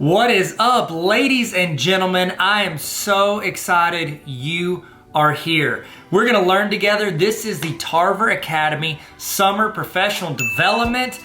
What is up, ladies and gentlemen? I am so excited you are here. We're gonna learn together. This is the Tarver Academy Summer Professional Development.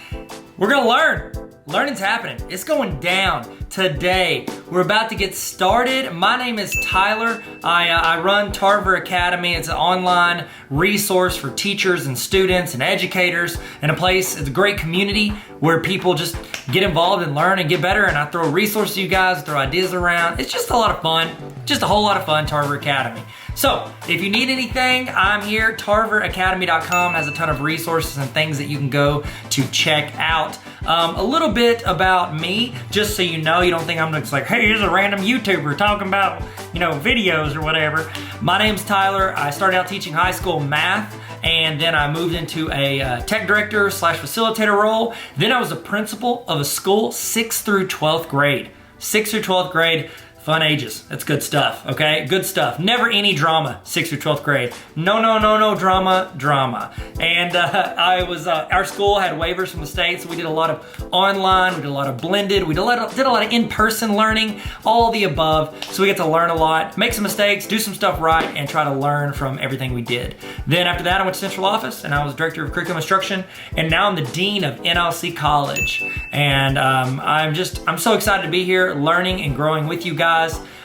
We're gonna learn. Learning's happening. It's going down today. We're about to get started. My name is Tyler. I run Tarver Academy. It's an online resource for teachers and students and educators, and it's a great community where people just get involved and learn and get better. And I throw resources to you guys, throw ideas around. It's just a lot of fun. Just a whole lot of fun, Tarver Academy. So if you need anything, I'm here. TarverAcademy.com has a ton of resources and things that you can go to check out. A little bit about me, just so you know, you don't think I'm just like, hey, here's a random YouTuber talking about, videos or whatever. My name's Tyler. I started out teaching high school math, and then I moved into a tech director / facilitator role. Then I was a principal of a school 6th through 12th grade. 6th through 12th grade. Fun ages. That's good stuff, okay? Good stuff. Never any drama, 6th through 12th grade. No drama. And our school had waivers from the state, so we did a lot of online, we did a lot of blended, we did a lot of in-person learning, all the above. So we get to learn a lot, make some mistakes, do some stuff right, and try to learn from everything we did. Then after that, I went to central office, and I was director of curriculum instruction, and now I'm the dean of NLC College. And I'm so excited to be here, learning and growing with you guys.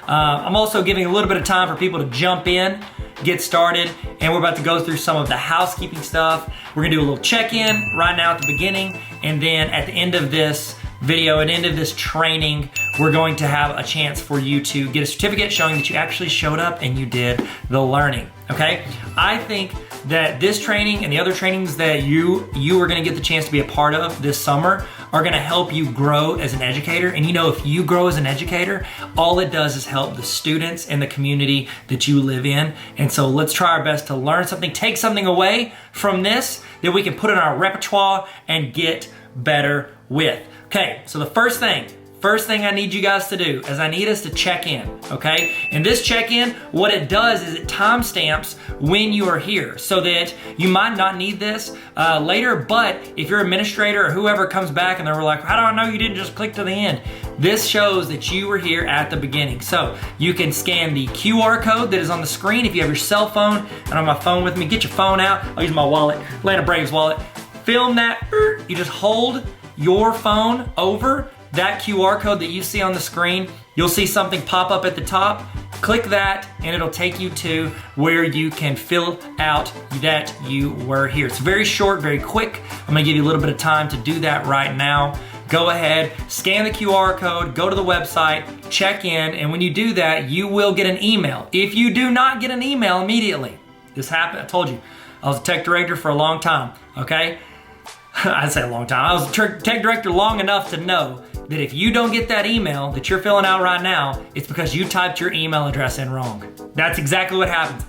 I'm also giving a little bit of time for people to jump in, get started, and we're about to go through some of the housekeeping stuff. We're gonna do a little check-in right now at the beginning, and then at the end of this video, at the end of this training, we're going to have a chance for you to get a certificate showing that you actually showed up and you did the learning, okay? I think that this training and the other trainings that you are gonna get the chance to be a part of this summer are gonna help you grow as an educator. And if you grow as an educator, all it does is help the students and the community that you live in. And so let's try our best to learn something, take something away from this that we can put in our repertoire and get better with. Okay, so the first thing I need you guys to do is I need us to check in, okay? And this check-in, what it does is it timestamps when you are here so that you might not need this later, but if your administrator or whoever comes back and they're like, how do I know you didn't just click to the end? This shows that you were here at the beginning. So you can scan the QR code that is on the screen if you have your cell phone. And on my phone with me, get your phone out. I'll use my wallet, Atlanta Braves wallet. Film that, you just hold your phone over that QR code that you see on the screen. You'll see something pop up at the top. Click that and it'll take you to where you can fill out that you were here. It's very short, very quick. I'm gonna give you a little bit of time to do that right now. Go ahead, scan the QR code, go to the website, check in, and when you do that, you will get an email. If you do not get an email immediately, this happened, I told you, I was a tech director for a long time, okay? I'd say a long time. I was a tech director long enough to know that if you don't get that email that you're filling out right now, it's because you typed your email address in wrong. That's exactly what happens.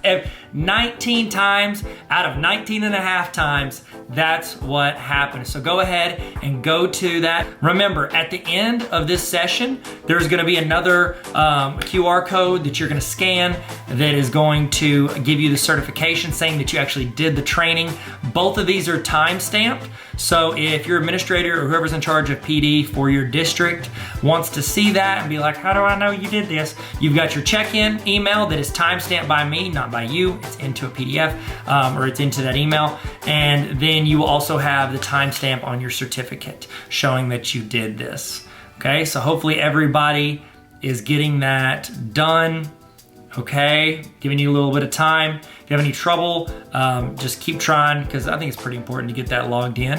19 times out of 19 and a half times, that's what happens. So go ahead and go to that. Remember, at the end of this session, there's gonna be another QR code that you're gonna scan that is going to give you the certification saying that you actually did the training. Both of these are time-stamped. So if your administrator or whoever's in charge of PD for your district wants to see that and be like, how do I know you did this? You've got your check-in email that is time-stamped by me, not by you. It's into a PDF or it's into that email. And then you will also have the timestamp on your certificate showing that you did this. Okay, so hopefully everybody is getting that done. Okay, giving you a little bit of time. If you have any trouble, just keep trying because I think it's pretty important to get that logged in.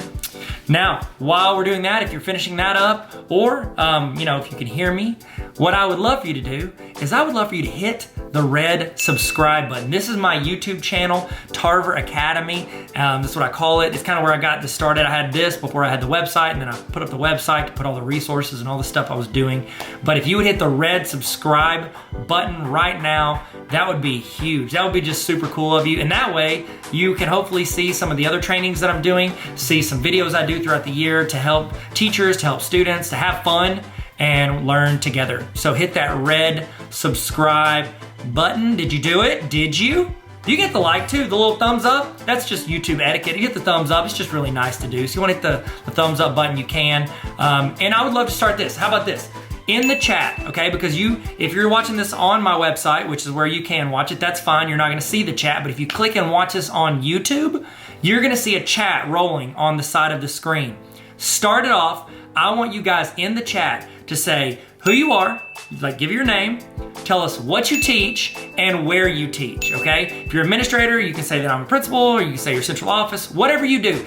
Now, while we're doing that, if you're finishing that up, or if you can hear me, what I would love for you to do is I would love for you to hit the red subscribe button. This is my YouTube channel, Tarver Academy. That's what I call it. It's kind of where I got this started. I had this before I had the website, and then I put up the website to put all the resources and all the stuff I was doing. But if you would hit the red subscribe button right now, that would be huge. That would be just super cool of you. And that way, you can hopefully see some of the other trainings that I'm doing, see some videos I do throughout the year to help teachers, to help students, to have fun and learn together. So hit that red subscribe button. Did you do it? Did you? You get the like too, the little thumbs up. That's just YouTube etiquette. You get the thumbs up. It's just really nice to do. So you want to hit the thumbs up button, you can. And I would love to start this. How about this? in the chat, okay? Because if you're watching this on my website, which is where you can watch it, that's fine. You're not gonna see the chat, but if you click and watch this on YouTube, you're gonna see a chat rolling on the side of the screen. Start it off. I want you guys in the chat to say who you are, like give your name, tell us what you teach and where you teach, okay? If you're an administrator, you can say that I'm a principal, or you can say your central office, whatever you do.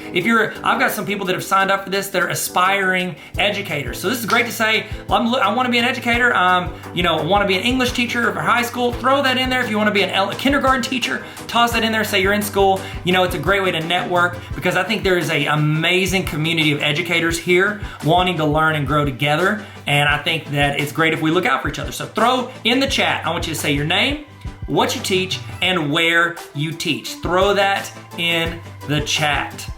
I've got some people that have signed up for this that are aspiring educators. So this is great to say, I wanna be an educator, I wanna be an English teacher for high school, throw that in there. If you wanna be a kindergarten teacher, toss that in there, say you're in school. It's a great way to network, because I think there is an amazing community of educators here wanting to learn and grow together. And I think that it's great if we look out for each other. So throw in the chat, I want you to say your name, what you teach, and where you teach. Throw that in the chat.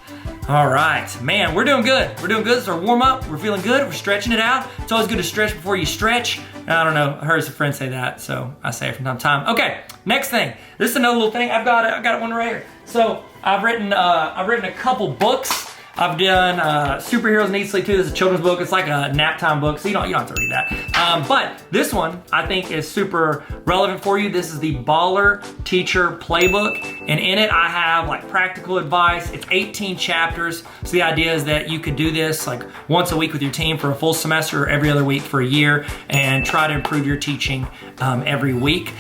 All right, man, we're doing good. We're doing good. It's our warm up. We're feeling good. We're stretching it out. It's always good to stretch before you stretch. I don't know, I heard some friends say that, so I say it from time to time. Okay, next thing. This is another little thing. I've got one right here. So I've written a couple books. I've done Superheroes Need Sleep Too. This is a children's book. It's like a nap time book, so you don't have to read that. But this one I think is super relevant for you. This is the Baller Teacher Playbook, and in it I have like practical advice. It's 18 chapters. So the idea is that you could do this like once a week with your team for a full semester, or every other week for a year, and try to improve your teaching every week.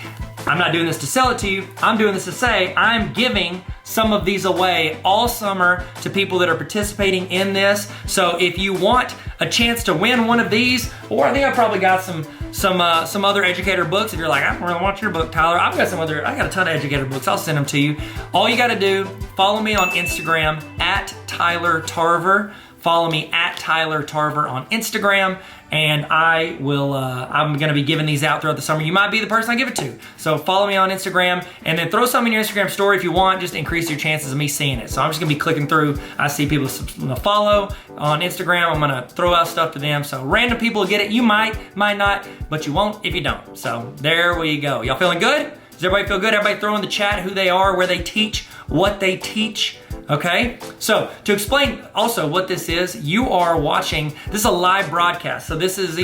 I'm not doing this to sell it to you. I'm doing this to say I'm giving some of these away all summer to people that are participating in this. So if you want a chance to win one of these, or I think I probably got some other educator books. If you're like, I don't really want your book, Tyler, I got a ton of educator books. I'll send them to you. All you got to do, follow me on Instagram at Tyler Tarver. Follow me at Tyler Tarver on Instagram, and I'm gonna be giving these out throughout the summer. You might be the person I give it to. So follow me on Instagram, and then throw something in your Instagram story if you want, just to increase your chances of me seeing it. So I'm just gonna be clicking through. I see people follow on Instagram. I'm gonna throw out stuff to them. So random people will get it. You might not, but you won't if you don't. So there we go. Y'all feeling good? Does everybody feel good? Everybody throw in the chat who they are, where they teach, what they teach. Okay, so to explain also what this is, you are watching, this is a live broadcast. So this is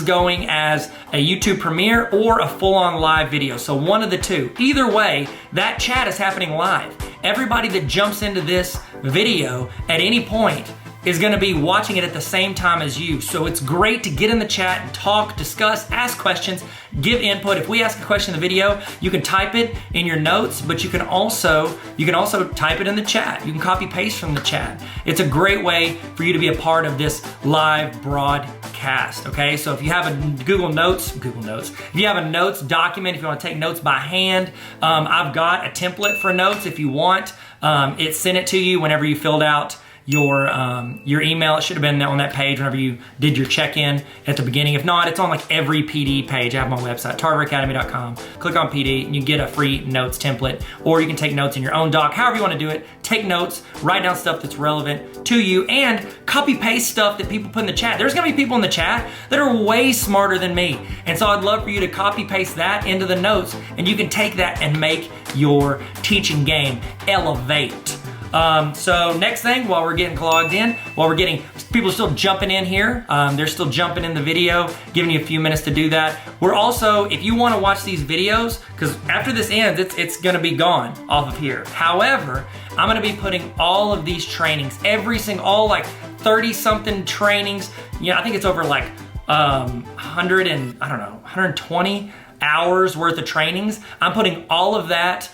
going as a YouTube premiere or a full-on live video. So one of the two. Either way, that chat is happening live. Everybody that jumps into this video at any point is gonna be watching it at the same time as you. So it's great to get in the chat and talk, discuss, ask questions, give input. If we ask a question in the video, you can type it in your notes, but you can also type it in the chat. You can copy paste from the chat. It's a great way for you to be a part of this live broadcast, okay? So if you have a Google Notes, if you have a notes document, if you wanna take notes by hand, I've got a template for notes if you want. It sent it to you whenever you filled out your email. It should have been on that page whenever you did your check-in at the beginning. If not, it's on like every PD page. I have my website, tarveracademy.com. Click on PD and you get a free notes template, or you can take notes in your own doc. However you want to do it, take notes, write down stuff that's relevant to you, and copy paste stuff that people put in the chat. There's gonna be people in the chat that are way smarter than me. And so I'd love for you to copy paste that into the notes, and you can take that and make your teaching game elevate. So next thing, while we're getting logged in, people are still jumping in here. They're still jumping in the video, giving you a few minutes to do that. We're also, if you want to watch these videos, because after this ends, it's going to be gone off of here. However, I'm going to be putting all of these trainings, all like 30 something trainings. I think it's over like 120 hours worth of trainings. I'm putting all of that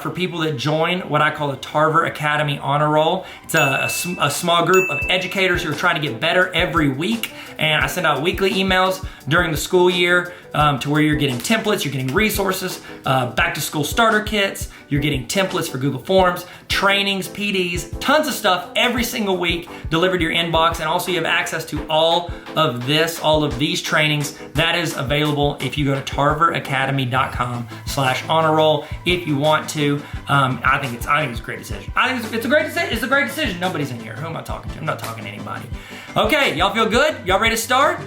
for people that join what I call the Tarver Academy Honor Roll. It's a small group of educators who are trying to get better every week, and I send out weekly emails during the school year to where you're getting templates, you're getting resources, back to school starter kits, you're getting templates for Google Forms, trainings, PDs, tons of stuff every single week delivered to your inbox, and also you have access to all of these trainings. That is available if you go to tarveracademy.com/honor roll if you want to. I think it's a great decision. I think it's a great decision. Nobody's in here. Who am I talking to? I'm not talking to anybody. Okay, y'all feel good? Y'all ready to start?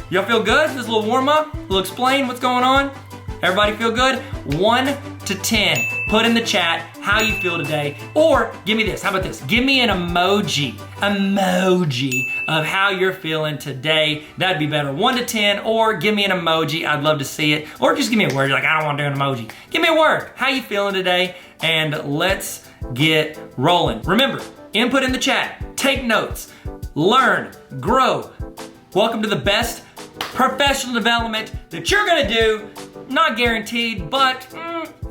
Y'all feel good? This is a little warm up. We'll explain what's going on. Everybody feel good? 1 to 10. Put in the chat how you feel today. Or give me this, how about this? Give me an emoji of how you're feeling today. That'd be better, 1 to 10, or give me an emoji. I'd love to see it. Or just give me a word. You're like, I don't want to do an emoji. Give me a word. How you feeling today? And let's get rolling. Remember, input in the chat, take notes, learn, grow. Welcome to the best professional development that you're gonna do. Not guaranteed, but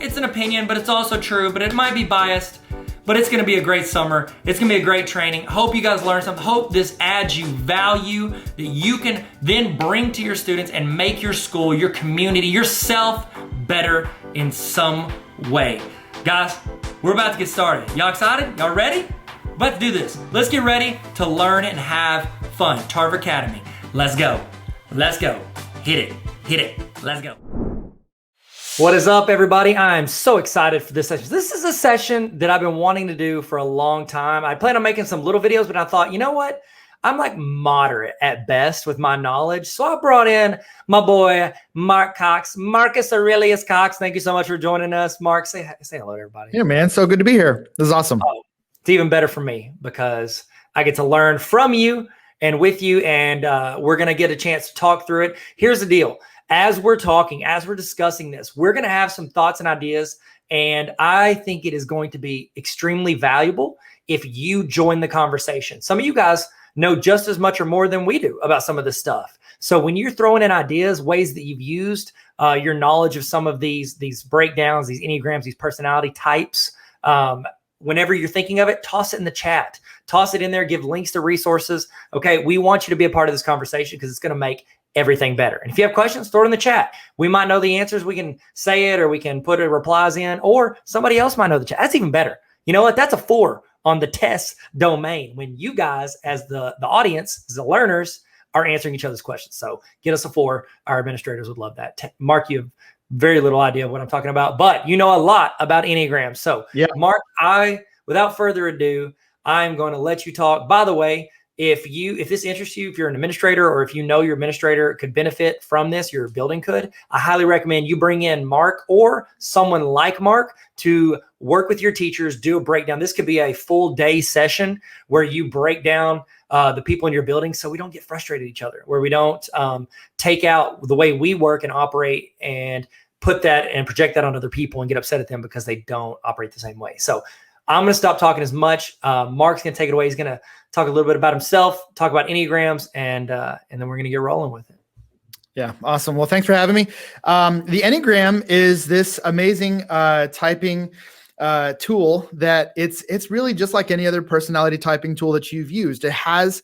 it's an opinion, but it's also true, but it might be biased, but it's gonna be a great summer. It's gonna be a great training. Hope you guys learn something. Hope this adds you value that you can then bring to your students and make your school, your community, yourself better in some way. Guys, we're about to get started. Y'all excited? Y'all ready? We're about to do this. Let's get ready to learn and have fun. Tarver Academy. Let's go. Let's go. Hit it. Let's go. What is up, everybody? I'm so excited for this session. This is a session that I've been wanting to do for a long time. I plan on making some little videos, but I thought, you know what? I'm like moderate at best with my knowledge. So I brought in my boy, Mark Cox, Marcus Aurelius Cox. Thank you so much for joining us. Mark, say hello to everybody. Yeah, man. So good to be here. This is awesome. Oh, it's even better for me because I get to learn from you and with you, and we're going to get a chance to talk through it. Here's the deal. As we're talking, as we're discussing this, we're going to have some thoughts and ideas, and I think it is going to be extremely valuable if you join the conversation. Some of you guys know just as much or more than we do about some of this stuff. So when you're throwing in ideas, ways that you've used your knowledge of some of these breakdowns, these Enneagrams, these personality types, whenever you're thinking of it, toss it in the chat. Toss it in there, give links to resources. Okay, we want you to be a part of this conversation because it's going to make everything better. And if you have questions, throw it in the chat. We might know the answers. We can say it, or we can put replies in, or somebody else might know the chat. That's even better. You know what? That's a 4 on the test domain when you guys, as the audience, as the learners, are answering each other's questions. So get us a 4. Our administrators would love that. Mark, you have very little idea of what I'm talking about, but you know a lot about Enneagrams. So yeah. Mark, without further ado, I'm going to let you talk. By the way, if this interests you, if you're an administrator or if you know your administrator could benefit from this, your building could, I highly recommend you bring in Mark or someone like Mark to work with your teachers, do a breakdown. This could be a full day session where you break down the people in your building so we don't get frustrated at each other, where we don't take out the way we work and operate and put that and project that on other people and get upset at them because they don't operate the same way. So I'm going to stop talking as much. Mark's going to take it away. He's going to talk a little bit about himself, talk about Enneagrams, and then we're going to get rolling with it. Yeah, awesome. Well, thanks for having me. The Enneagram is this amazing typing tool that it's really just like any other personality typing tool that you've used. It has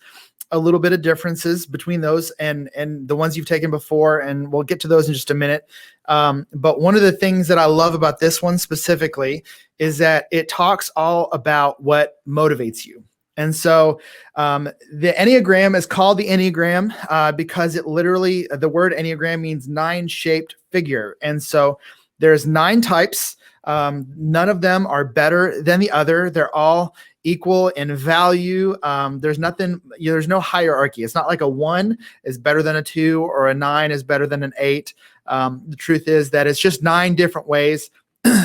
a little bit of differences between those and the ones you've taken before, and we'll get to those in just a minute. But one of the things that I love about this one specifically is that it talks all about what motivates you. And so the Enneagram is called the Enneagram because it literally, the word Enneagram means 9-shaped figure. And so there's 9 types. None of them are better than the other. They're all equal in value. There's nothing, there's no hierarchy. It's not like a 1 is better than a 2 or a 9 is better than an 8. The truth is that it's just 9 different ways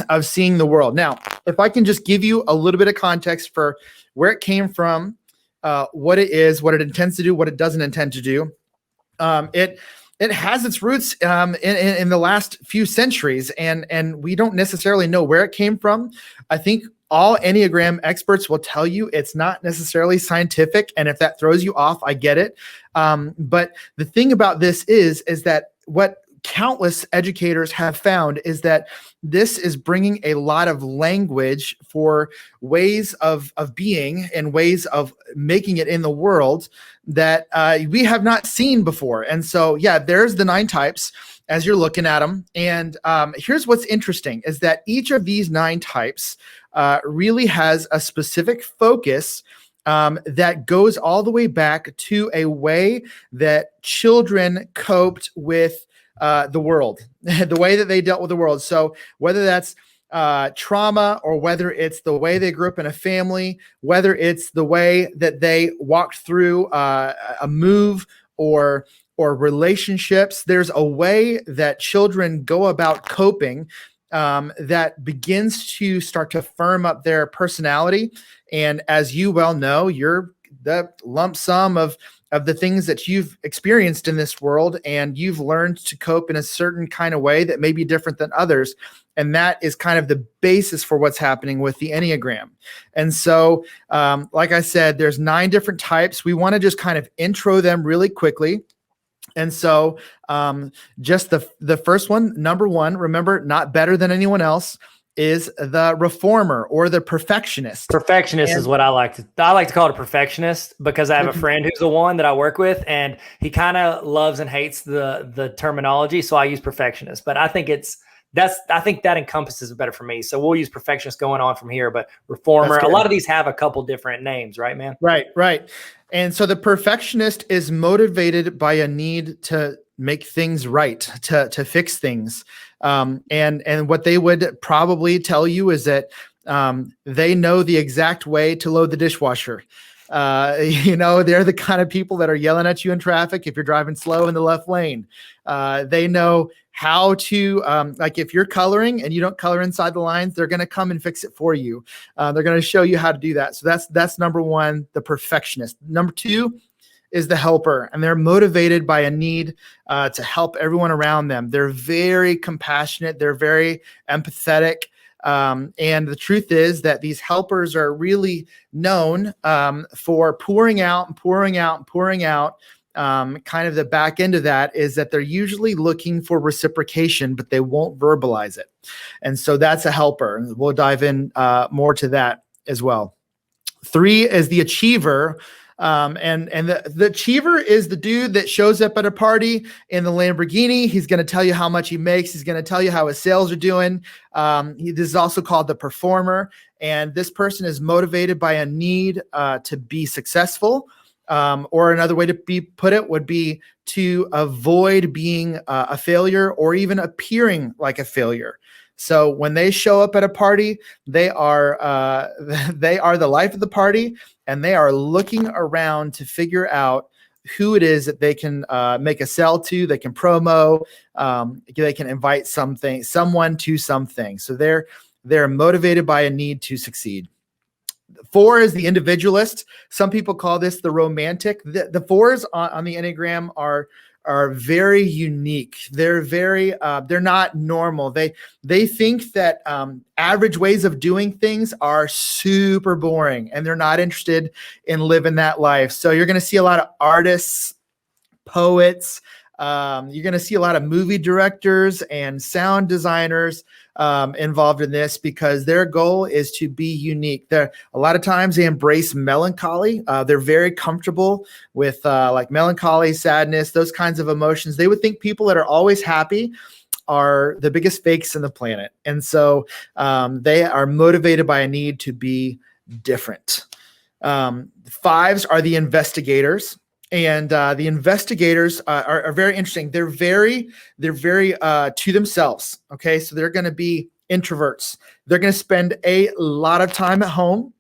of seeing the world. Now, if I can just give you a little bit of context for where it came from, what it is, what it intends to do, what it doesn't intend to do. It has its roots in the last few centuries, and we don't necessarily know where it came from. I think all Enneagram experts will tell you it's not necessarily scientific, and if that throws you off, I get it. But the thing about this is that what countless educators have found is that this is bringing a lot of language for ways of being and ways of making it in the world that we have not seen before. And so, yeah, there's the 9 types as you're looking at them. And here's what's interesting is that each of these 9 types really has a specific focus that goes all the way back to a way that children coped with the world, the way that they dealt with the world. So whether that's trauma or whether it's the way they grew up in a family, whether it's the way that they walked through a move or relationships, there's a way that children go about coping that begins to start to firm up their personality. And as you well know, you're the lump sum of the things that you've experienced in this world, and you've learned to cope in a certain kind of way that may be different than others. And that is kind of the basis for what's happening with the Enneagram. And so, like I said, there's 9 different types. We want to just kind of intro them really quickly. And so just the first one, number 1, remember, not better than anyone else, is the reformer or the perfectionist. Perfectionist is what I like to call it, a perfectionist, because I have a friend who's the one that I work with, and he kind of loves and hates the terminology. So I use perfectionist, but I think that encompasses it better for me. So we'll use perfectionist going on from here, but reformer, a lot of these have a couple different names, right, man? Right. And so the perfectionist is motivated by a need to make things right, to fix things. And what they would probably tell you is that they know the exact way to load the dishwasher. They're the kind of people that are yelling at you in traffic if you're driving slow in the left lane. They know how to, like if you're coloring and you don't color inside the lines, they're going to come and fix it for you. They're going to show you how to do that. So that's number 1, the perfectionist. Number 2 is the helper, and they're motivated by a need to help everyone around them. They're very compassionate. They're very empathetic. And the truth is that these helpers are really known for pouring out. Kind of the back end of that is that they're usually looking for reciprocation, but they won't verbalize it. And so that's a helper. And we'll dive in more to that as well. 3 is the achiever. And the achiever is the dude that shows up at a party in the Lamborghini. He's going to tell you how much he makes. He's going to tell you how his sales are doing. This is also called the performer. And this person is motivated by a need to be successful. Or another way to put it would be to avoid being a failure or even appearing like a failure. So when they show up at a party, they are the life of the party, and they are looking around to figure out who it is that they can make a sell to, they can promo, they can invite someone to something. So they're motivated by a need to succeed. 4 is the individualist. Some people call this the romantic. The 4s on the Enneagram are very unique. They're not normal. They think that average ways of doing things are super boring, and they're not interested in living that life. So you're going to see a lot of artists, poets. You're going to see a lot of movie directors and sound designers involved in this, because their goal is to be unique. A lot of times they embrace melancholy. They're very comfortable with like melancholy, sadness, those kinds of emotions. They would think people that are always happy are the biggest fakes in the planet. And so they are motivated by a need to be different. 5s are the investigators. And the investigators are very interesting. They're very to themselves. Okay, so they're going to be introverts. They're going to spend a lot of time at home.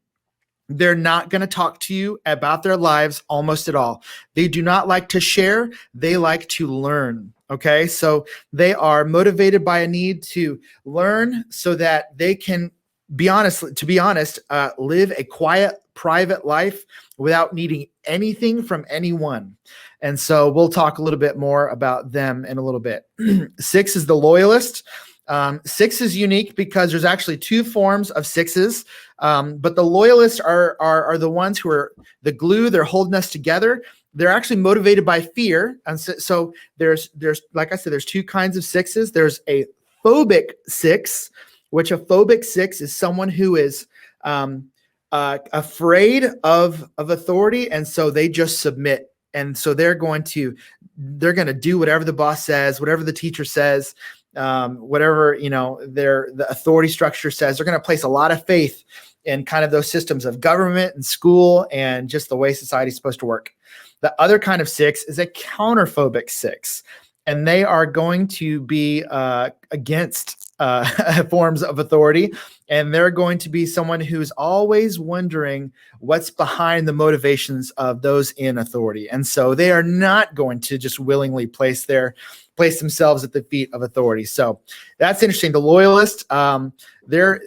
They're not going to talk to you about their lives almost at all. They do not like to share. They like to learn. Okay, so they are motivated by a need to learn so that they can live a quiet, private life without needing anything from anyone. And so we'll talk a little bit more about them in a little bit. 6 is the loyalist. 6 is unique because there's actually 2 forms of 6s. But the loyalists are the ones who are the glue. They're holding us together. They're actually motivated by fear. And so there's like I said, there's 2 kinds of 6s. There's a phobic 6, which a phobic 6 is someone who is afraid of authority, and so they just submit. And so they're going to do whatever the boss says, whatever the teacher says, whatever the authority structure says. They're going to place a lot of faith in kind of those systems of government and school and just the way society's supposed to work. The other kind of 6 is a counterphobic 6. And they are going to be against forms of authority. And they're going to be someone who's always wondering what's behind the motivations of those in authority. And so they are not going to just willingly place their place themselves at the feet of authority. So that's interesting. The Loyalist, they're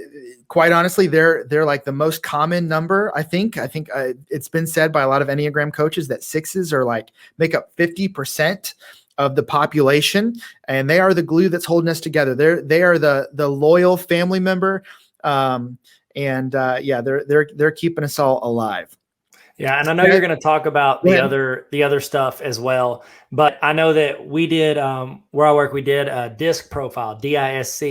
quite honestly, they're like the most common number. I think it's been said by a lot of Enneagram coaches that 6s are like make up 50% of the population, and they are the glue that's holding us together. They are the loyal family member, they're keeping us all alive. Yeah, and I know you're going to talk about the other stuff as well, but I know that we did where I work, we did a DISC profile, DISC,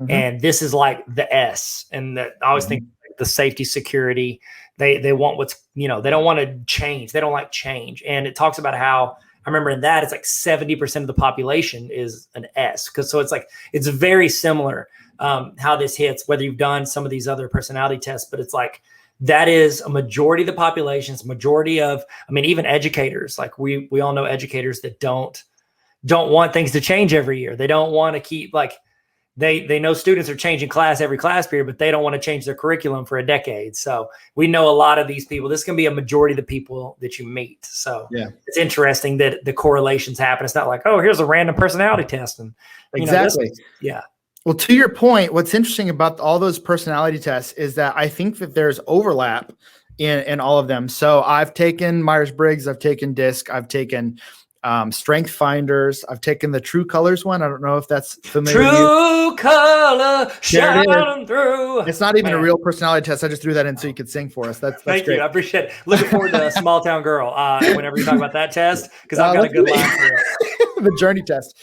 and this is like the S, and that I always think the safety, security. They want what's they don't want to change. They don't like change, and it talks about how. I remember in that it's like 70% of the population is an S, so it's very similar how this hits, whether you've done some of these other personality tests, but it's like that is a majority of the population. It's a majority of, even educators. Like we all know educators that don't want things to change every year. They don't want to keep they know students are changing class every class period, but they don't want to change their curriculum for a decade. So we know a lot of these people. This can be a majority of the people that you meet. So it's interesting that the correlations happen. It's not like, oh, here's a random personality test. And exactly. Well, to your point, what's interesting about all those personality tests is that I think that there's overlap in all of them. So I've taken Myers-Briggs, I've taken DISC, I've taken Strength Finders. I've taken the True Colors one. I don't know if that's familiar. True color shining through. It's not even a real personality test. I just threw that in so you could sing for us. That's Thank great. you. I appreciate it. Looking forward to Small Town Girl whenever you talk about that test, because I've got a good line for it. The journey test.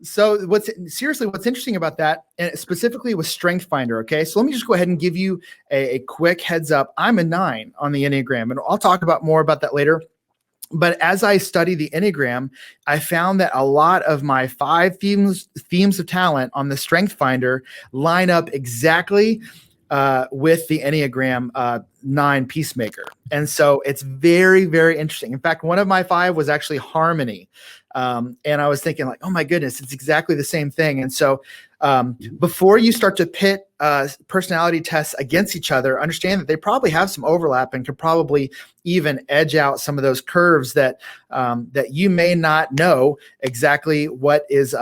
So what's interesting about that, and specifically with Strength Finder, okay? So let me just go ahead and give you a quick heads up. I'm a 9 on the Enneagram, and I'll talk more about that later. But as I study the Enneagram, I found that a lot of my 5 themes of talent on the Strength Finder line up exactly with the Enneagram 9 Peacemaker. And so it's very, very interesting. In fact, one of my 5 was actually harmony. And I was thinking like, oh my goodness, it's exactly the same thing. And so before you start to pit personality tests against each other, understand that they probably have some overlap and could probably even edge out some of those curves that you may not know exactly what is,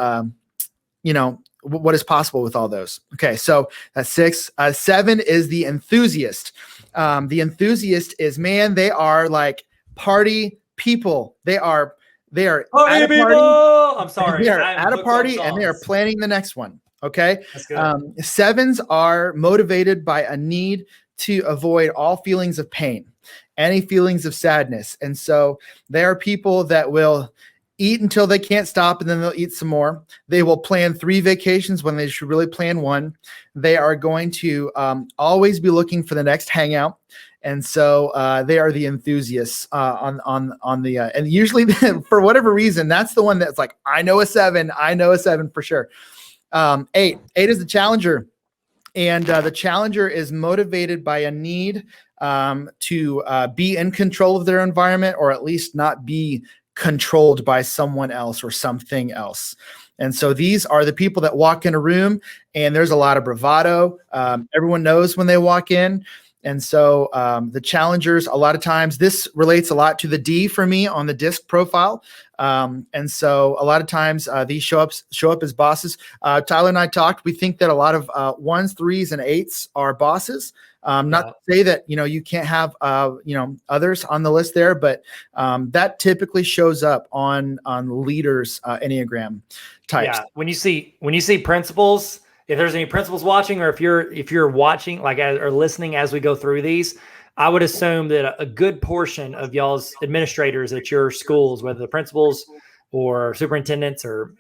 what is possible with all those. Okay, so that's 6. 7 is the Enthusiast. The Enthusiast is, man, they are like party people. They are party people. I'm sorry. They are at a party and they are planning the next one. Okay. 7s are motivated by a need to avoid all feelings of pain, any feelings of sadness. And so they are people that will eat until they can't stop, and then they'll eat some more. They will plan 3 vacations when they should really plan 1. They are going to always be looking for the next hangout. And so they are the enthusiasts on the and usually for whatever reason, that's the one that's like, I know a 7 for sure. 8 is the challenger, and the challenger is motivated by a need to be in control of their environment, or at least not be controlled by someone else or something else. And so these are the people that walk in a room and there's a lot of bravado. Everyone knows when they walk in. And so the challengers, a lot of times, this relates a lot to the D for me on the DISC profile. And so a lot of times these show up as bosses. Tyler and I talked, we think that a lot of 1s, 3s, and 8s are bosses. Not to say that, you can't have, others on the list there, but that typically shows up on leaders, Enneagram types. Yeah. When you see principals, if there's any principals watching, or if you're watching or listening as we go through these, I would assume that a good portion of y'all's administrators at your schools, whether the principals or superintendents or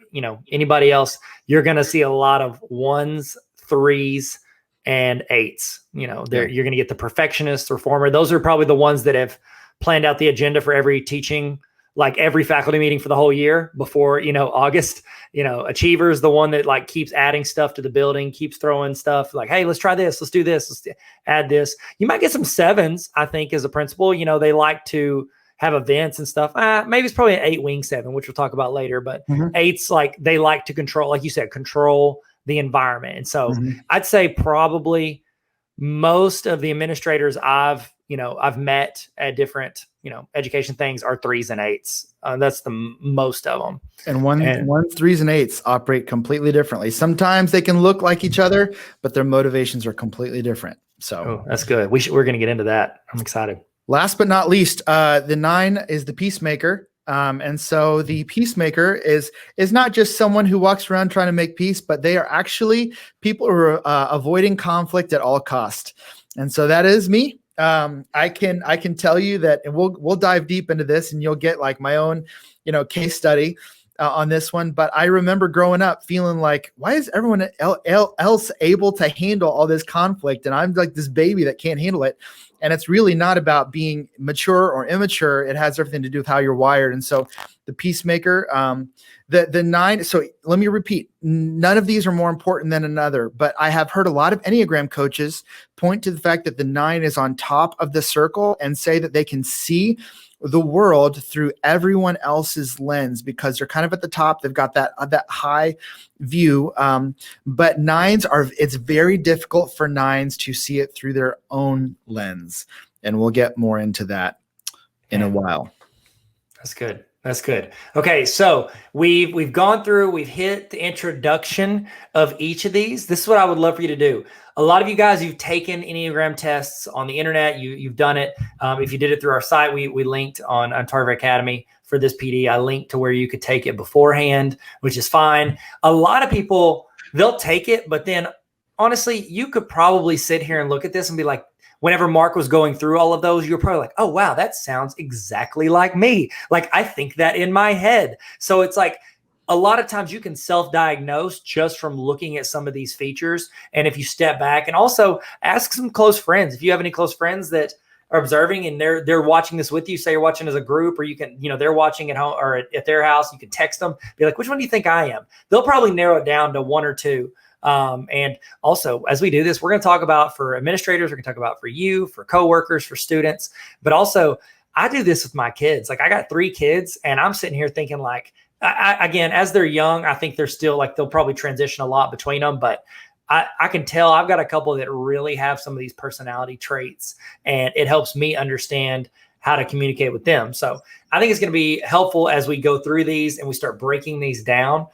anybody else, you're going to see a lot of 1s, 3s, and 8s. You're going to get the perfectionist, reformer. Those are probably the ones that have planned out the agenda for every teaching, like every faculty meeting for the whole year before, August. Achiever's the one that keeps adding stuff to the building, keeps throwing stuff like, hey, let's try this. Let's do this. Let's add this. You might get some 7s, I think, as a principal. They like to have events and stuff. Maybe it's probably an 8-wing 7, which we'll talk about later. But 8s, they like to control, like you said, control the environment. And so I'd say probably most of the administrators I've met at different education things are 3s and 8s. That's the most of them. And ones, 3s, and 8s operate completely differently. Sometimes they can look like each other, but their motivations are completely different. So that's good. We're going to get into that. I'm excited. Last but not least, the 9 is the Peacemaker. And so the Peacemaker is not just someone who walks around trying to make peace, but they are actually people who are avoiding conflict at all cost. And so that is me. I can tell you that, and we'll dive deep into this, and you'll get like my own, case study on this one. But I remember growing up feeling like, why is everyone else able to handle all this conflict, and I'm like this baby that can't handle it? And it's really not about being mature or immature. It has everything to do with how you're wired. And so the Peacemaker, the 9. So let me repeat, none of these are more important than another, but I have heard a lot of Enneagram coaches point to the fact that the 9 is on top of the circle and say that they can see the world through everyone else's lens because they're kind of at the top. They've got that high view. But 9s it's very difficult for 9s to see it through their own lens. And we'll get more into that in a while. That's good. That's good. Okay, so we've gone through, we've hit the introduction of each of these. This is what I would love for you to do. A lot of you guys, you've taken Enneagram tests on the internet. You've done it. If you did it through our site, we linked on Tarver Academy for this PD. I linked to where you could take it beforehand, which is fine. A lot of people, they'll take it, but then honestly, you could probably sit here and look at this and be like, whenever Mark was going through all of those, you're probably like, oh, wow, that sounds exactly like me. Like, I think that in my head. So it's like a lot of times you can self-diagnose just from looking at some of these features. And if you step back and also ask some close friends, if you have any close friends that are observing and they're watching this with you, say you're watching as a group, or you can, they're watching at home or at their house, you can text them, be like, which one do you think I am? They'll probably narrow it down to 1 or 2. And also, as we do this, we're going to talk about for administrators, we're going to talk about for you, for coworkers, for students, but also I do this with my kids. Like I got 3 kids and I'm sitting here thinking like, again, as they're young, I think they're still like, they'll probably transition a lot between them, but I can tell I've got a couple that really have some of these personality traits, and it helps me understand how to communicate with them. So I think it's going to be helpful as we go through these and we start breaking these down.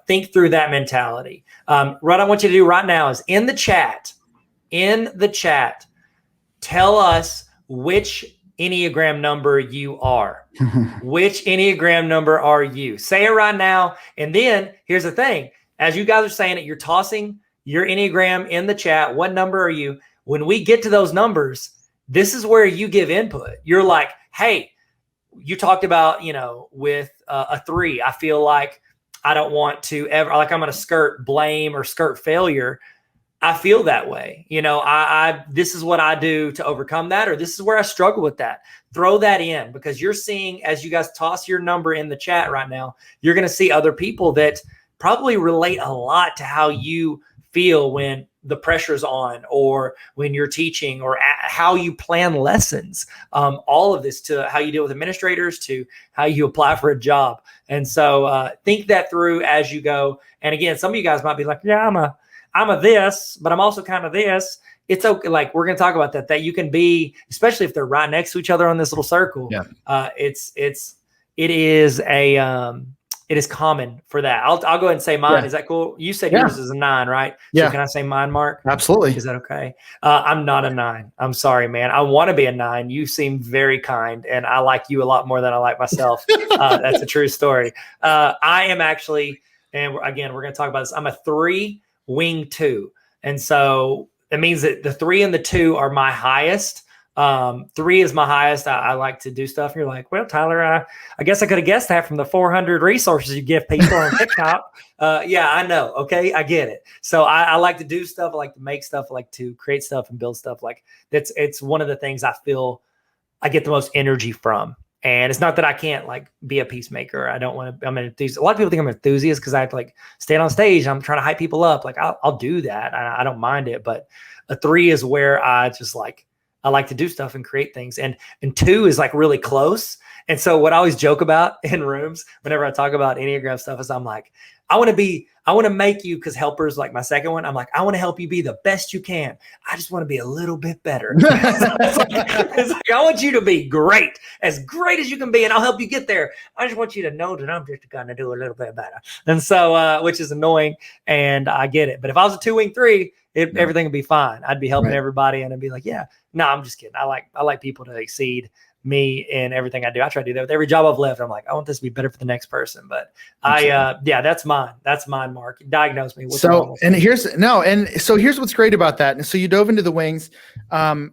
Think through that mentality. What I want you to do right now is in the chat, tell us which Enneagram number you are. Which Enneagram number are you? Say it right now. And then here's the thing. As you guys are saying it, you're tossing your Enneagram in the chat. What number are you? When we get to those numbers, this is where you give input. You're like, hey, you talked about, with a 3, I feel like I don't want to ever, like I'm going to skirt blame or skirt failure. I feel that way. This is what I do to overcome that, or this is where I struggle with that. Throw that in, because you're seeing, as you guys toss your number in the chat right now, you're going to see other people that probably relate a lot to how you feel when the pressure's on, or when you're teaching, or how you plan lessons, all of this, to how you deal with administrators, to how you apply for a job. And so think that through as you go. And again, some of you guys might be like, yeah, I'm a this, but I'm also kind of this. It's okay. Like we're going to talk about that you can be, especially if they're right next to each other on this little circle. Yeah. It is common for that. I'll go ahead and say mine. Yeah. Is that cool? You said yours is a 9, right? Yeah. So can I say mine, Mark? Absolutely. Is that okay? I'm not a 9. I'm sorry, man. I want to be a 9. You seem very kind, and I like you a lot more than I like myself. That's a true story. I am actually, and again, we're going to talk about this. I'm a 3 wing 2. And so it means that the 3 and the 2 are my highest. 3 is my highest. I like to do stuff. And you're like, well, Tyler, I guess I could have guessed that from the 400 resources you give people on TikTok. Yeah, I know. Okay. I get it. So I like to do stuff. I like to make stuff. I like to create stuff and build stuff. Like it's one of the things I feel I get the most energy from. And it's not that I can't like be a peacemaker. I don't want to, I'm an enthusiast. A lot of people think I'm an enthusiast because I have to like stand on stage. I'm trying to hype people up. Like I'll do that. I don't mind it. But a 3 is where I just like, I like to do stuff and create things. And 2 is like really close. And so what I always joke about in rooms whenever I talk about Enneagram stuff is I'm like, I want to make you, because helpers, like my second one, I'm like, I want to help you be the best you can. I just want to be a little bit better. it's like, I want you to be great as you can be, and I'll help you get there. I just want you to know that I'm just going to do a little bit better. And so, which is annoying, and I get it. But if I was a 2-wing 3, everything would be fine. I'd be helping everybody, and I'd be like, yeah, no, I'm just kidding. I like people to exceed me in everything I do. I try to do that with every job I've left. I'm like, I want this to be better for the next person. But that's mine. That's mine, Mark. Diagnose me. So here's what's great about that. And so you dove into the wings. So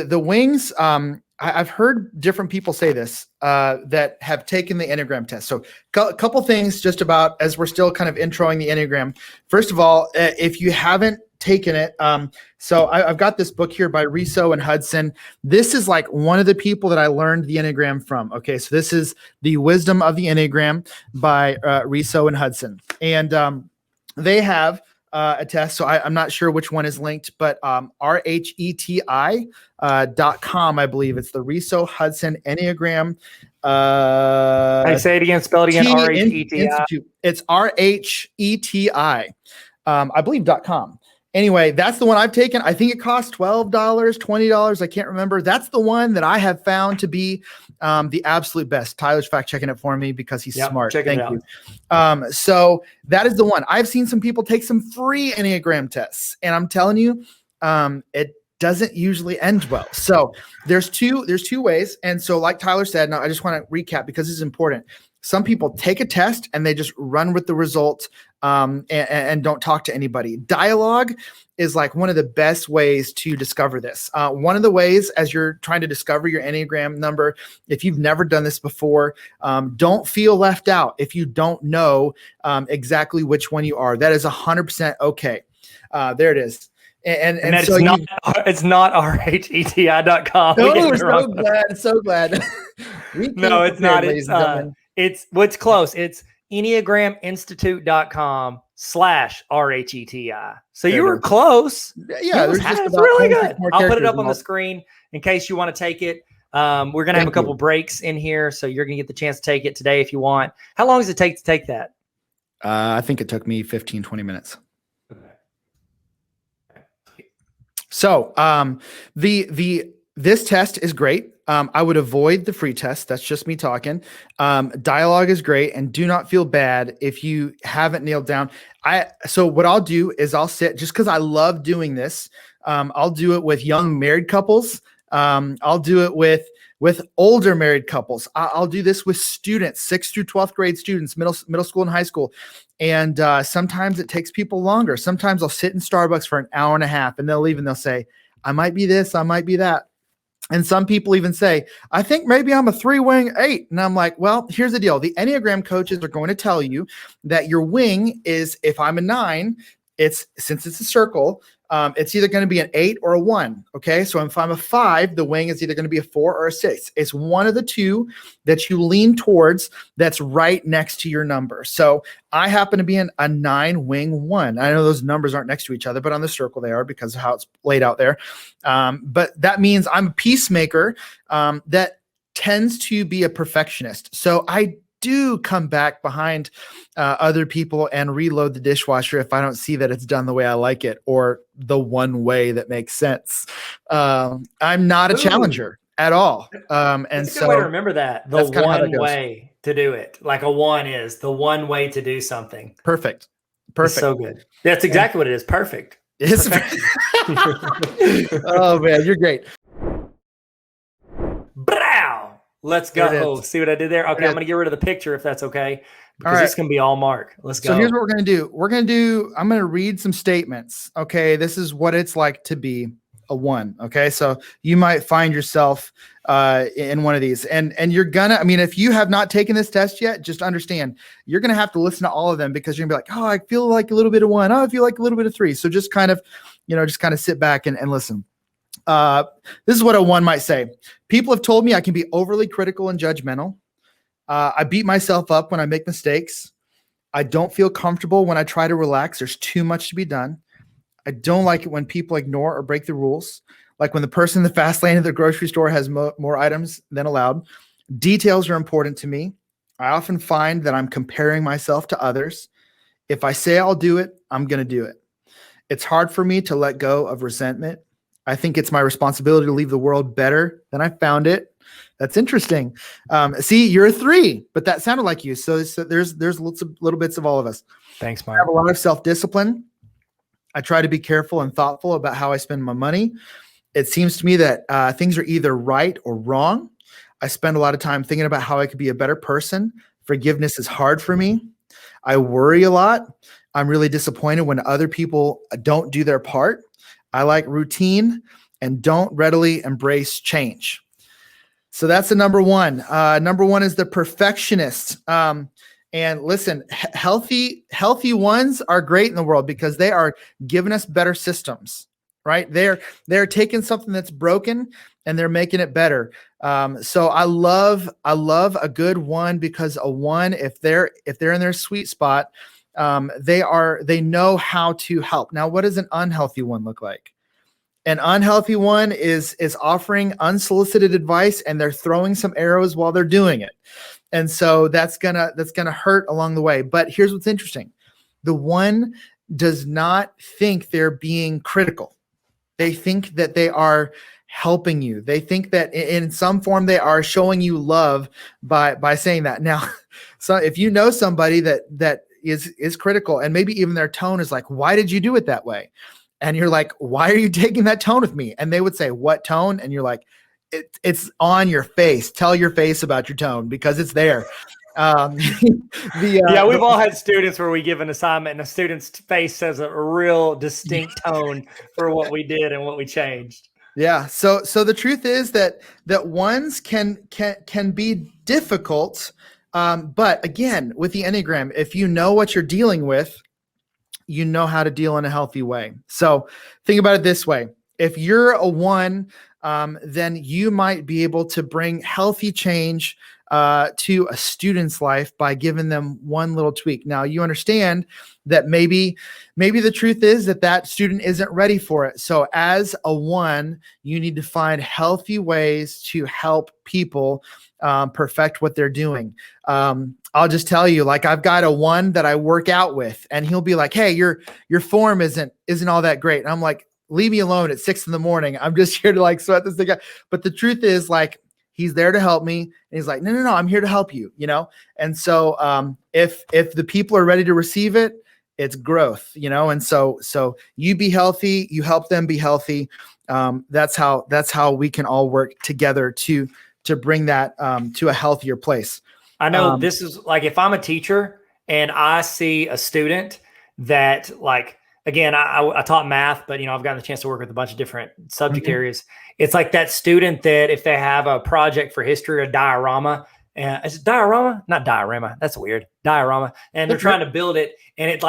the wings, I've heard different people say this, that have taken the Enneagram test. So a couple things just about, as we're still kind of introing the Enneagram. First of all, if you haven't taken it, so I've got this book here by Riso and Hudson. This is like one of the people that I learned the Enneagram from. Okay, so this is The Wisdom of the Enneagram by Riso and Hudson. And they have a test. So I'm not sure which one is linked, but RHETI.com, I believe it's the Riso Hudson Enneagram. Hey, say it again, spell it again. RHETI. It's RHETI, I believe .com. Anyway, that's the one I've taken. I think it costs $12, $20. I can't remember. That's the one that I have found to be the absolute best. Tyler's fact checking it for me because he's smart. Thank you. So that is the one. I've seen some people take some free Enneagram tests, and I'm telling you, it doesn't usually end well. So there's two ways. And so like Tyler said, now I just want to recap because this is important. Some people take a test and they just run with the results and don't talk to anybody. Dialogue is like one of the best ways to discover this. One of the ways, as you're trying to discover your Enneagram number, if you've never done this before, don't feel left out if you don't know exactly which one you are. That is 100% okay. There it is. And so it's not RHETI.com. No, so glad. No, it's not. It's what's close. It's EnneagramInstitute.com/RHETI. So you were close. Yeah, it's really good. I'll put it up on the screen in case you want to take it. We're going to have a couple breaks in here, so you're going to get the chance to take it today if you want. How long does it take to take that? I think it took me 15, 20 minutes. So this test is great. I would avoid the free test. That's just me talking. Dialogue is great, and do not feel bad if you haven't nailed down. So what I'll do is I'll sit, just because I love doing this. I'll do it with young married couples. I'll do it with older married couples. I'll do this with students, 6th through 12th grade students, middle school and high school. And sometimes it takes people longer. Sometimes I'll sit in Starbucks for an hour and a half, and they'll leave and they'll say, I might be this, I might be that. And some people even say, I think maybe I'm a 3-wing 8. And I'm like, well, here's the deal. The Enneagram coaches are going to tell you that your wing is, if I'm a 9, since it's a circle, it's either going to be an 8 or a 1. Okay. So if I'm a 5, the wing is either going to be a 4 or a 6. It's one of the two that you lean towards that's right next to your number. So I happen to be a 9 wing 1. I know those numbers aren't next to each other, but on the circle they are because of how it's laid out there. But that means I'm a peacemaker that tends to be a perfectionist. So I do come back behind other people and reload the dishwasher if I don't see that it's done the way I like it or the one way that makes sense. I'm not a challenger at all. And that's a good way to remember that. The one way to do it. Like a 1 is the one way to do something. Perfect. It's so good. That's exactly what it is. Perfect. Oh man, you're great. Let's go. See what I did there? Okay, I'm going to get rid of the picture if that's okay, because this can be all Mark. Let's go. So here's what we're going to do. I'm going to read some statements. Okay, this is what it's like to be a 1. Okay, so you might find yourself in one of these, and you're gonna. I mean, if you have not taken this test yet, just understand you're going to have to listen to all of them because you're going to be like, oh, I feel like a little bit of 1. Oh, I feel like a little bit of 3. So just kind of, sit back and listen. This is what a 1 might say. People have told me I can be overly critical and judgmental. I beat myself up when I make mistakes. I don't feel comfortable when I try to relax. There's too much to be done. I don't like it when people ignore or break the rules. Like when the person in the fast lane at the grocery store has more items than allowed. Details are important to me. I often find that I'm comparing myself to others. If I say I'll do it, I'm going to do it. It's hard for me to let go of resentment. I think it's my responsibility to leave the world better than I found it. That's interesting. See, you're a 3, but that sounded like you. So there's lots of little bits of all of us. Thanks, I Mark. have a lot of self-discipline. I try to be careful and thoughtful about how I spend my money. It seems to me that things are either right or wrong. I spend a lot of time thinking about how I could be a better person. Forgiveness is hard for me. I worry a lot. I'm really disappointed when other people don't do their part. I like routine and don't readily embrace change. So that's the number one. Number one is the perfectionist. And listen, healthy ones are great in the world because they are giving us better systems, right? They're taking something that's broken and they're making it better. So I love a good 1, because a 1, if they're in their sweet spot, they know how to help. Now, what does an unhealthy 1 look like? An unhealthy 1 is offering unsolicited advice and they're throwing some arrows while they're doing it. And so that's gonna hurt along the way. But here's what's interesting. The 1 does not think they're being critical. They think that they are helping you. They think that in some form they are showing you love by saying that. Now, so if you know somebody that is critical and maybe even their tone is like, why did you do it that way? And you're like, why are you taking that tone with me? And they would say, what tone? And you're like, it's on your face. Tell your face about your tone because it's there. Yeah, we've all had students where we give an assignment and a student's face says a real distinct tone for what we did and what we changed. Yeah. So the truth is that ones can be difficult. But again, with the Enneagram, if you know what you're dealing with, you know how to deal in a healthy way. So think about it this way. If you're a 1, then you might be able to bring healthy change to a student's life by giving them one little tweak. Now, you understand that maybe the truth is that student isn't ready for it. So as a 1, you need to find healthy ways to help people perfect what they're doing. I'll just tell you, like, I've got a 1 that I work out with, and he'll be like, hey, your form isn't all that great. And I'm like, leave me alone at 6 a.m. I'm just here to like sweat this thing out. But the truth is, like, he's there to help me. And he's like, no, I'm here to help you,? And so if the people are ready to receive it, it's growth, And so you be healthy, you help them be healthy. That's how we can all work together to bring that to a healthier place. I know this is like, if I'm a teacher and I see a student that, like, again, I taught math, but I've gotten the chance to work with a bunch of different subject areas. It's like that student that if they have a project for history or diorama, is it diorama? Not diorama. That's weird. Diorama. And they're trying to build it, and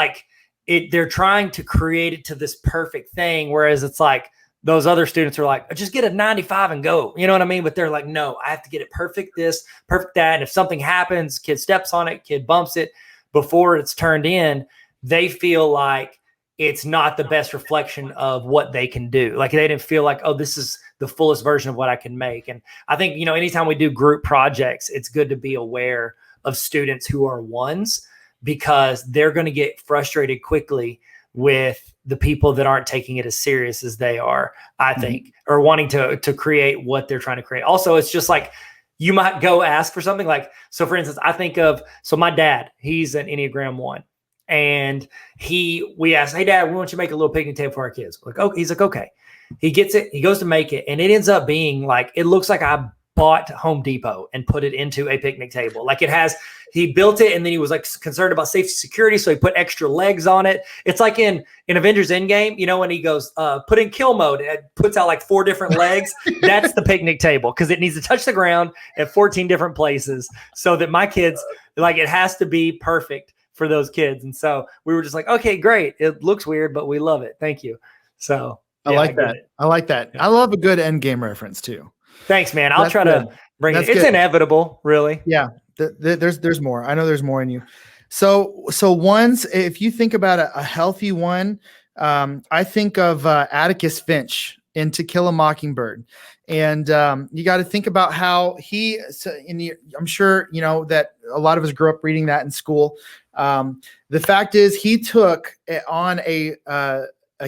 they're trying to create it to this perfect thing. Whereas it's like those other students are like, just get a 95 and go. You know what I mean? But they're like, no, I have to get it perfect this, perfect that. And if something happens, kid steps on it, kid bumps it before it's turned in, they feel like it's not the best reflection of what they can do. Like, they didn't feel like, oh, this is the fullest version of what I can make. And I think, anytime we do group projects, it's good to be aware of students who are 1s, because they're going to get frustrated quickly with the people that aren't taking it as serious as they are, I think, or wanting to create what they're trying to create. Also, it's just like, you might go ask for something like, so for instance, I think of, so my dad, he's an Enneagram 1. And we asked, hey, Dad, we want you to make a little picnic table for our kids. Like, oh, he's like, okay. He gets it. He goes to make it. And it ends up being like, it looks like I bought Home Depot and put it into a picnic table. Like, he built it, and then he was like concerned about safety security. So he put extra legs on it. It's like in Avengers Endgame, when he goes, put in kill mode, and it puts out like 4 different legs. That's the picnic table, because it needs to touch the ground at 14 different places so that my kids, like, it has to be perfect for those kids. And so we were just like, okay, great. It looks weird, but we love it. Thank you. So I like that. I like that. Yeah. I love a good end game reference too. Thanks, man. I'll try to bring it. It's inevitable, really. Yeah. There's more. I know there's more in you. So ones, if you think about a healthy 1, I think of Atticus Finch. in To Kill a Mockingbird. And you got to think about how I'm sure, that a lot of us grew up reading that in school. The fact is he took on a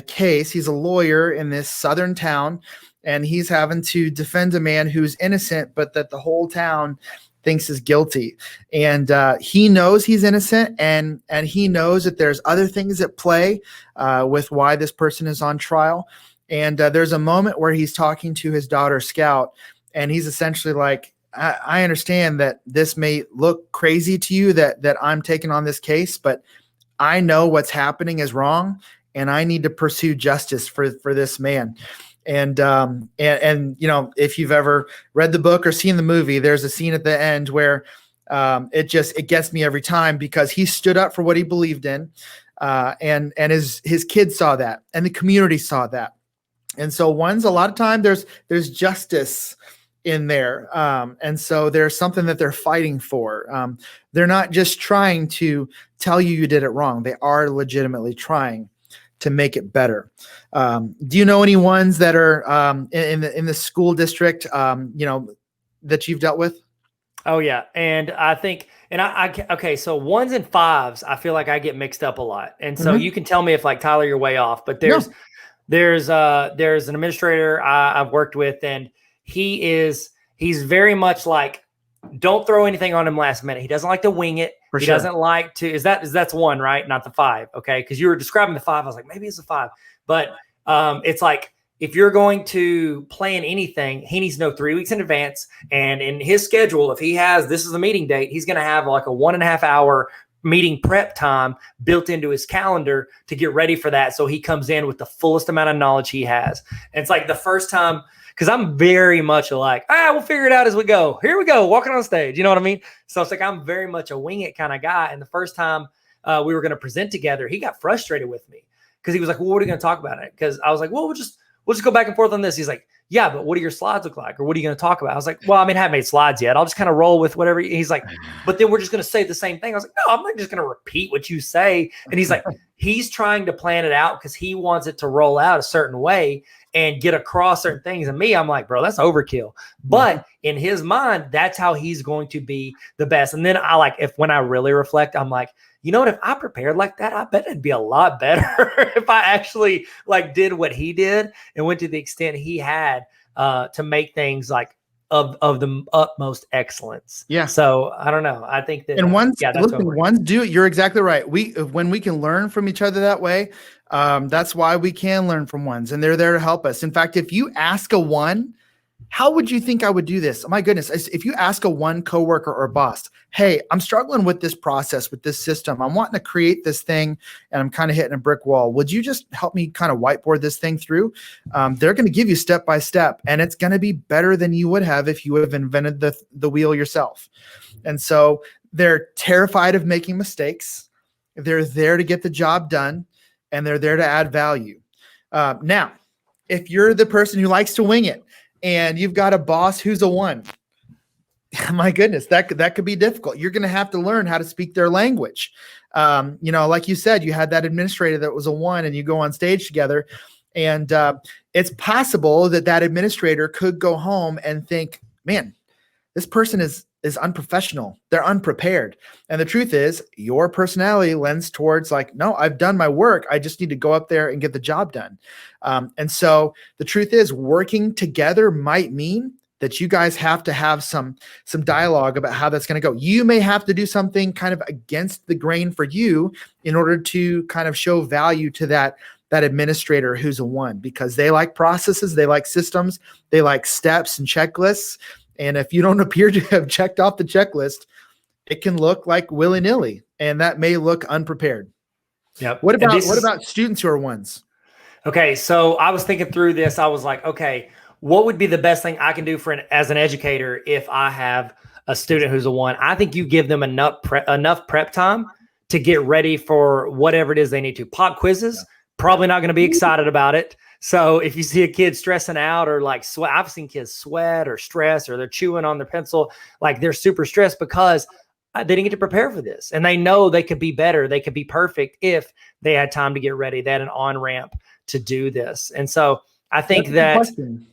case. He's a lawyer in this southern town, and he's having to defend a man who's innocent, but that the whole town thinks is guilty. And he knows he's innocent, and he knows that there's other things at play with why this person is on trial. And there's a moment where he's talking to his daughter Scout, and he's essentially like, I understand that this may look crazy to you that I'm taking on this case, but I know what's happening is wrong, and I need to pursue justice for this man. And if you've ever read the book or seen the movie, there's a scene at the end where it gets me every time, because he stood up for what he believed in, and his kids saw that, and the community saw that. And so a lot of time there's justice in there. And so there's something that they're fighting for. They're not just trying to tell you did it wrong. They are legitimately trying to make it better. Do you know any ones that are in the school district, that you've dealt with? Oh yeah. And I think, okay, so 1s and 5s, I feel like I get mixed up a lot. And so you can tell me if, like, Tyler, you're way off, but there's an administrator I've worked with, and he's very much like, don't throw anything on him last minute. He doesn't like to wing it. He doesn't like to, that's 1, right? Not the 5. Okay. Cause you were describing the 5. I was like, maybe it's a 5, but it's like, if you're going to plan anything, he needs to know 3 weeks in advance. And in his schedule, if he has, this is the meeting date, he's going to have like a 1.5 hour meeting prep time built into his calendar to get ready for that. So he comes in with the fullest amount of knowledge he has. And it's like the first time, because I'm very much like, we'll figure it out as we go. Here we go, walking on stage. You know what I mean? So it's like, I'm very much a wing it kind of guy. And the first time we were going to present together, he got frustrated with me because he was like, well, what are you going to talk about it? Because I was like, well, we'll just go back and forth on this. He's like, yeah, but what do your slides look like? Or what are you going to talk about? I was like, well, I mean, I haven't made slides yet. I'll just kind of roll with whatever. He's like, but then we're just going to say the same thing. I was like, no, I'm not just going to repeat what you say. And he's like, he's trying to plan it out because he wants it to roll out a certain way and get across certain things. And me, I'm like, bro, that's overkill. But in his mind, that's how he's going to be the best. And then when I really reflect, I'm like, you know what, if I prepared like that, I bet it'd be a lot better if I actually did what he did and went to the extent he had to make things of the utmost excellence. Yeah. So I don't know. I think that, ones do it. You're exactly right. When we can learn from each other that way, that's why we can learn from ones, and they're there to help us. In fact, if you ask a 1, how would you think I would do this? Oh my goodness. If you ask a 1 coworker or boss, hey, I'm struggling with this process, with this system, I'm wanting to create this thing and I'm kind of hitting a brick wall, would you just help me kind of whiteboard this thing through? They're going to give you step by step, and it's going to be better than you would have if you would have invented the wheel yourself. And so they're terrified of making mistakes. They're there to get the job done, and they're there to add value. Now, if you're the person who likes to wing it, and you've got a boss who's a 1, my goodness, that could be difficult. You're going to have to learn how to speak their language. Like you said, you had that administrator that was a 1, and you go on stage together, and it's possible that administrator could go home and think, man, this person is unprofessional. They're unprepared. And the truth is, your personality lends towards no, I've done my work. I just need to go up there and get the job done. And so the truth is, working together might mean that you guys have to have some dialogue about how that's going to go. You may have to do something kind of against the grain for you in order to kind of show value to that administrator who's a 1, because they like processes, they like systems, they like steps and checklists. And if you don't appear to have checked off the checklist, it can look like willy-nilly, and that may look unprepared. Yep. What about students who are 1s? Okay, so I was thinking through this. I was like, okay, what would be the best thing I can do as an educator if I have a student who's a 1? I think you give them enough prep time to get ready for whatever it is they need to. Pop quizzes, probably not going to be excited about it. So if you see a kid stressing out or sweat, I've seen kids sweat or stress, or they're chewing on their pencil, they're super stressed because they didn't get to prepare for this. And they know they could be better. They could be perfect if they had time to get ready. They had an on-ramp to do this. And so I think That's a good that, question.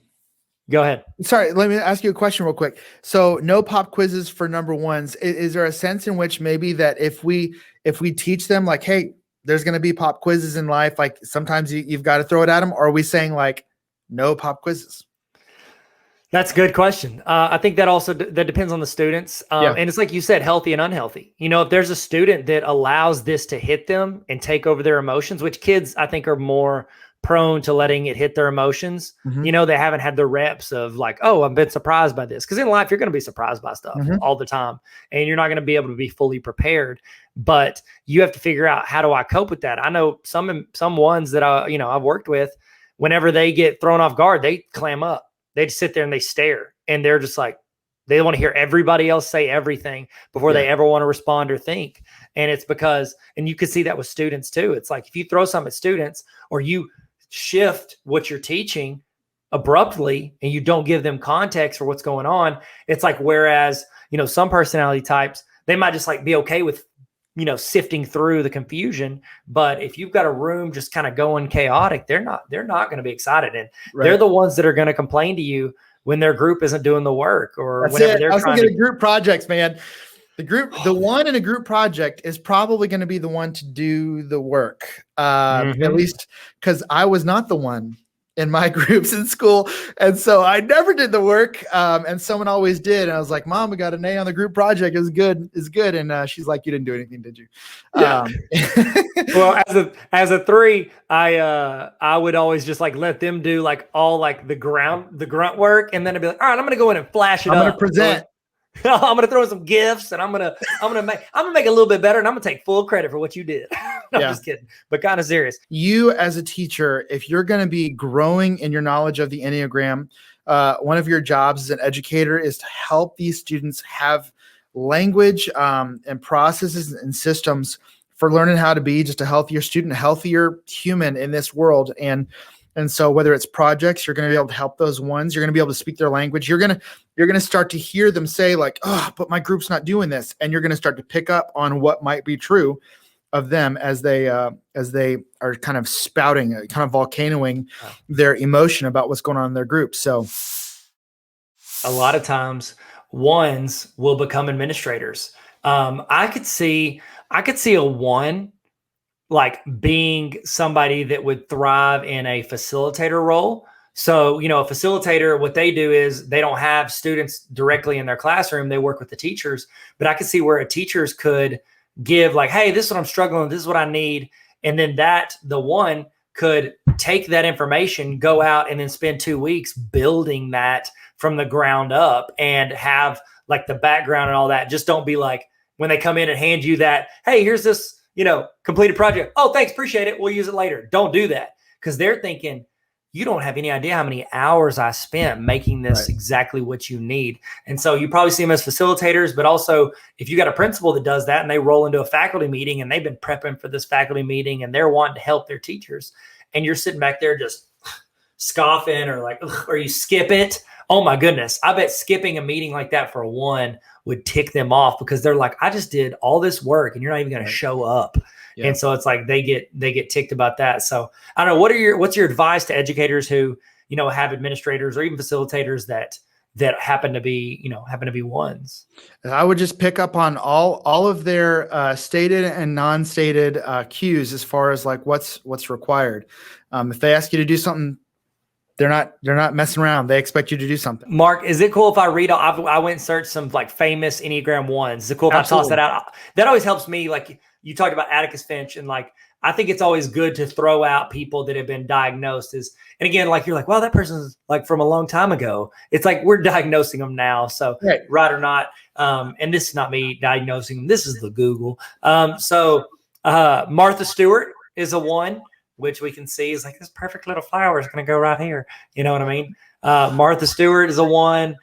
go ahead. Sorry, let me ask you a question real quick. So no pop quizzes for number ones. Is there a sense in which maybe that if we teach them like, hey, there's going to be pop quizzes in life, like sometimes you've got to throw it at them, or are we saying like no pop quizzes? That's a good question. I think that also that depends on the students. And it's like you said, healthy and unhealthy. You know, if there's a student that allows this to hit them and take over their emotions, which kids I think are more prone to letting it hit their emotions. You know, they haven't had the reps of like, oh, I've been surprised by this. Because in life, you're going to be surprised by stuff all the time. And you're not going to be able to be fully prepared. But you have to figure out, how do I cope with that? I know some ones that I've worked with, whenever they get thrown off guard, they clam up. They just sit there and they stare, and they're just like, they want to hear everybody else say everything before they ever want to respond or think. And it's because, and you can see that with students too. It's like, if you throw something at students or you shift what you're teaching abruptly and you don't give them context for what's going on, it's like, whereas, some personality types, they might just like be okay with, sifting through the confusion. But if you've got a room just kind of going chaotic, they're not going to be excited. And they're the ones that are going to complain to you when their group isn't doing the work, or whenever they're trying to group projects, man. The one in a group project is probably going to be the one to do the work. At least because I was not the one in my groups in school. And so I never did the work. And someone always did. And I was like, Mom, we got an A on the group project. It was good. It's good. And she's like, you didn't do anything, did you? Yeah. Well, as a 3, I would always just like let them do like all like the grunt work. And then I'd be like, all right, I'm going to go in and flash it up. I'm going to present. I'm going to throw in some gifts, and I'm going to make it a little bit better, and I'm going to take full credit for what you did. I'm just kidding, but kind of serious. You as a teacher, if you're going to be growing in your knowledge of the Enneagram, one of your jobs as an educator is to help these students have language and processes and systems for learning how to be just a healthier student, a healthier human in this world. And so whether it's projects, you're going to be able to help those ones. You're going to be able to speak their language. You're going to start to hear them say like, oh, but my group's not doing this. And you're going to start to pick up on what might be true of them as they are kind of spouting, kind of volcanoing their emotion about what's going on in their group. So a lot of times ones will become administrators. I could see a 1 like being somebody that would thrive in a facilitator role. So, a facilitator, what they do is they don't have students directly in their classroom. They work with the teachers, but I could see where teachers could give like, hey, this is what I'm struggling with. This is what I need. And then the 1 could take that information, go out and then spend 2 weeks building that from the ground up and have like the background and all that. Just don't be like, when they come in and hand you that, hey, here's this, completed project. Oh, thanks. Appreciate it. We'll use it later. Don't do that, because they're thinking, you don't have any idea how many hours I spent making this exactly what you need. And so you probably see them as facilitators, but also if you got a principal that does that and they roll into a faculty meeting and they've been prepping for this faculty meeting and they're wanting to help their teachers, and you're sitting back there just scoffing or like, or you skip it. Oh my goodness. I bet skipping a meeting like that for a 1 would tick them off, because they're like, I just did all this work and you're not even going to show up. Yeah. And so it's like they get ticked about that. So I don't know, what's your advice to educators who, have administrators or even facilitators that happen to be ones? I would just pick up on all of their stated and non-stated cues as far as like what's required. If they ask you to do something, they're not messing around. They expect you to do something. Mark, is it cool if I read? I went and searched some like famous Enneagram 1s. Is it cool if I toss that out? That always helps me. Like you talked about Atticus Finch, and like I think it's always good to throw out people that have been diagnosed as. And again, like you're like, well, that person's like from a long time ago. It's like we're diagnosing them now. So right or not, and this is not me diagnosing them. This is the Google. So Martha Stewart is a 1. Which we can see is like, this perfect little flower is going to go right here. You know what I mean? Martha Stewart is a 1.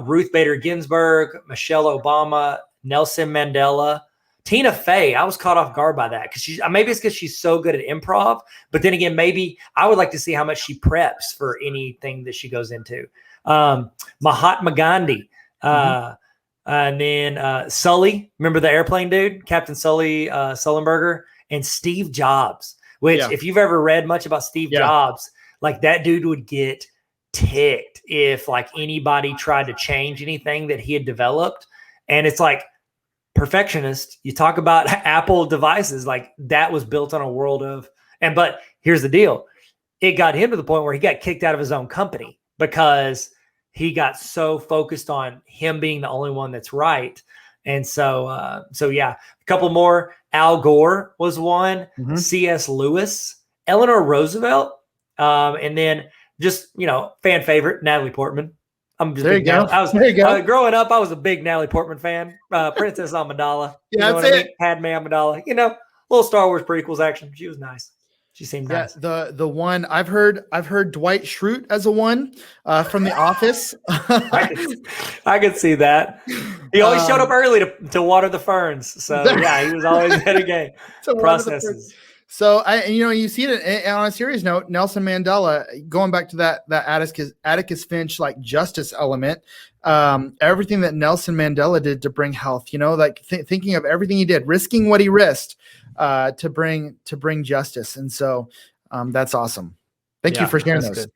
Ruth Bader Ginsburg, Michelle Obama, Nelson Mandela, Tina Fey. I was caught off guard by that because maybe it's because she's so good at improv. But then again, maybe I would like to see how much she preps for anything that she goes into. Mahatma Gandhi. And then Sully. Remember the airplane dude? Captain Sully Sullenberger. And Steve Jobs. Which, if you've ever read much about Steve Jobs, Like that dude would get ticked if like anybody tried to change anything that he had developed. And it's like Perfectionist, you talk about Apple devices, like that was built on a world of, but here's the deal. It got him to the point where he got kicked out of his own company because he got so focused on him being the only one that's right. And so yeah, a couple more. Al Gore was one, C.S. Lewis, Eleanor Roosevelt, and then just, fan favorite, Natalie Portman. I'm just there you go. Growing up, I was a big Natalie Portman fan. Princess Amidala. Yeah, that's it. Padme Amidala. Little Star Wars prequels action. She was nice. She seemed nice. The one I've heard Dwight Schrute as a one from The Office. I could see that. He always showed up early to water the ferns. So yeah, he was always ahead of game. Processes. So you see it on a serious note. Nelson Mandela, going back to that Atticus Finch like justice element, everything that Nelson Mandela did to bring health. Thinking of everything he did, risking what he risked to bring justice, and so that's awesome. Thank you for sharing those. Good.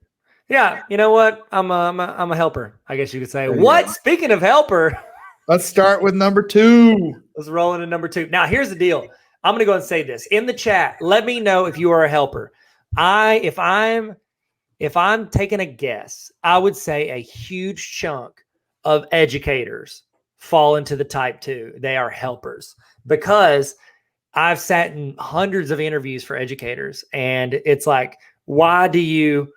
Yeah, you know what? I'm a helper, I guess you could say. What? Speaking of helper, let's start with number 2. Let's roll into number 2. Now, here's the deal. I'm going to go ahead and say this in the chat. Let me know if you are a helper. If I'm taking a guess, I would say a huge chunk of educators fall into the type 2. They are helpers, because I've sat in hundreds of interviews for educators, and it's like, why do you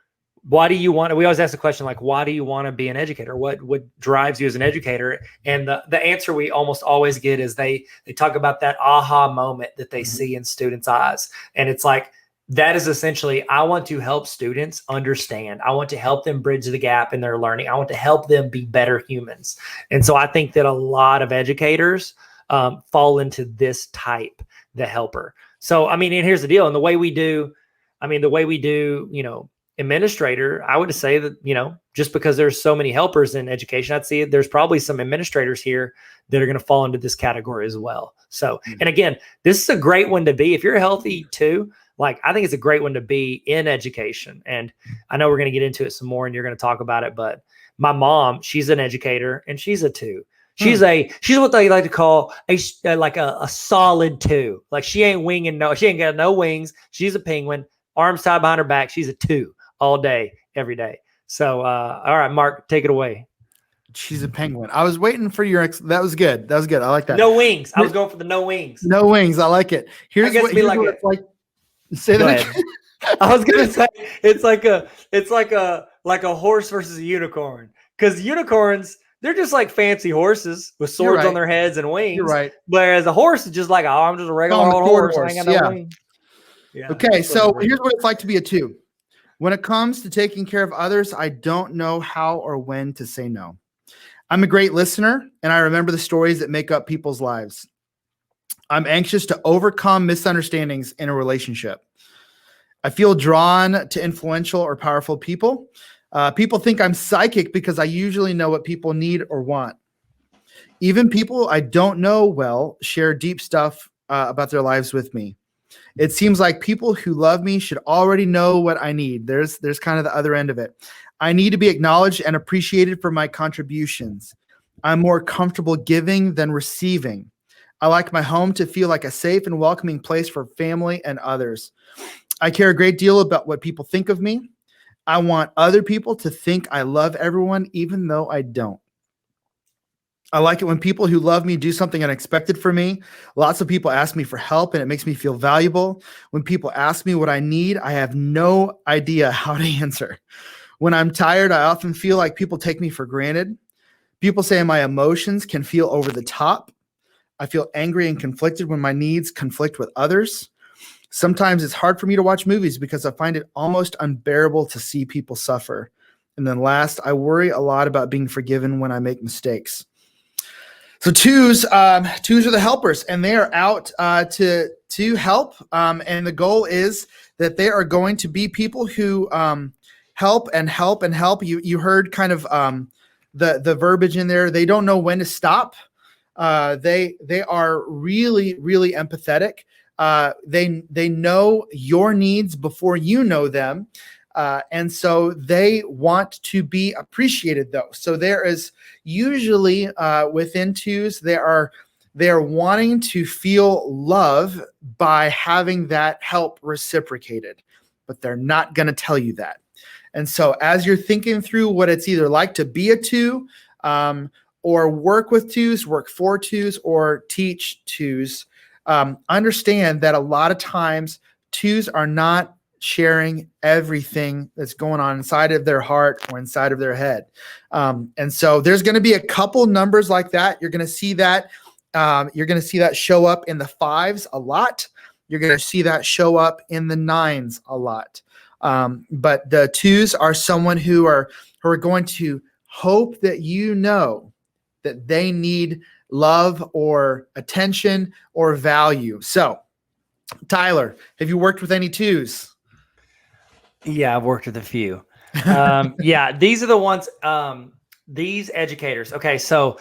want to, we always ask the question, like, why do you want to be an educator? What drives you as an educator? And the answer we almost always get is they talk about that aha moment that they see in students' eyes. And it's like, that is essentially, I want to help students understand. I want to help them bridge the gap in their learning. I want to help them be better humans. And so I think that a lot of educators fall into this type, the helper. So, and here's the deal. And the way we do, administrator, I would say that, just because there's so many helpers in education, I'd see there's probably some administrators here that are going to fall into this category as well. So, and again, this is a great one to be, if you're healthy too, like, I think it's a great one to be in education. And I know we're going to get into it some more and you're going to talk about it, but my mom, she's an educator and she's a 2. She's what they like to call a solid 2. Like, she ain't got no wings. She's a penguin, arms tied behind her back. She's a 2 all day, every day. So, all right, Mark, take it away. She's a penguin. I was waiting for your that was good. I like that. No wings. I was going for the no wings. No wings. I like it. Here's what it's like. Say that again. I was gonna say it's like a horse versus a unicorn. Because unicorns, they're just like fancy horses with swords on their heads and wings. You're right. Whereas a horse is just like, I'm just a regular old horse. I ain't got no wings. Yeah. Okay, so here's what it's like to be a 2. When it comes to taking care of others, I don't know how or when to say no. I'm a great listener, and I remember the stories that make up people's lives. I'm anxious to overcome misunderstandings in a relationship. I feel drawn to influential or powerful people. People think I'm psychic because I usually know what people need or want. Even people I don't know well share deep stuff about their lives with me. It seems like people who love me should already know what I need. There's kind of the other end of it. I need to be acknowledged and appreciated for my contributions. I'm more comfortable giving than receiving. I like my home to feel like a safe and welcoming place for family and others. I care a great deal about what people think of me. I want other people to think I love everyone, even though I don't. I like it when people who love me do something unexpected for me. Lots of people ask me for help, and it makes me feel valuable. When people ask me what I need, I have no idea how to answer. When I'm tired, I often feel like people take me for granted. People say my emotions can feel over the top. I feel angry and conflicted when my needs conflict with others. Sometimes it's hard for me to watch movies because I find it almost unbearable to see people suffer. And then last, I worry a lot about being forgiven when I make mistakes. So twos are the helpers, and they are out to help. And the goal is that they are going to be people who help and help and help. You heard kind of the verbiage in there. They don't know when to stop. They are really, really empathetic. They know your needs before you know them. And so they want to be appreciated, though. So there is usually within twos, they are wanting to feel love by having that help reciprocated, but they're not going to tell you that. And so as you're thinking through what it's either like to be a two, or work with twos, work for twos, or teach twos, understand that a lot of times twos are not sharing everything that's going on inside of their heart or inside of their head. And so there's going to be a couple numbers like that. You're going to see that. You're going to see that show up in the fives a lot. You're going to see that show up in the nines a lot. But the twos are someone who are going to hope that you know that they need love or attention or value. So, Tyler, have you worked with any twos? Yeah, I've worked with a few. Yeah, these are the ones, these educators. Okay, so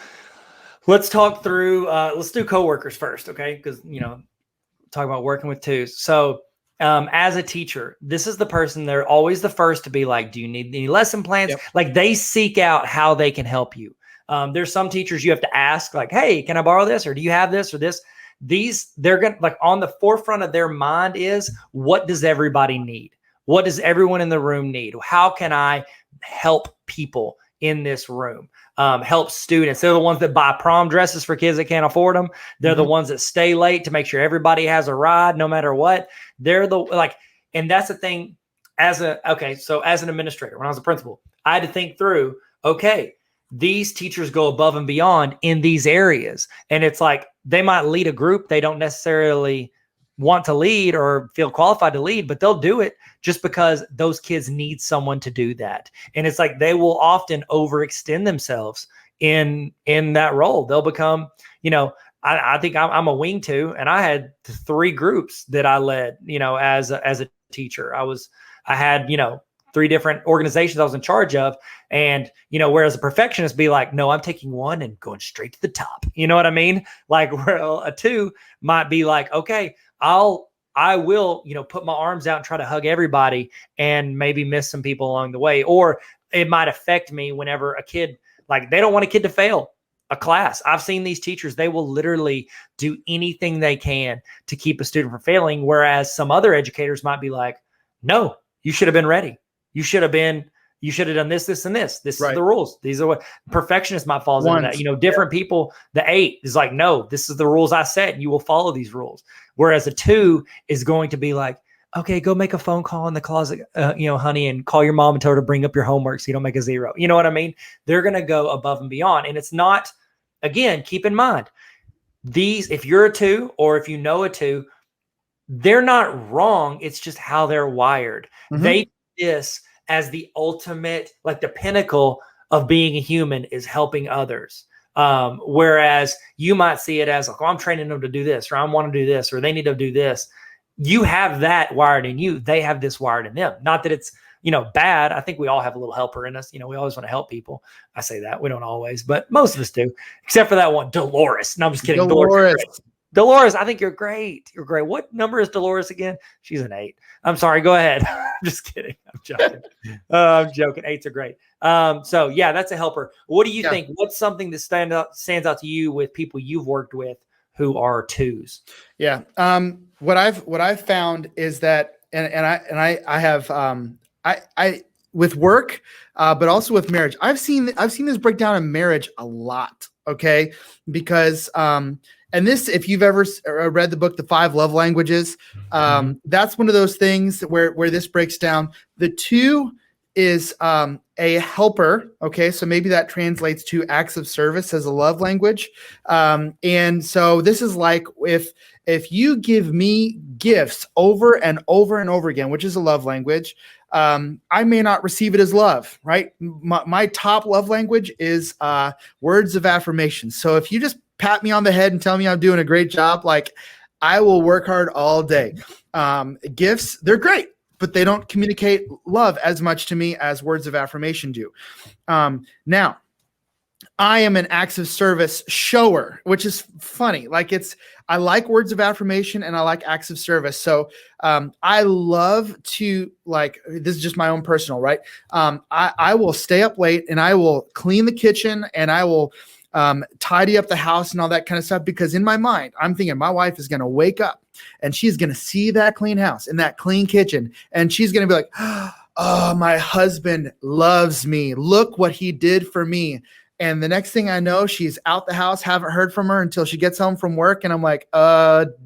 let's talk through, let's do coworkers first, okay? Because, talk about working with twos. So as a teacher, this is the person, they're always the first to be like, do you need any lesson plans? Yep. Like they seek out how they can help you. There's some teachers you have to ask like, hey, can I borrow this? Or do you have this or this? They're going to like on the forefront of their mind is what does everybody need? What does everyone in the room need? How can I help people in this room? Help students. They're the ones that buy prom dresses for kids that can't afford them. They're the ones that stay late to make sure everybody has a ride no matter what. They're and that's the thing so as an administrator, when I was a principal, I had to think through, okay, these teachers go above and beyond in these areas. And it's like, they might lead a group they don't necessarily want to lead or feel qualified to lead, but they'll do it just because those kids need someone to do that. And it's like, they will often overextend themselves in that role. They'll become, I think I'm a wing two, and I had 3 groups that I led, as a teacher. I had 3 different organizations I was in charge of. And, whereas a perfectionist be like, no, I'm taking one and going straight to the top. You know what I mean? Like where a 2 might be like, okay, I will, put my arms out and try to hug everybody and maybe miss some people along the way. Or it might affect me whenever a kid, like they don't want a kid to fail a class. I've seen these teachers, they will literally do anything they can to keep a student from failing. Whereas some other educators might be like, no, you should have been ready. You should have done this, this, and this. This is the rules. These are what perfectionists might fall into that. Different people, the 8 is like, no, this is the rules I set. And you will follow these rules. Whereas a 2 is going to be like, okay, go make a phone call in the closet, honey, and call your mom and tell her to bring up your homework so you don't make a 0. You know what I mean? They're going to go above and beyond. And it's not, again, keep in mind, if you're a 2 or if you know a 2, they're not wrong. It's just how they're wired. Mm-hmm. They do this as the ultimate, like the pinnacle of being a human is helping others. Whereas you might see it as like, oh, I'm training them to do this, or I want to do this, or they need to do this. You have that wired in you. They have this wired in them. Not that it's, bad. I think we all have a little helper in us. We always want to help people. I say that. We don't always, but most of us do, except for that one, Dolores. No, I'm just kidding. Dolores, I think you're great. You're great. What number is Dolores again? She's an 8. I'm sorry. Go ahead. I'm just kidding. I'm joking. I'm joking. 8s are great. So yeah, that's a helper. What do you think? What's something that stands out to you with people you've worked with who are 2s? Yeah. What I've found is that, and I have, I with work, but also with marriage, I've seen this breakdown in marriage a lot. Okay. Because, and this, if you've ever read the book, The 5 Love Languages, that's one of those things where this breaks down. The 2 is a helper. Okay, so maybe that translates to acts of service as a love language. And so this is like if you give me gifts over and over and over again, which is a love language, I may not receive it as love, right? My top love language is words of affirmation. So if you just pat me on the head and tell me I'm doing a great job, like I will work hard all day. Gifts, they're great, but they don't communicate love as much to me as words of affirmation do. Now, I am an acts of service shower, which is funny. Like I like words of affirmation and I like acts of service. So I love to this is just my own personal, right? I will stay up late and I will clean the kitchen and I will tidy up the house and all that kind of stuff, because in my mind, I'm thinking my wife is going to wake up and she's going to see that clean house and that clean kitchen. And she's going to be like, oh, my husband loves me. Look what he did for me. And the next thing I know, she's out the house, haven't heard from her until she gets home from work. And I'm like,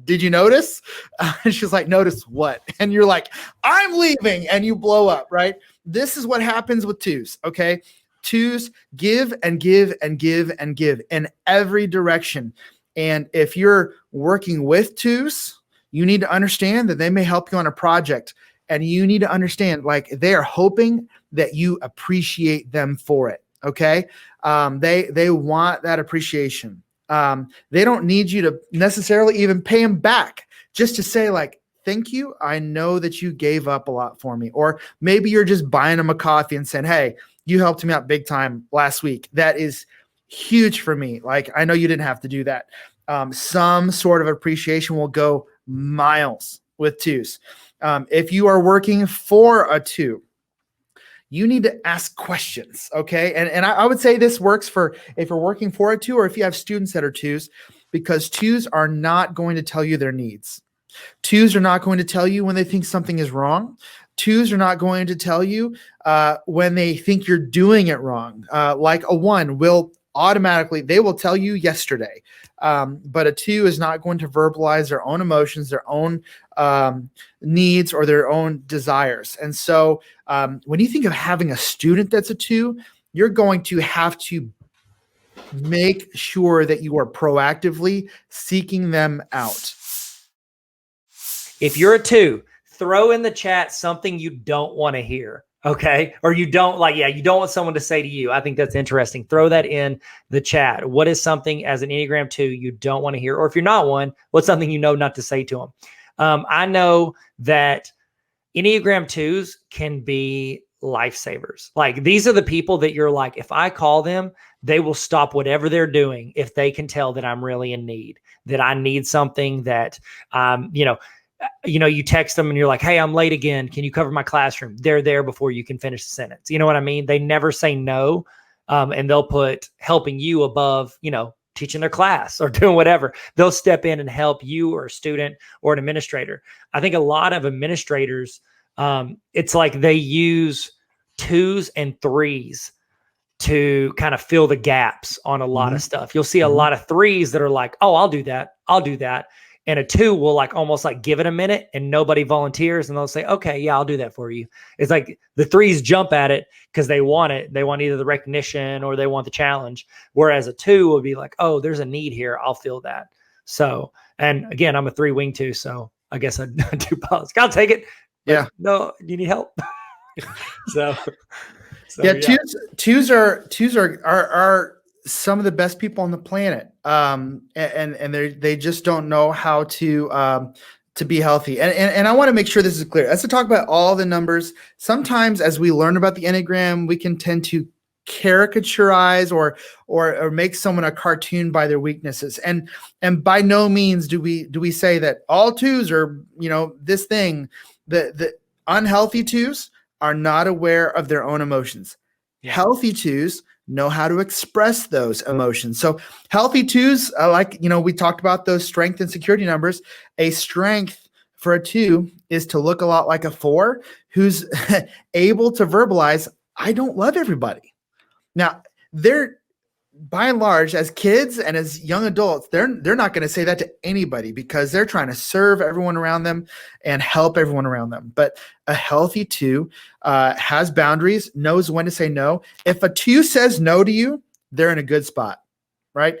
did you notice? And she's like, notice what? And you're like, I'm leaving. And you blow up, right? This is what happens with twos, okay? Twos give and give and give and give in every direction. And if you're working with twos, you need to understand that they may help you on a project. And you need to understand, like, they are hoping that you appreciate them for it. Okay. They want that appreciation. They don't need you to necessarily even pay them back, just to say like, thank you. I know that you gave up a lot for me. Or maybe you're just buying them a coffee and saying, hey, you helped me out big time last week. That is huge for me. Like, I know you didn't have to do that. Some sort of appreciation will go miles with twos. If you are working for a two, you need to ask questions, okay? And I would say this works for if you're working for a two or if you have students that are twos, because twos are not going to tell you their needs. Twos are not going to tell you when they think something is wrong. Twos are not going to tell you when they think you're doing it wrong. Like a one will automatically, they will tell you yesterday. But a two is not going to verbalize their own emotions, their own needs, or their own desires. And so when you think of having a student that's a two, you're going to have to make sure that you are proactively seeking them out. If you're a two, throw in the chat something you don't want to hear. Okay. Or you don't you don't want someone to say to you. I think that's interesting. Throw that in the chat. What is something as an Enneagram 2 you don't want to hear? Or if you're not one, what's something you know not to say to them? I know that Enneagram 2s can be lifesavers. Like, these are the people that you're like, if I call them, they will stop whatever they're doing if they can tell that I'm really in need, that I need something, that you text them and you're like, hey, I'm late again. Can you cover my classroom? They're there before you can finish the sentence. You know what I mean? They never say no. And they'll put helping you above, teaching their class or doing whatever. They'll step in and help you or a student or an administrator. I think a lot of administrators, it's like they use twos and threes to kind of fill the gaps on a lot of stuff. You'll see a lot of threes that are like, oh, I'll do that. I'll do that. And a two will almost give it a minute and nobody volunteers. And they'll say, okay, yeah, I'll do that for you. It's like the threes jump at it because they want it. They want either the recognition or they want the challenge. Whereas a two will be like, oh, there's a need here. I'll fill that. So, and again, I'm a 3-wing two. So I guess I do pause. I'll take it. Yeah. No, you need help. so yeah. Twos are some of the best people on the planet. And they just don't know how to be healthy. And I want to make sure this is clear. As to talk about all the numbers, sometimes as we learn about the Enneagram, we can tend to caricaturize or make someone a cartoon by their weaknesses. And by no means do we say that all twos are, this thing. The unhealthy twos are not aware of their own emotions. Yeah. Healthy twos know how to express those emotions. So healthy twos, we talked about those strength and security numbers. A strength for a two is to look a lot like a 4 who's able to verbalize, I don't love everybody. Now, they're by and large, as kids and as young adults, they're not going to say that to anybody because they're trying to serve everyone around them and help everyone around them. But a healthy 2 has boundaries, knows when to say no. If a 2 says no to you, they're in a good spot, right?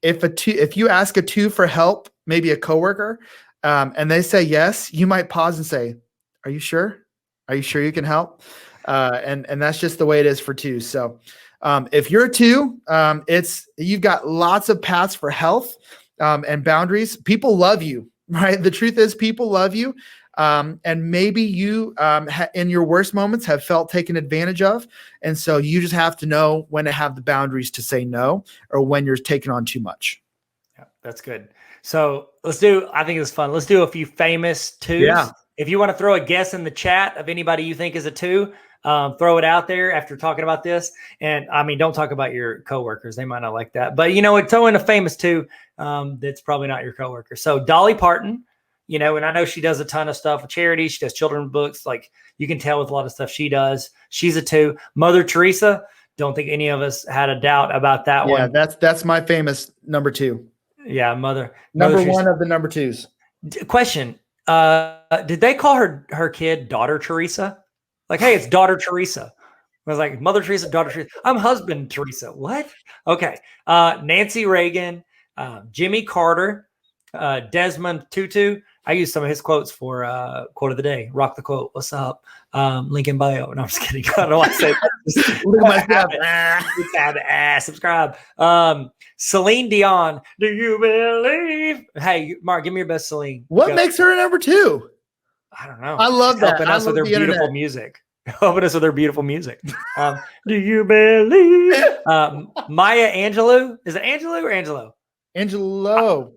If you ask a 2 for help, maybe a coworker, and they say yes, you might pause and say, "Are you sure? Are you sure you can help?" And that's just the way it is for 2s. So. If you're a 2, you've got lots of paths for health and boundaries. People love you, right? The truth is people love you. And maybe you, in your worst moments, have felt taken advantage of. And so you just have to know when to have the boundaries to say no, or when you're taking on too much. Yeah, that's good. So I think it's fun. Let's do a few famous twos. Yeah. If you want to throw a guess in the chat of anybody you think is a two, throw it out there after talking about this. And I mean, don't talk about your coworkers. They might not like that. But, throw in a famous two that's probably not your coworker. So Dolly Parton, and I know she does a ton of stuff with charity. She does children's books. Like, you can tell with a lot of stuff she does. She's a two. Mother Teresa, don't think any of us had a doubt about that one. Yeah, that's my famous number two. Yeah, Mother one of the number twos. Question. Did they call her kid Daughter Teresa? Like, hey, it's Daughter Teresa. I was like, Mother Teresa, Daughter Teresa. I'm Husband Teresa. What? Okay. Nancy Reagan, Jimmy Carter, Desmond Tutu. I use some of his quotes for quote of the day. Rock the quote. What's up? Link in bio. No, I'm just kidding. I don't know why I say subscribe. Celine Dion. Do you believe? Hey, Mark, give me your best Celine. What makes her a number two? I don't know. I love that. Helping us with their beautiful music. Helping us with their beautiful music. Do you believe? Maya Angelou. Is it Angelou or Angelo? Angelo.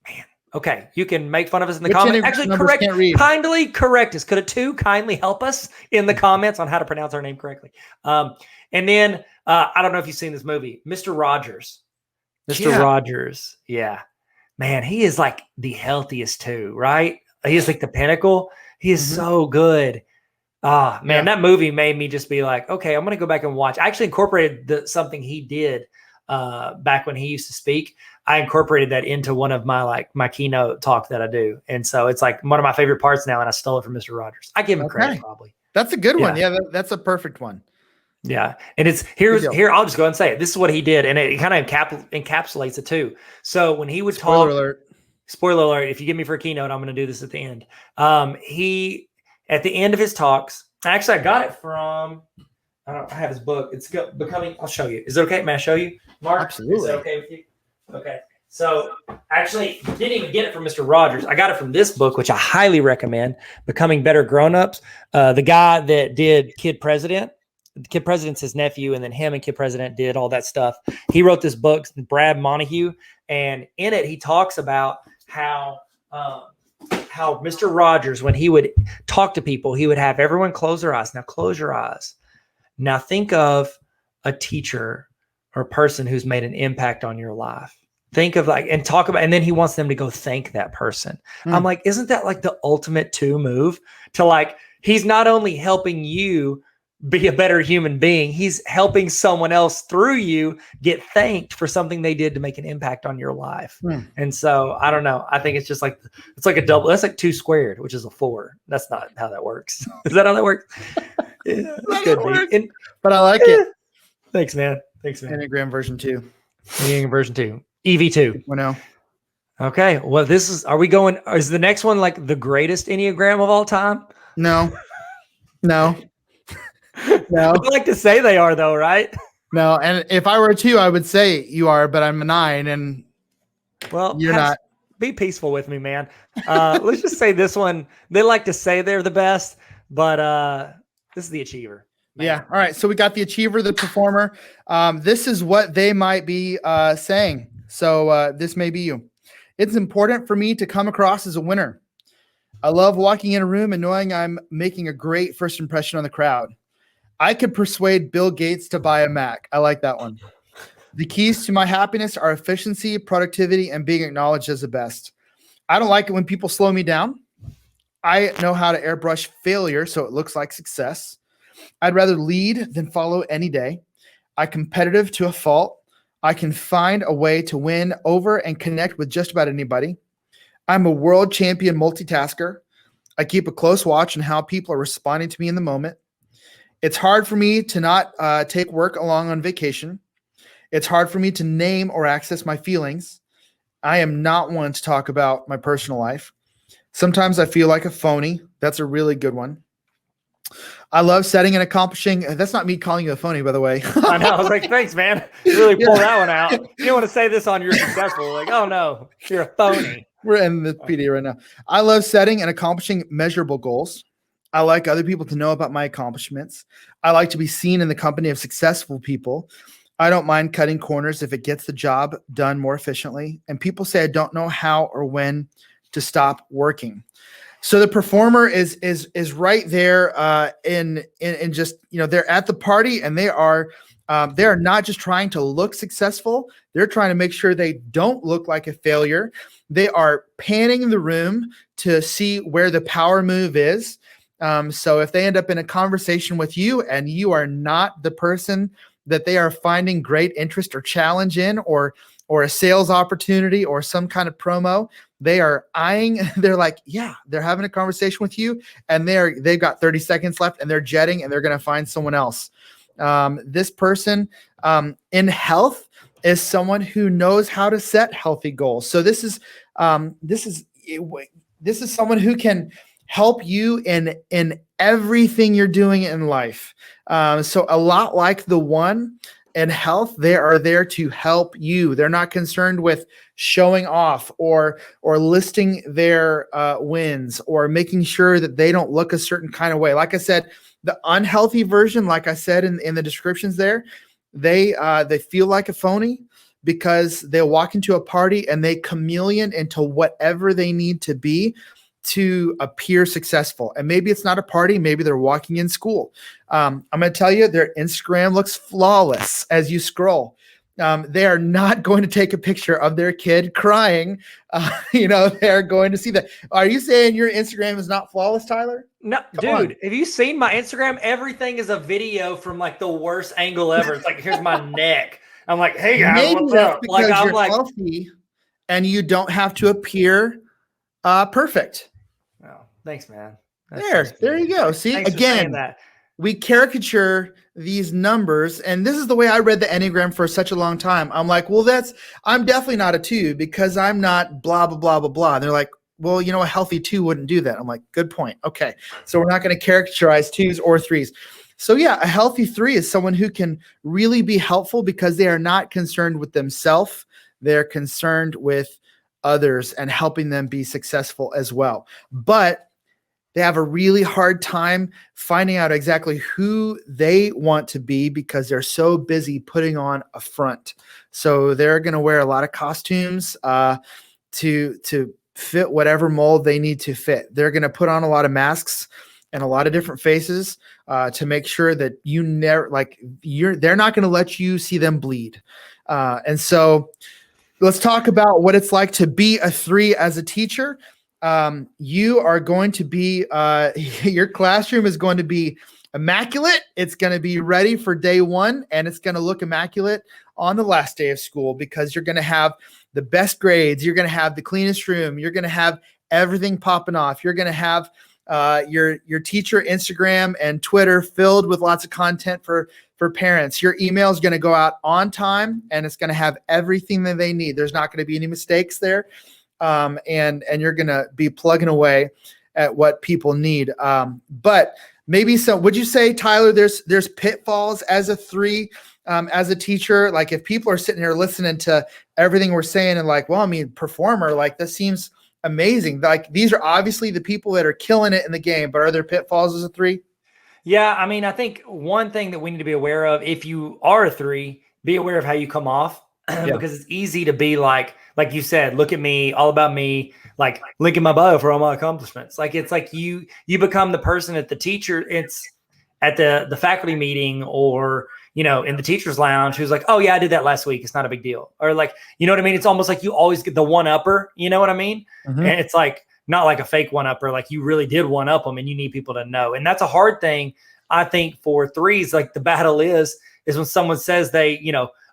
Man. Okay. You can make fun of us in the comments. Actually, kindly correct us. Could a two kindly help us in the comments on how to pronounce our name correctly? And then I don't know if you've seen this movie, Mr. Rogers. Mr. Rogers. Yeah. Man, he is like the healthiest too, right? He is like the pinnacle. He is so good. Man, that movie made me just be like, okay, I'm going to go back and watch. I actually incorporated something he did back when he used to speak. I incorporated that into one of my keynote talk that I do. And so it's like one of my favorite parts now. And I stole it from Mr. Rogers. I give him credit probably. That's a good one. Yeah, that's a perfect one. Yeah. And it's here. I'll just go ahead and say it. This is what he did. And it kind of encapsulates it too. So when he would spoiler alert, if you give me for a keynote, I'm going to do this at the end. He, at the end of his talks, actually, I got it from, I have his book. It's becoming, I'll show you. Is it okay? May I show you, Mark? Absolutely. Is it okay with you? Okay. So actually, didn't even get it from Mr. Rogers. I got it from this book, which I highly recommend, Becoming Better Grown-Ups. The guy that did Kid President, Kid President's his nephew, and then him and Kid President did all that stuff. He wrote this book, Brad Montague, and in it, he talks about how Mr. Rogers, when he would talk to people, he would have everyone close their eyes. Now close your eyes. Now think of a teacher or a person who's made an impact on your life. Think of and then he wants them to go thank that person. I'm like, isn't that like the ultimate two move to he's not only helping you be a better human being, he's helping someone else through you get thanked for something they did to make an impact on your life. And so I don't know. I think it's just it's like a double. That's like 2 squared, which is a 4. That's not how that works. Is that how that works? Yeah, but I like it. Thanks, man. Enneagram version 2. Enneagram version 2. EV2. No. Okay. Well, is the next one like the greatest Enneagram of all time? No. I like to say they are though, right? No. And if I were a 2, I would say you are, but I'm a 9 and you're not. Be peaceful with me, man. Let's just say this one, they like to say they're the best, but this is the achiever. Man. Yeah. All right. So we got the achiever, the performer. This is what they might be saying. So this may be you. It's important for me to come across as a winner. I love walking in a room and knowing I'm making a great first impression on the crowd. I could persuade Bill Gates to buy a Mac. I like that one. The keys to my happiness are efficiency, productivity, and being acknowledged as the best. I don't like it when people slow me down. I know how to airbrush failure so it looks like success. I'd rather lead than follow any day. I'm competitive to a fault. I can find a way to win over and connect with just about anybody. I'm a world champion multitasker. I keep a close watch on how people are responding to me in the moment. It's hard for me to not take work along on vacation. It's hard for me to name or access my feelings. I am not one to talk about my personal life. Sometimes I feel like a phony. That's a really good one. I love setting and accomplishing. That's not me calling you a phony, by the way. I know. I was like, thanks, man. You really pulled that one out. You don't want to say this on you're successful. Like, oh no, you're a phony. We're in the PD right now. I love setting and accomplishing measurable goals. I like other people to know about my accomplishments. I like to be seen in the company of successful people. I don't mind cutting corners if it gets the job done more efficiently. And people say I don't know how or when to stop working. So the performer is right there in just, they're at the party, and they are not just trying to look successful. They're trying to make sure they don't look like a failure. They are panning the room to see where the power move is. So if they end up in a conversation with you and you are not the person that they are finding great interest or challenge in, or a sales opportunity or some kind of promo, they are eyeing, they're like, yeah, they're having a conversation with you, and they've got 30 seconds left, and they're jetting, and they're going to find someone else. This person in health is someone who knows how to set healthy goals. So this is someone who can help you in everything you're doing in life. So a lot like the one in health, they are there to help you. They're not concerned with showing off or listing their wins, or making sure that they don't look a certain kind of way. Like I said, the unhealthy version, like I said in the descriptions there, they feel like a phony because they'll walk into a party and they chameleon into whatever they need to be to appear successful. And maybe it's not a party. Maybe they're walking in school. I'm going to tell you, their Instagram looks flawless as you scroll. They are not going to take a picture of their kid crying. They're going to see that. Are you saying your Instagram is not flawless, Tyler? No, dude, have you seen my Instagram? Everything is a video from like the worst angle ever. It's like, here's my neck. I'm like, hey guys, maybe what's that's up? because Like, you're healthy and you don't have to appear perfect. Oh, thanks, man. There you go. See, thanks again, we caricature these numbers, and this is the way I read the Enneagram for such a long time. I'm like, well, I'm definitely not a 2 because I'm not blah, blah, blah, blah, blah. And they're like, well, a healthy 2 wouldn't do that. I'm like, good point. Okay. So we're not going to characterize 2s or 3s. So yeah, a healthy 3 is someone who can really be helpful because they are not concerned with themselves. They're concerned with others and helping them be successful as well. But they have a really hard time finding out exactly who they want to be because they're so busy putting on a front. So they're going to wear a lot of costumes to fit whatever mold they need to fit. They're going to put on a lot of masks and a lot of different faces to make sure that they're not going to let you see them bleed. And so let's talk about what it's like to be a 3 as a teacher. You are going to be, your classroom is going to be immaculate. It's going to be ready for day 1, and it's going to look immaculate on the last day of school because you're going to have the best grades. You're going to have the cleanest room. You're going to have everything popping off. You're going to have your teacher Instagram and Twitter filled with lots of content for parents. Your email is going to go out on time, and it's going to have everything that they need. There's not going to be any mistakes there. And you're going to be plugging away at what people need. But maybe would you say, Tyler, there's pitfalls as a 3, as a teacher? Like if people are sitting here listening to everything we're saying and like, well, performer, like this seems amazing. Like these are obviously the people that are killing it in the game, but are there pitfalls as a 3? Yeah. I think one thing that we need to be aware of, if you are a 3, be aware of how you come off because it's easy to be like you said, look at me, all about me, like link in my bio for all my accomplishments. Like, it's like you become the person at the teacher, it's at the faculty meeting or, in the teacher's lounge who's like, oh yeah, I did that last week. It's not a big deal. Or like, you know what I mean? It's almost like you always get the one upper, you know what I mean? Mm-hmm. And it's like, not like a fake one upper, like you really did one up them and you need people to know. And that's a hard thing. I think for 3s, like the battle is when someone says they,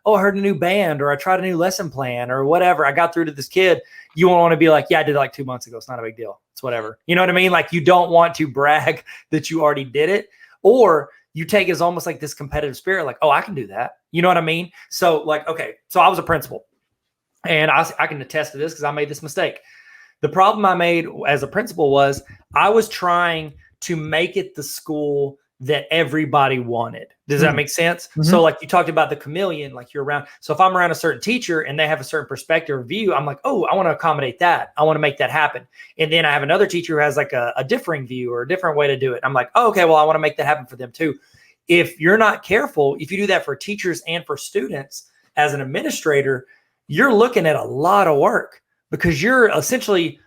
oh, I heard a new band or I tried a new lesson plan or whatever. I got through to this kid. You won't want to be like, yeah, I did it like 2 months ago. It's not a big deal. It's whatever. You know what I mean? Like you don't want to brag that you already did it, or you take it as almost like this competitive spirit, like, oh, I can do that. You know what I mean? So like, okay, so I was a principal and I can attest to this because I made this mistake. The problem I made as a principal was I was trying to make it the school that everybody wanted. Does that make sense? Mm-hmm. So like you talked about the chameleon, like you're around. So if I'm around a certain teacher and they have a certain perspective or view, I'm like, oh, I want to accommodate that. I want to make that happen. And then I have another teacher who has like a differing view or a different way to do it. I'm like, oh, okay, well, I want to make that happen for them too. If you're not careful, if you do that for teachers and for students as an administrator, you're looking at a lot of work because you're essentially,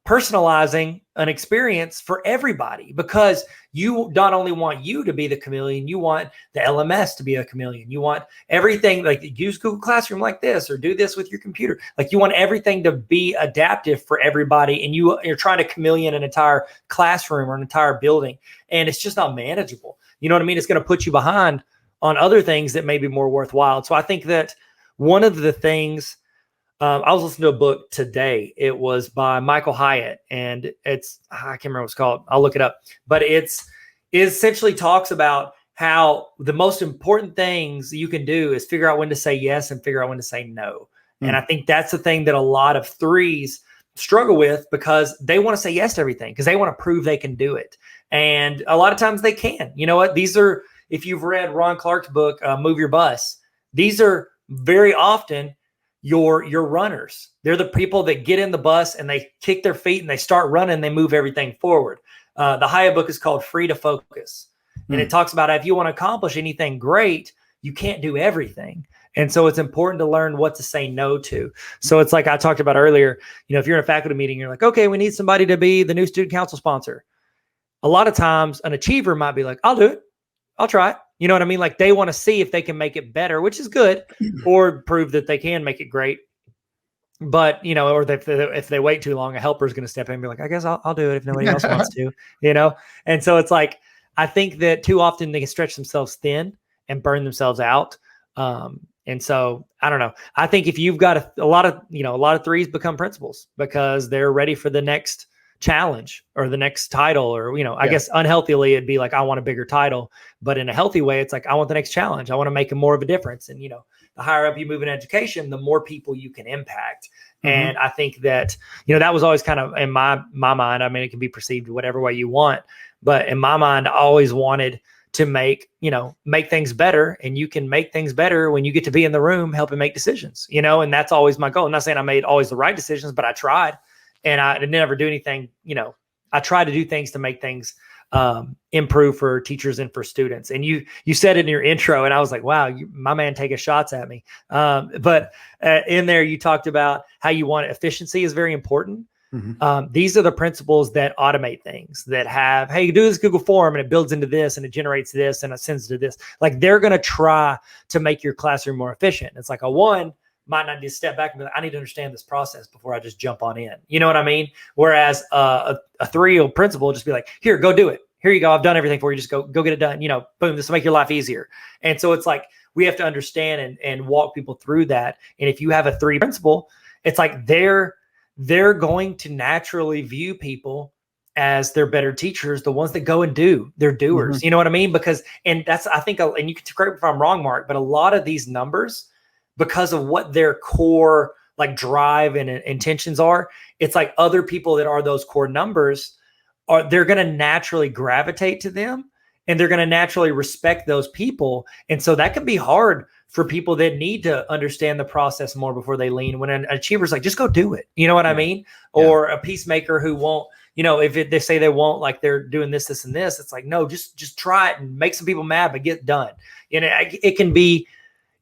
personalizing an experience for everybody, because you not only want you to be the chameleon, you want the LMS to be a chameleon. You want everything, like use Google Classroom like this, or do this with your computer. Like you want everything to be adaptive for everybody. And you're trying to chameleon an entire classroom or an entire building. And it's just not manageable. You know what I mean? It's going to put you behind on other things that may be more worthwhile. So I think that one of the things, I was listening to a book today. It was by Michael Hyatt, and I can't remember what it's called. I'll look it up. But it essentially talks about how the most important things you can do is figure out when to say yes and figure out when to say no. And I think that's the thing that a lot of threes struggle with, because they want to say yes to everything because they want to prove they can do it. And a lot of times they can. You know what? These are, if you've read Ron Clark's book, Move Your Bus, these are very often your runners. They're the people that get in the bus and they kick their feet and they start running. They move everything forward. The Hyatt book is called Free to Focus. And it talks about if you want to accomplish anything great, you can't do everything. And so it's important to learn what to say no to. So it's like I talked about earlier, if you're in a faculty meeting, you're like, okay, we need somebody to be the new student council sponsor. A lot of times an achiever might be like, I'll do it. I'll try it. You know what I mean? Like they want to see if they can make it better, which is good, or prove that they can make it great. But, or if they wait too long, a helper is going to step in and be like, I guess I'll do it if nobody else wants to, And so it's like, I think that too often they can stretch themselves thin and burn themselves out. And so I don't know. I think if you've got a lot of threes become principals because they're ready for the next challenge or the next title, or, I guess unhealthily, it'd be like, I want a bigger title, but in a healthy way, it's like, I want the next challenge. I want to make more of a difference. And, the higher up you move in education, the more people you can impact. And I think that, that was always kind of in my mind. I mean, it can be perceived whatever way you want, but in my mind, I always wanted to make things better. And you can make things better when you get to be in the room, helping make decisions, and that's always my goal. I'm not saying I made always the right decisions, but I tried. And I didn't ever do anything, I try to do things to make things improve for teachers and for students. And you said it in your intro, and I was like, wow, my man taking shots at me. But in there, you talked about how you want efficiency is very important. These are the principles that automate things, that have, hey, you do this Google form and it builds into this and it generates this and it sends to this. Like they're going to try to make your classroom more efficient. It's like a one might not need to step back and be like, I need to understand this process before I just jump on in. You know what I mean? Whereas a three principal will just be like, here, go do it. Here you go. I've done everything for you. Just go get it done. Boom, this will make your life easier. And so it's like, we have to understand and walk people through that. And if you have a three principal, it's like they're going to naturally view people as their better teachers, the ones that go and do, they're doers. You know what I mean? Because, and that's, I think, and you can correct me if I'm wrong, Mark, but a lot of these numbers, because of what their core like drive and intentions are, it's like other people that are those core numbers they're going to naturally gravitate to them, and they're going to naturally respect those people. And so that can be hard for people that need to understand the process more before they lean. When an achiever's like, just go do it. You know what I mean? Or a peacemaker who won't, if they say they won't, like they're doing this, this, and this, it's like, no, just try it and make some people mad, but get done. It can be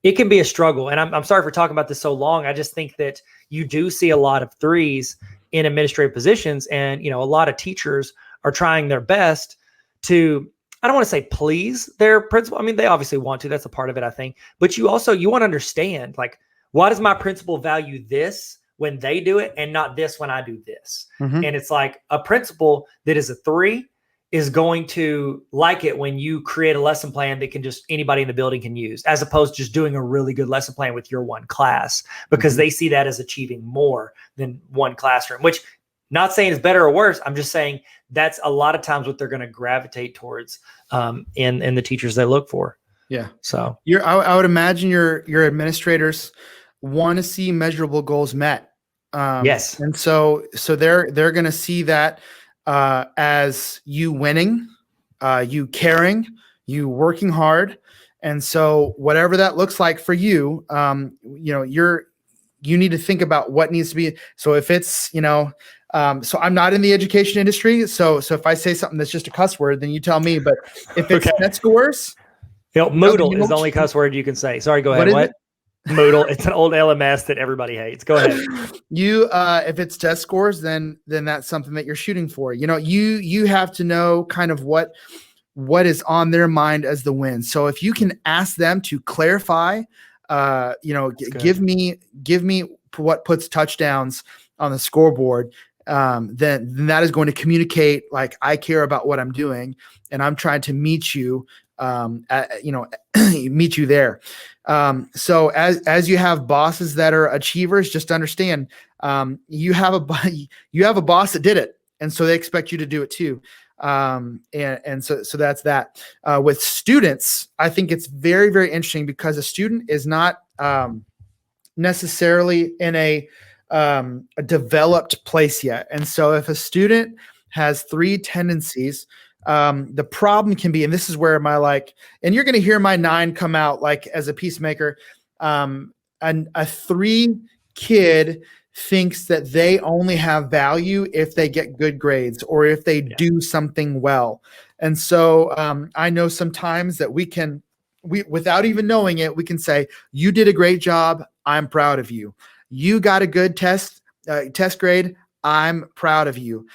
a struggle. And I'm sorry for talking about this so long. I just think that you do see a lot of threes in administrative positions, and, a lot of teachers are trying their best to, I don't want to say please their principal. I mean, they obviously want to, that's a part of it, I think, but you want to understand, like, why does my principal value this when they do it and not this when I do this? And it's like a principal that is a three is going to like it when you create a lesson plan that can just anybody in the building can use, as opposed to just doing a really good lesson plan with your one class, because they see that as achieving more than one classroom, which not saying is better or worse. I'm just saying that's a lot of times what they're going to gravitate towards in the teachers they look for. Yeah. So I would imagine your administrators want to see measurable goals met. Yes. And so they're going to see that as you winning you caring, you working hard. And so whatever that looks like for you, you need to think about what needs to be. So if it's, so I'm not in the education industry. So if I say something that's just a cuss word, then you tell me. But if it's net scores, Moodle is the only cuss word you can say. Sorry, go ahead. What? Moodle. It's an old LMS that everybody hates. Go ahead. If it's test scores, then that's something that you're shooting for. You have to know kind of what is on their mind as the win. So if you can ask them to clarify, give me what puts touchdowns on the scoreboard, then that is going to communicate like I care about what I'm doing and I'm trying to meet you, meet you there. So as you have bosses that are achievers, just understand, you have a boss that did it, and so they expect you to do it too. And so that's that. With students, I think it's very, very interesting because a student is not necessarily in a developed place yet. And so if a student has 3 tendencies, the problem can be, and this is where and you're going to hear my 9 come out like as a peacemaker, a 3 kid thinks that they only have value if they get good grades or if they do something well. And so I know sometimes that we without even knowing it, we can say, you did a great job. I'm proud of you. You got a good test grade. I'm proud of you.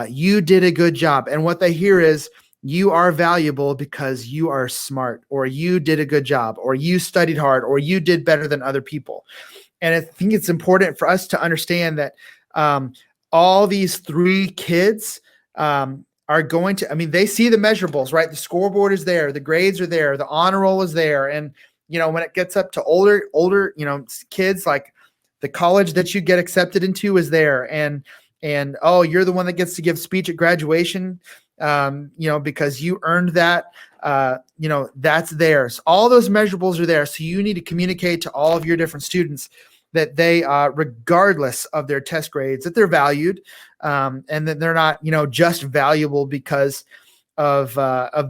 You did a good job. And what they hear is, you are valuable because you are smart, or you did a good job, or you studied hard, or you did better than other people. And I think it's important for us to understand that all these 3 kids are going to, they see the measurables, right? The scoreboard is there, the grades are there, the honor roll is there. And, when it gets up to older, kids, like the college that you get accepted into is there. And oh, you're the one that gets to give speech at graduation, because you earned that, that's theirs. All those measurables are there. So you need to communicate to all of your different students that they, regardless of their test grades, that they're valued, and that they're not, just valuable because of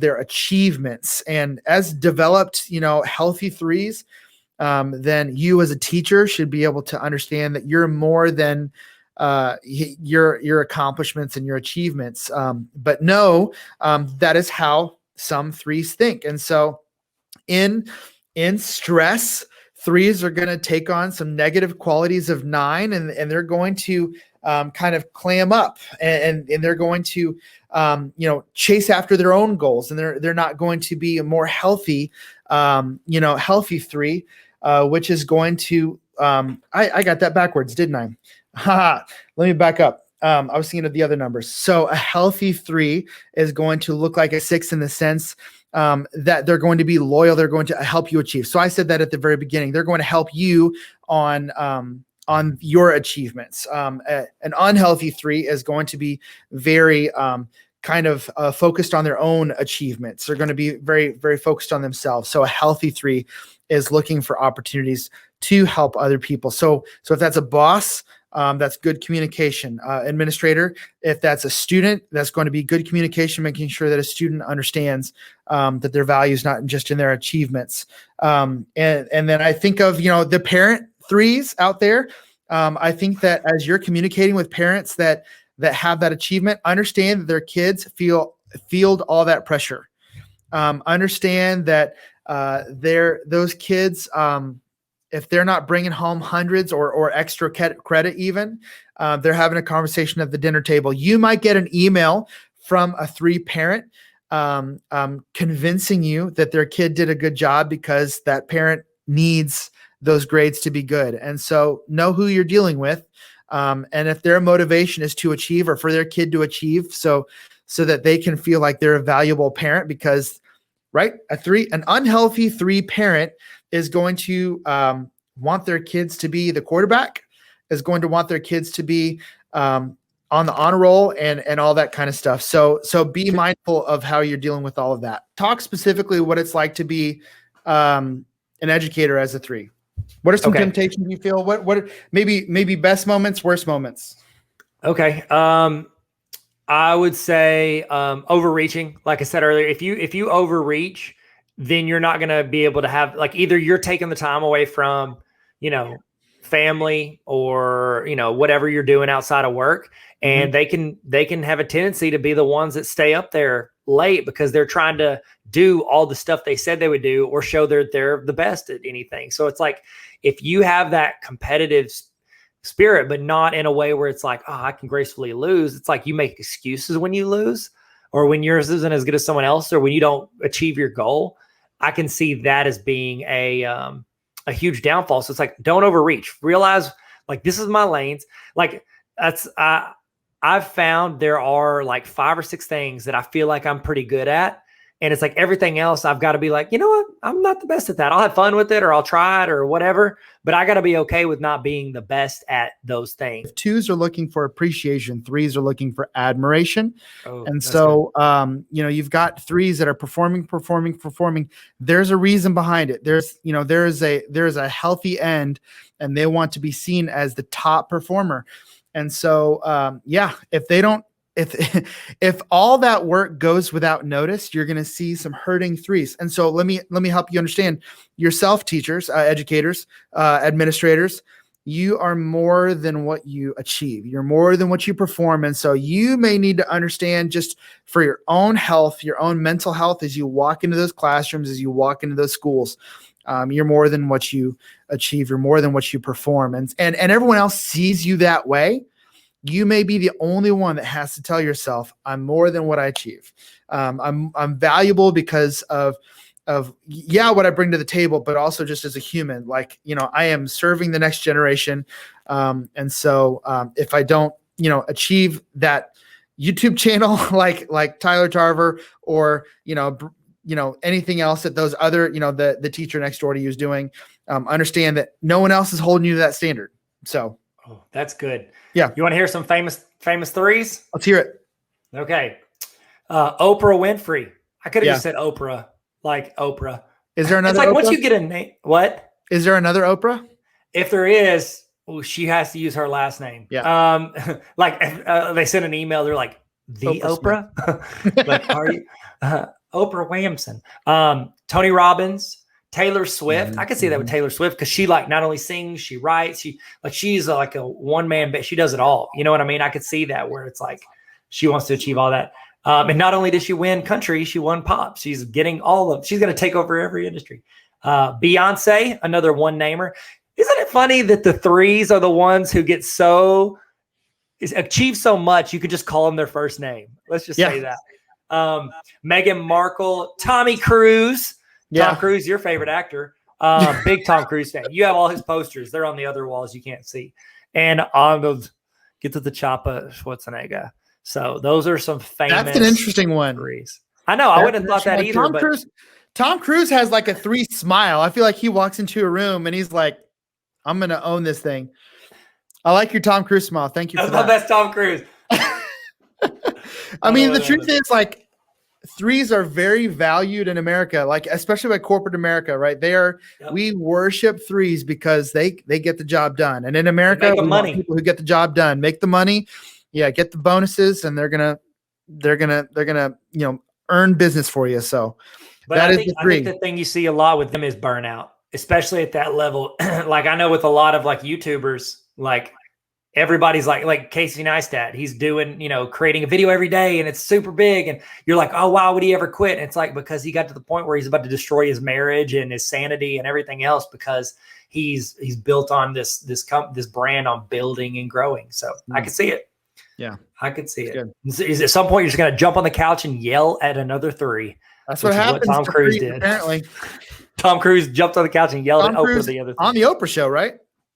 their achievements. And as developed, healthy 3s, then you as a teacher should be able to understand that you're more than your accomplishments and your achievements. But no, that is how some 3s think. And so in stress, 3s are going to take on some negative qualities of 9, and they're going to kind of clam up, and they're going to chase after their own goals, and they're not going to be a more healthy, healthy 3, which is going to I got that backwards, didn't I? Let me back up. I was thinking of the other numbers. So a healthy 3 is going to look like a 6 in the sense that they're going to be loyal. They're going to help you achieve. So I said that at the very beginning. They're going to help you on your achievements. An unhealthy 3 is going to be very kind of focused on their own achievements. They're going to be very, very focused on themselves. So a healthy 3 is looking for opportunities to help other people. So if that's a boss, that's good communication. Administrator, if that's a student, that's going to be good communication, making sure that a student understands that their value is not just in their achievements. And then I think of, the parent 3s out there. I think that as you're communicating with parents that have that achievement, understand that their kids field all that pressure. Understand that those kids, if they're not bringing home hundreds or extra credit even, they're having a conversation at the dinner table. You might get an email from a 3 parent convincing you that their kid did a good job because that parent needs those grades to be good. And so know who you're dealing with. And if their motivation is to achieve or for their kid to achieve so that they can feel like they're a valuable parent, because right, an unhealthy 3 parent is going to want their kids to be the quarterback, is going to want their kids to be on the honor roll and all that kind of stuff. So be mindful of how you're dealing with all of that. Talk specifically what it's like to be an educator as a 3. What are some temptations you feel? What maybe best moments, worst moments? Okay. I would say overreaching. Like I said earlier, if you overreach, then you're not going to be able to have, like, either you're taking the time away from, you know, family or, you know, whatever you're doing outside of work, and they can have a tendency to be the ones that stay up there late because they're trying to do all the stuff they said they would do or show they're the best at anything. So it's like, if you have that competitive spirit, but not in a way where it's like, oh, I can gracefully lose. It's like you make excuses when you lose, or when yours isn't as good as someone else, or when you don't achieve your goal. I can see that as being a huge downfall. So it's like, don't overreach. Realize, like, this is my lanes. Like, I've found there are like 5 or 6 things that I feel like I'm pretty good at. And it's like everything else, I've got to be like, you know what? I'm not the best at that. I'll have fun with it, or I'll try it, or whatever. But I got to be okay with not being the best at those things. 2s are looking for appreciation. 3s are looking for admiration. Oh, and so, you know, you've got 3s that are performing. There's a reason behind it. There's a healthy end, and they want to be seen as the top performer. And so, if all that work goes without notice, you're going to see some hurting 3s. And so let me help you understand yourself, teachers, educators, administrators. You are more than what you achieve. You're more than what you perform. And so you may need to understand, just for your own health, your own mental health, as you walk into those classrooms, as you walk into those schools, you're more than what you achieve. You're more than what you perform. And everyone else sees you that way. You may be the only one that has to tell yourself, I'm more than what I achieve. I'm valuable because of what I bring to the table, but also just as a human. Like, you know, I am serving the next generation. And so if I don't, you know, achieve that YouTube channel like Tyler Tarver, or, you know, anything else that those other, you know, the teacher next door to you is doing, understand that no one else is holding you to that standard. So. Oh, that's good. Yeah. You want to hear some famous 3s? Let's hear it. Okay. Oprah Winfrey. I could have just said Oprah, like Oprah. Is there another It's like Oprah? Once you get a name, what? Is there another Oprah? If there is, well, she has to use her last name. Yeah. Like they sent an email. They're like, the Oprah? Like, are you Oprah Williamson? Tony Robbins. Taylor Swift. I could see that with Taylor Swift, because she, like, not only sings, she writes, she's like a one-man band. She does it all. You know what I mean? I could see that, where it's like she wants to achieve all that. And not only did she win country, she won pop. She's getting she's going to take over every industry. Beyonce, another one-namer. Isn't it funny that the 3s are the ones who get achieve so much, you could just call them their first name. Let's just say that. Meghan Markle, Tommy Cruise. Yeah. Tom Cruise, your favorite actor. Big Tom Cruise fan. You have all his posters. They're on the other walls you can't see. And on the get to the Choppa Schwarzenegger. So those are some famous. That's an interesting one. 3s. I know. I wouldn't have thought that either. Tom Cruise has like a 3 smile. I feel like he walks into a room and he's like, I'm going to own this thing. I like your Tom Cruise smile. Thank you for that. That's Tom Cruise. I mean, the truth is, like, 3s are very valued in America, like especially by corporate America, right? We worship 3s because they get the job done. And in America, we want people who get the job done, make the money, get the bonuses, and they're gonna you know, earn business for you. So but I think the thing you see a lot with them is burnout, especially at that level. Like, I know with a lot of like YouTubers, like, everybody's like Casey Neistat, he's doing, you know, creating a video every day, and it's super big. And you're like, oh, why would he ever quit? And it's like, because he got to the point where he's about to destroy his marriage and his sanity and everything else, because he's built on this brand on building and growing. So I could see it. Yeah, I could see it. At some point, you're just going to jump on the couch and yell at another 3. That's what happens. Tom Cruise did. Apparently, Tom Cruise jumped on the couch and yelled at Oprah the other 3. On the Oprah show, right?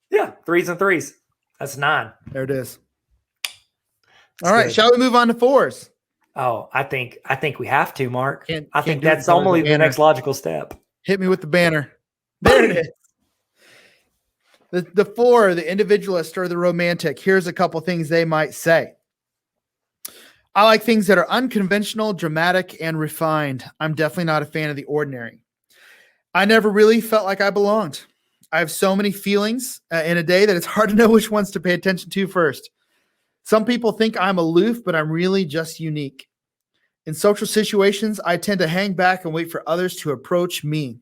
Yeah, 3s and 3s. That's 9. There it is. All right. Shall we move on to 4s? Oh, I think we have to, Mark. I think that's only the next logical step. Hit me with the banner. There it is. The 4, the individualist or the romantic. Here's a couple things they might say. I like things that are unconventional, dramatic, and refined. I'm definitely not a fan of the ordinary. I never really felt like I belonged. I have so many feelings in a day that it's hard to know which ones to pay attention to first. Some people think I'm aloof, but I'm really just unique. In social situations, I tend to hang back and wait for others to approach me.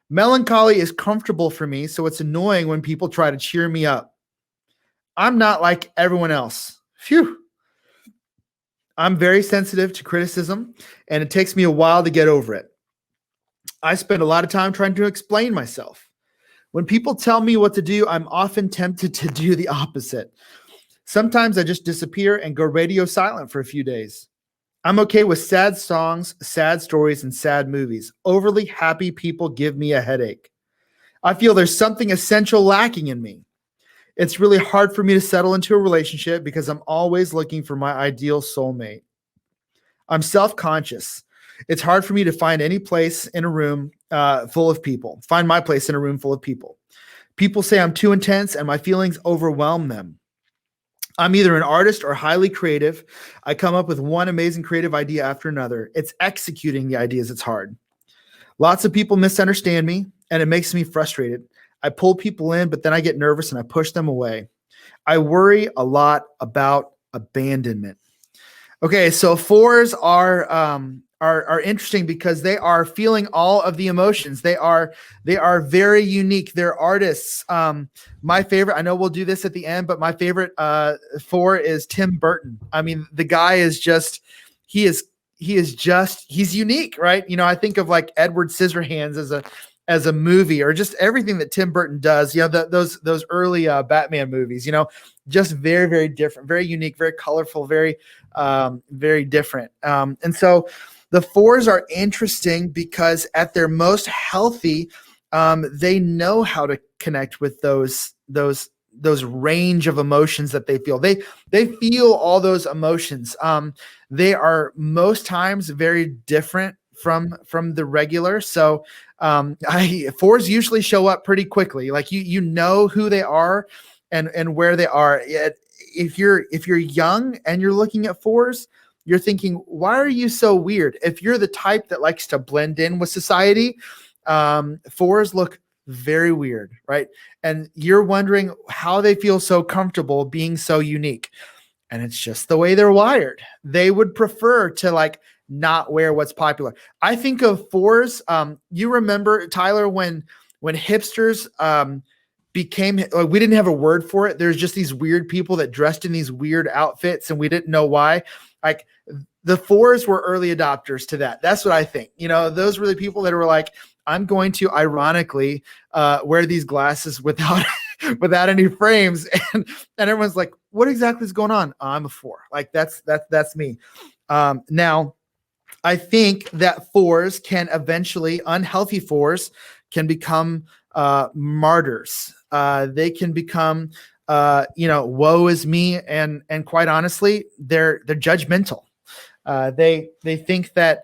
Melancholy is comfortable for me, so it's annoying when people try to cheer me up. I'm not like everyone else. Phew. I'm very sensitive to criticism, and it takes me a while to get over it. I spend a lot of time trying to explain myself. When people tell me what to do, I'm often tempted to do the opposite. Sometimes I just disappear and go radio silent for a few days. I'm okay with sad songs, sad stories, and sad movies. Overly happy people give me a headache. I feel there's something essential lacking in me. It's really hard for me to settle into a relationship because I'm always looking for my ideal soulmate. I'm self-conscious. It's hard for me to find any place in a room full of people. Find my place in a room full of people. People say I'm too intense and my feelings overwhelm them. I'm either an artist or highly creative. I come up with one amazing creative idea after another. It's executing the ideas that's hard. Lots of people misunderstand me, and it makes me frustrated. I pull people in, but then I get nervous and I push them away. I worry a lot about abandonment. Okay, so fours are interesting because they are feeling all of the emotions. They are very unique. They're artists. My favorite, I know we'll do this at the end, but my favorite four is Tim Burton. I mean, the guy is just he's unique, right? You know, I think of like Edward Scissorhands as a movie, or just everything that Tim Burton does. You know, those early Batman movies. You know, just very, very different, very unique, very colorful, very different. And so the fours are interesting because at their most healthy, they know how to connect with those range of emotions that they feel. They feel all those emotions. They are most times very different from the regular. So fours usually show up pretty quickly. Like you know who they are and where they are. If you're young and you're looking at fours, you're thinking, why are you so weird? If you're the type that likes to blend in with society, fours look very weird, right? And you're wondering how they feel so comfortable being so unique. And it's just the way they're wired. They would prefer to like not wear what's popular. I think of fours. You remember, Tyler, when hipsters became, we didn't have a word for it. There's just these weird people that dressed in these weird outfits and we didn't know why. Like the fours were early adopters to that. That's what I think. You know, those were the people that were like, I'm going to ironically wear these glasses without any frames. And everyone's like, what exactly is going on? Oh, I'm a four. Like that's me. Now, I think that fours can eventually, unhealthy fours can become martyrs. They can become, woe is me. And quite honestly, they're judgmental. They think that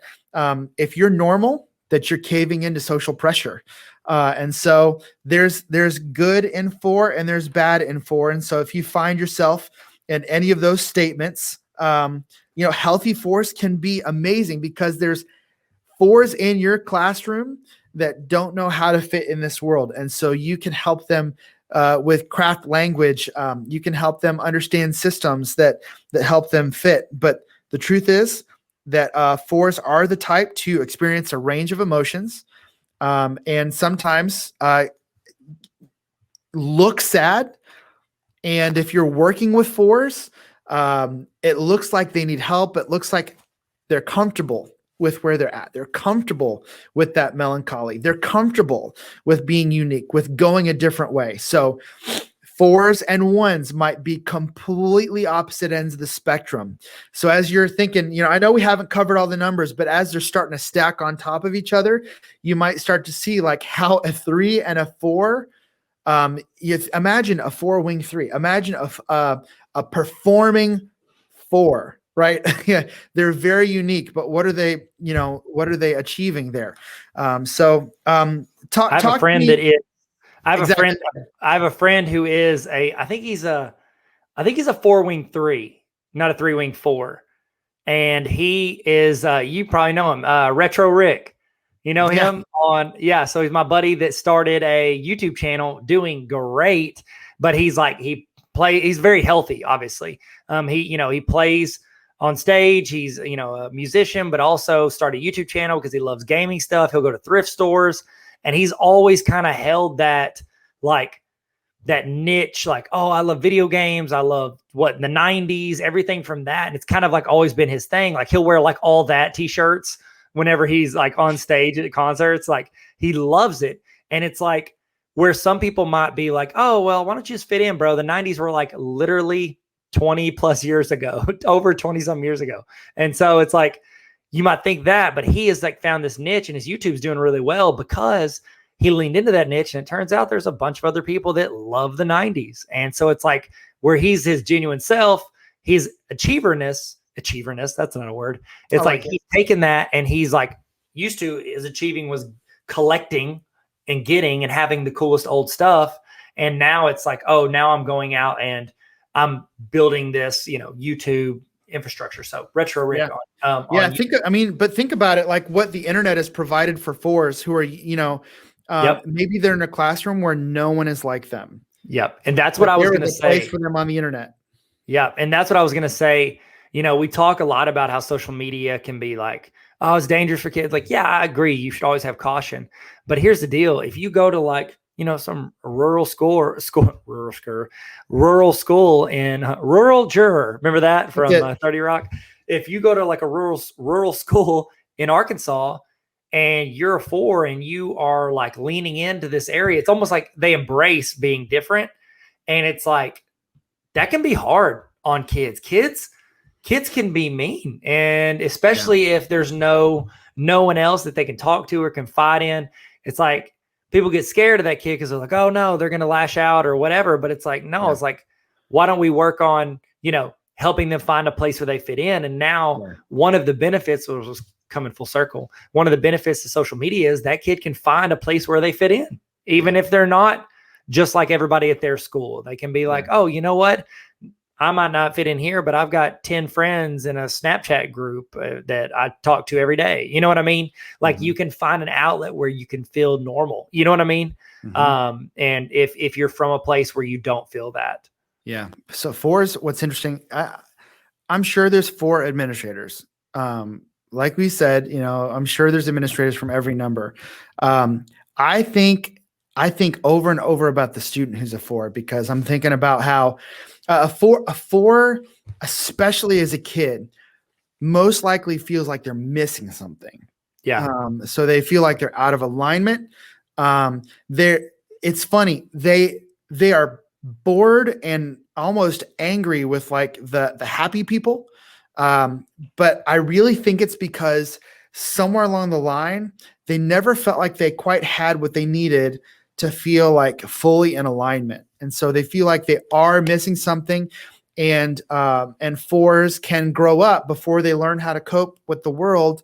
if you're normal, that you're caving into social pressure. And so there's good in four and there's bad in four. And so if you find yourself in any of those statements, healthy fours can be amazing because there's fours in your classroom that don't know how to fit in this world. And so you can help them with craft language. You can help them understand systems that help them fit. But the truth is that fours are the type to experience a range of emotions and sometimes look sad. And if you're working with fours, it looks like they need help. It looks like they're comfortable with where they're at. They're comfortable with that melancholy. They're comfortable with being unique, with going a different way. So fours and ones might be completely opposite ends of the spectrum. So as you're thinking, I know we haven't covered all the numbers, but as they're starting to stack on top of each other, you might start to see like how a 3 and a 4, imagine a 4-wing 3. Imagine a performing 4, right? Yeah, they're very unique, but what are they achieving there? I have a friend that is. I have a friend who is I think he's a 4-wing 3, not a 3-wing 4. And he is, you probably know him, Retro Rick. You know him so he's my buddy that started a YouTube channel doing great, but he's like, he he's very healthy, obviously. He plays on stage. He's, a musician, but also started a YouTube channel because he loves gaming stuff. He'll go to thrift stores, and he's always kind of held that niche, like, oh, I love video games. I love the 90s, everything from that. And it's kind of like always been his thing. Like he'll wear like all that t-shirts whenever he's like on stage at concerts. Like he loves it. And it's like where some people might be like, oh, well, why don't you just fit in, bro? The 90s were like literally 20 plus years ago, over 20 some years ago. And so it's like, you might think that, but he has like found this niche, and his YouTube's doing really well because he leaned into that niche. And it turns out there's a bunch of other people that love the 90s. And so it's like where he's his genuine self, he's achieverness, that's not a word. It's like he's taken that, and he's like used to his achieving was collecting and getting and having the coolest old stuff. And now it's like, oh, now I'm going out and I'm building this, YouTube infrastructure. So retro Rick. Yeah. Think about it, like what the internet has provided for fours who are, maybe they're in a classroom where no one is like them. Yep. And that's what I was going to say. Place for them on the internet. Yeah. And that's what I was going to say. We talk a lot about how social media can be like, oh, it's dangerous for kids. Like, yeah, I agree. You should always have caution. But here's the deal. If you go to like, some rural school in rural juror. Remember that from 30 Rock? If you go to like a rural school in Arkansas and you're a 4 and you are like leaning into this area, it's almost like they embrace being different. And it's like, that can be hard on kids. Kids can be mean. And especially if there's no one else that they can talk to or confide in, it's like, people get scared of that kid because they're like, oh no, they're going to lash out or whatever. But it's like, no, it's like, why don't we work on, helping them find a place where they fit in? And now one of the benefits, which was coming full circle, one of the benefits of social media is that kid can find a place where they fit in, even if they're not just like everybody at their school. They can be like, oh, you know what? I might not fit in here, but I've got 10 friends in a Snapchat group that I talk to every day. You know what I mean? Like you can find an outlet where you can feel normal. You know what I mean? And if you're from a place where you don't feel that. Yeah. So 4s, what's interesting, I'm sure there's 4 administrators. Like we said, I'm sure there's administrators from every number. I think over and over about the student who's a 4, because I'm thinking about how a four, especially as a kid, most likely feels like they're missing something. Yeah. So they feel like they're out of alignment. It's funny. They are bored and almost angry with like the happy people. But I really think it's because somewhere along the line, they never felt like they quite had what they needed to feel like fully in alignment. And so they feel like they are missing something, and 4s can grow up before they learn how to cope with the world.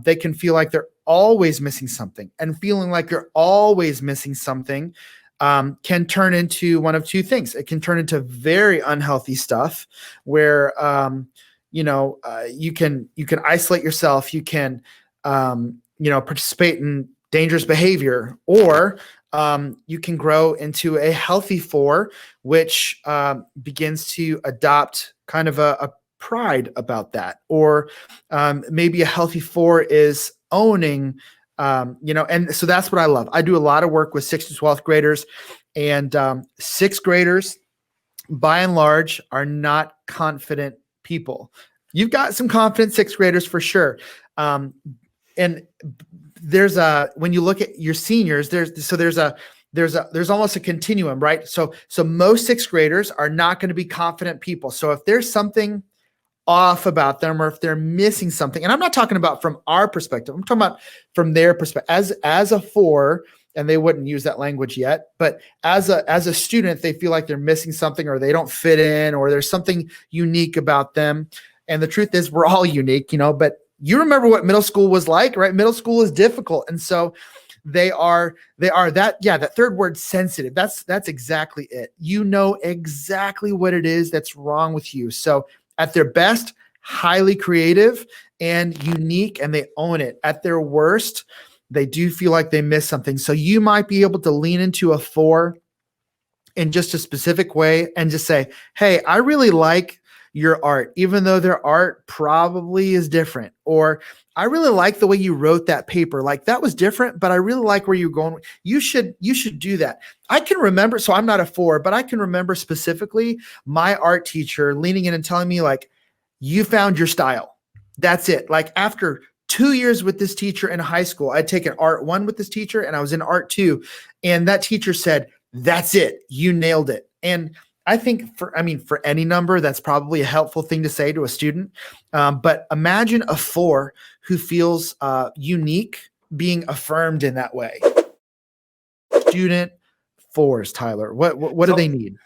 They can feel like they're always missing something, and feeling like you're always missing something can turn into one of two things. It can turn into very unhealthy stuff where, you can isolate yourself. You can, participate in dangerous behavior, or you can grow into a healthy 4, which begins to adopt kind of a pride about that. Or maybe a healthy 4 is owning, and so that's what I love. I do a lot of work with 6th to 12th graders, and 6th graders, by and large, are not confident people. You've got some confident 6th graders for sure. And there's when you look at your seniors, there's almost a continuum, right? So most 6th graders are not going to be confident people. So if there's something off about them, or if they're missing something, and I'm not talking about from our perspective, I'm talking about from their perspective as a 4, and they wouldn't use that language yet, but as a student, they feel like they're missing something, or they don't fit in, or there's something unique about them. And the truth is, we're all unique, but you remember what middle school was like, right? Middle school is difficult. And so they are that third word, sensitive. That's exactly it. You know exactly what it is that's wrong with you. So at their best, highly creative and unique, and they own it. At their worst, they do feel like they miss something. So you might be able to lean into a 4 in just a specific way and just say, hey, I really like your art, even though their art probably is different. Or I really like the way you wrote that paper. Like that was different, but I really like where you're going. You should do that. I can remember, so I'm not a 4, but I can remember specifically my art teacher leaning in and telling me like, you found your style. That's it. Like after 2 years with this teacher in high school, I'd taken art 1 with this teacher and I was in art 2. And that teacher said, that's it. You nailed it. And I think for any number, that's probably a helpful thing to say to a student. But imagine a 4 who feels unique being affirmed in that way. Student 4s, Tyler, what do they need?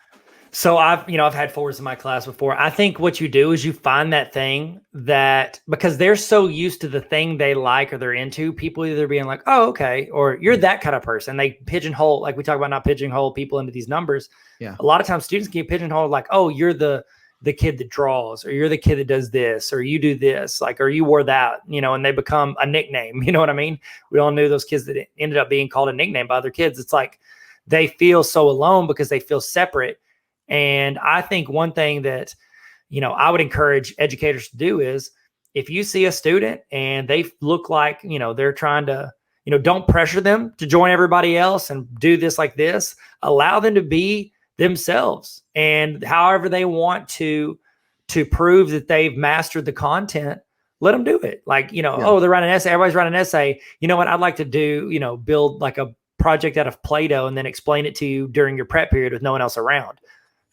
So I've had 4s in my class before. I think what you do is you find that thing that, because they're so used to the thing they like or they're into, people either being like, oh, okay, or you're that kind of person. They pigeonhole, like we talk about not pigeonhole people into these numbers. Yeah. A lot of times students get pigeonholed like, oh, you're the kid that draws, or you're the kid that does this, or you do this, like, or you wore that, and they become a nickname. You know what I mean? We all knew those kids that ended up being called a nickname by other kids. It's like they feel so alone because they feel separate. And I think one thing that, I would encourage educators to do is if you see a student and they look like, they're trying to, don't pressure them to join everybody else and do this like this, allow them to be themselves. And however they want to prove that they've mastered the content, let them do it. Like, oh, they're writing an essay. Everybody's writing an essay. You know what? I'd like to do, build like a project out of Play-Doh and then explain it to you during your prep period with no one else around.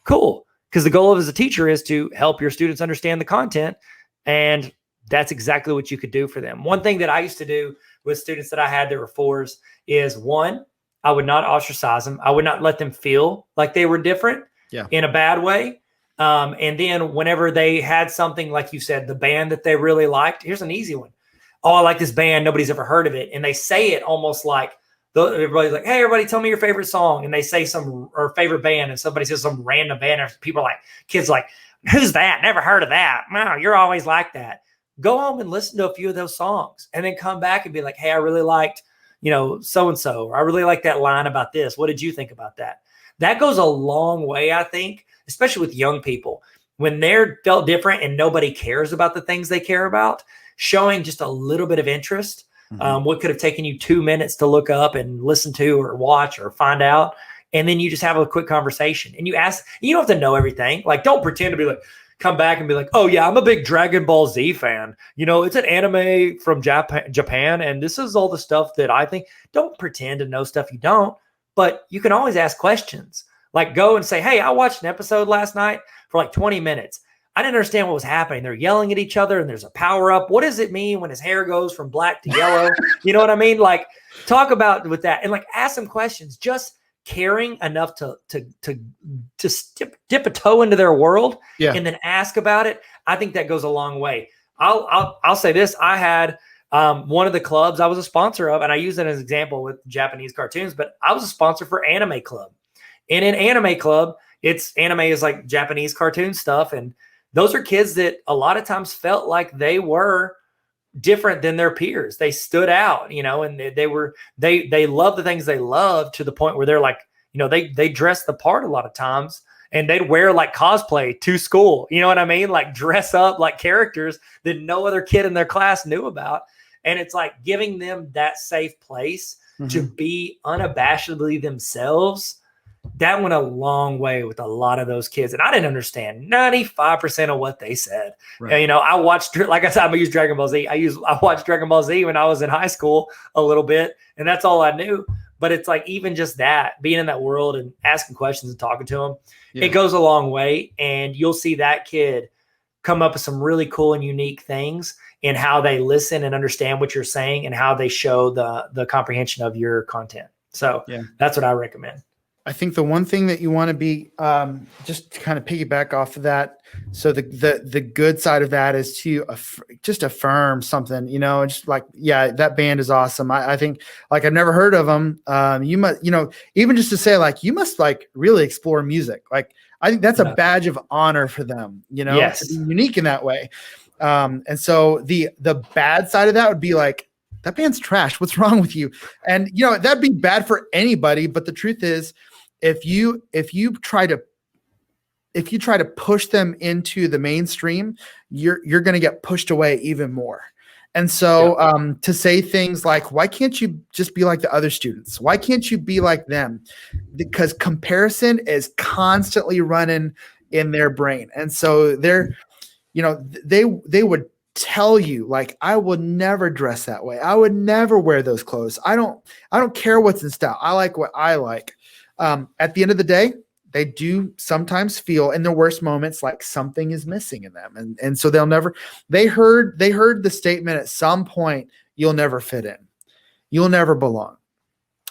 Cool. Because the goal of as a teacher is to help your students understand the content. And that's exactly what you could do for them. One thing that I used to do with students that I had that were 4s is 1, I would not ostracize them. I would not let them feel like they were different in a bad way. And then whenever they had something, like you said, the band that they really liked, here's an easy one. Oh, I like this band. Nobody's ever heard of it. And they say it almost like, everybody's like, hey, everybody tell me your favorite song. And they say or favorite band, and somebody says some random band. And people are like, kids are like, who's that? Never heard of that. No, you're always like that. Go home and listen to a few of those songs and then come back and be like, hey, I really liked, so-and-so, or I really like that line about this. What did you think about that? That goes a long way, I think, especially with young people. When they're felt different and nobody cares about the things they care about, showing just a little bit of interest. What could have taken you 2 minutes to look up and listen to or watch or find out. And then you just have a quick conversation and you ask, you don't have to know everything. Like, don't pretend to be like, come back and be like, oh yeah, I'm a big Dragon Ball Z fan. It's an anime from Japan. And this is all the stuff that I think. Don't pretend to know stuff you don't, but you can always ask questions. Like go and say, hey, I watched an episode last night for like 20 minutes. I didn't understand what was happening. They're yelling at each other and there's a power up. What does it mean when his hair goes from black to yellow? You know what I mean? Like talk about with that and like ask some questions, just caring enough to dip a toe into their world and then ask about it. I think that goes a long way. I'll say this. I had one of the clubs I was a sponsor of, and I use it as an example with Japanese cartoons, but I was a sponsor for Anime Club. And in Anime Club, anime is like Japanese cartoon stuff. And those are kids that a lot of times felt like they were different than their peers. They stood out, and they loved the things they loved to the point where they're like, they dress the part a lot of times and they'd wear like cosplay to school. You know what I mean? Like dress up like characters that no other kid in their class knew about. And it's like giving them that safe place to be unabashedly themselves. That went a long way with a lot of those kids. And I didn't understand 95% of what they said. Right. And, I watched, like I said, I use Dragon Ball Z. I watched Dragon Ball Z when I was in high school a little bit, and that's all I knew. But it's like, even just that, being in that world and asking questions and talking to them, it goes a long way. And you'll see that kid come up with some really cool and unique things in how they listen and understand what you're saying and how they show the comprehension of your content. So that's what I recommend. I think the one thing that you want to be just to kind of piggyback off of that. So the good side of that is to just affirm something, just like, yeah, that band is awesome. I think like I've never heard of them. You must, even just to say like, you must like really explore music. Like I think that's a badge of honor for them, to be unique in that way. And so the bad side of that would be like, that band's trash. What's wrong with you? And, that'd be bad for anybody. But the truth is, if you try to push them into the mainstream, you're going to get pushed away even more. And so to say things like, why can't you just be like the other students? Why can't you be like them? Because comparison is constantly running in their brain. And so they would tell you, like, I would never dress that way. I would never wear those clothes. I don't care what's in style. I like what I like. At the end of the day, they do sometimes feel in their worst moments like something is missing in them. And so they heard the statement at some point, you'll never fit in. You'll never belong.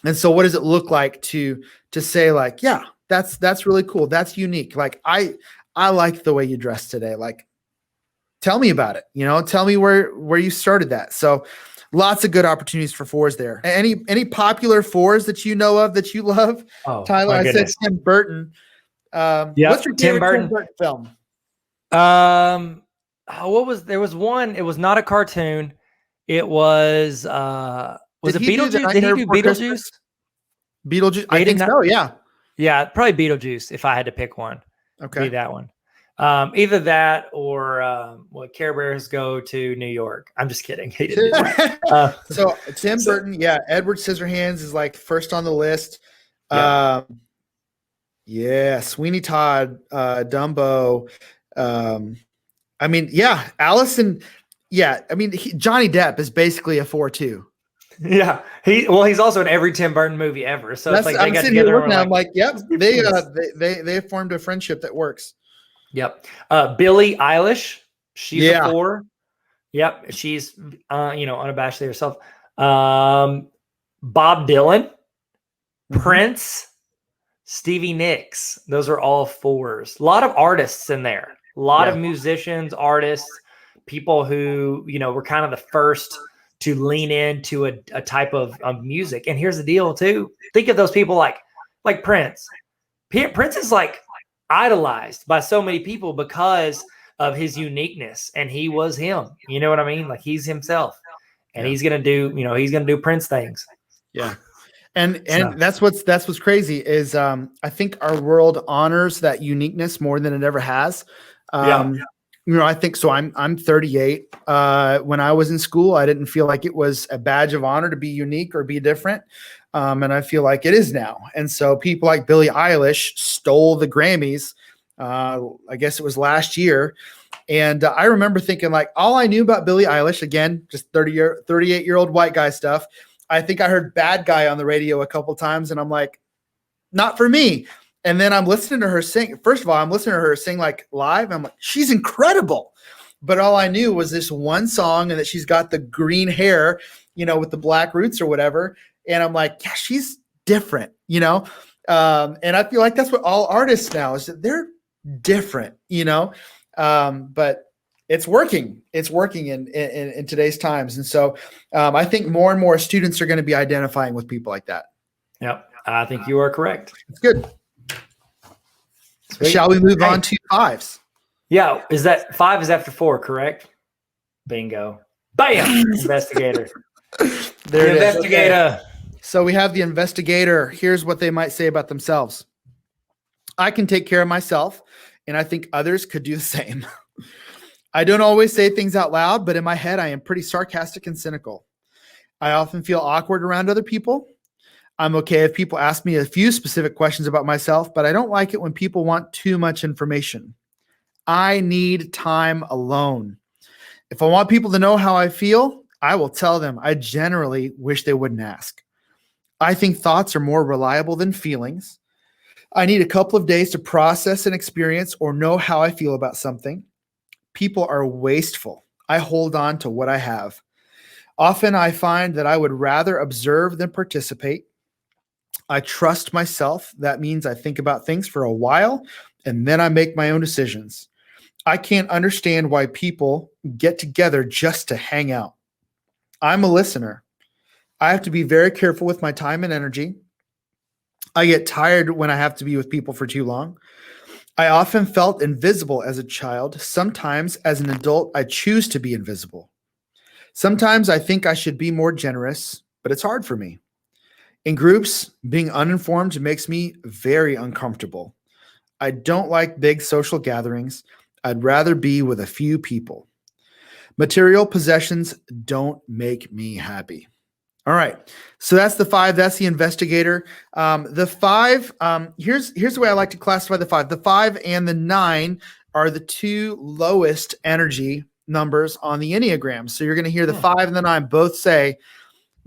And so what does it look like to say, like, yeah, that's really cool. That's unique. Like, I like the way you dress today. Like, tell me about it. Tell me where you started that. So lots of good opportunities for fours there. Any popular fours that you know of that you love? Oh, Tyler, I said Tim Burton. What's your favorite Tim Burton film? There was one. It was not a cartoon. It was it Beetlejuice? Did he do Beetlejuice? Beetlejuice? I think so, yeah. Yeah, probably Beetlejuice if I had to pick one. Okay. Be that one. Either that or Care Bears Go to New York. I'm just kidding. He didn't do that. So Tim Burton, yeah. Edward Scissorhands is like first on the list. Yeah. Sweeney Todd, Dumbo. Allison. Yeah, Johnny Depp is basically a 4-2. Yeah, he's also in every Tim Burton movie ever. So it's like they got together. I'm like, yep, they formed a friendship that works. Yep. Billie Eilish, she's a 4. Yep, she's unabashedly herself. Bob Dylan, Prince, Stevie Nicks. Those are all 4s. A lot of artists in there. A lot of musicians, artists, people who were kind of the first to lean into a type of music. And here's the deal too. Think of those people like Prince. Prince is like idolized by so many people because of his uniqueness, and he was him. You know what I mean? Like, he's himself, and he's gonna do Prince things. Yeah. And that's what's crazy is I think our world honors that uniqueness more than it ever has. I think so. I'm 38. When I was in school, I didn't feel like it was a badge of honor to be unique or be different. And I feel like it is now. And so people like Billie Eilish stole the Grammys. I guess it was last year. And I remember thinking, like, all I knew about Billie Eilish, again, just 38-year-old white guy stuff. I think I heard Bad Guy on the radio a couple times, and I'm like, not for me. And then I'm listening to her sing. First of all, I'm listening to her sing like live. And I'm like, she's incredible. But all I knew was this one song and that she's got the green hair, with the black roots or whatever. And I'm like, yeah, she's different, And I feel like that's what all artists now is, that they're different, but it's working. It's working in today's times. And so I think more and more students are going to be identifying with people like that. Yep. I think you are correct. It's good. Sweet. Shall we move on to 5s? Yeah. Is that 5 is after 4, correct? Bingo. Bam. Investigator. There it investigator. Is. Okay. So we have the investigator. Here's what they might say about themselves. I can take care of myself, and I think others could do the same. I don't always say things out loud, but in my head, I am pretty sarcastic and cynical. I often feel awkward around other people. I'm okay if people ask me a few specific questions about myself, but I don't like it when people want too much information. I need time alone. If I want people to know how I feel, I will tell them. I generally wish they wouldn't ask. I think thoughts are more reliable than feelings. I need a couple of days to process an experience or know how I feel about something. People are wasteful. I hold on to what I have. Often I find that I would rather observe than participate. I trust myself. That means I think about things for a while and then I make my own decisions. I can't understand why people get together just to hang out. I'm a listener. I have to be very careful with my time and energy. I get tired when I have to be with people for too long. I often felt invisible as a child. Sometimes as an adult, I choose to be invisible. Sometimes I think I should be more generous, but it's hard for me. In groups, being uninformed makes me very uncomfortable. I don't like big social gatherings. I'd rather be with a few people. Material possessions don't make me happy. All right. So that's the 5. That's the investigator. The 5, here's the way I like to classify the 5. The 5 and the 9 are the 2 lowest energy numbers on the Enneagram. So you're going to hear the 5 and the 9 both say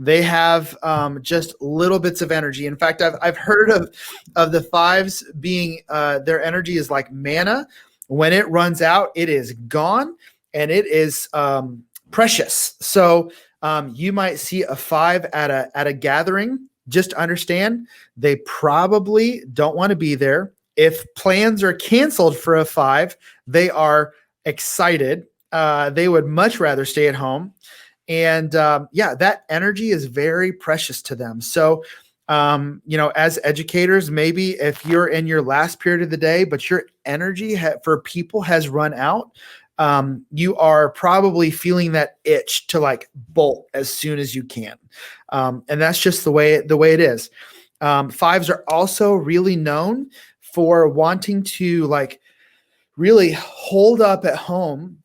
they have just little bits of energy. In fact, I've heard of the 5s being their energy is like manna. When it runs out, it is gone, and it is precious. So you might see a 5 at a gathering. Just understand they probably don't want to be there. If plans are canceled for a 5, they are excited. They would much rather stay at home. And that energy is very precious to them. So, as educators, maybe if you're in your last period of the day, but your energy for people has run out, you are probably feeling that itch to like bolt as soon as you can. And that's just the way it is. 5s are also really known for wanting to like really hold up at home,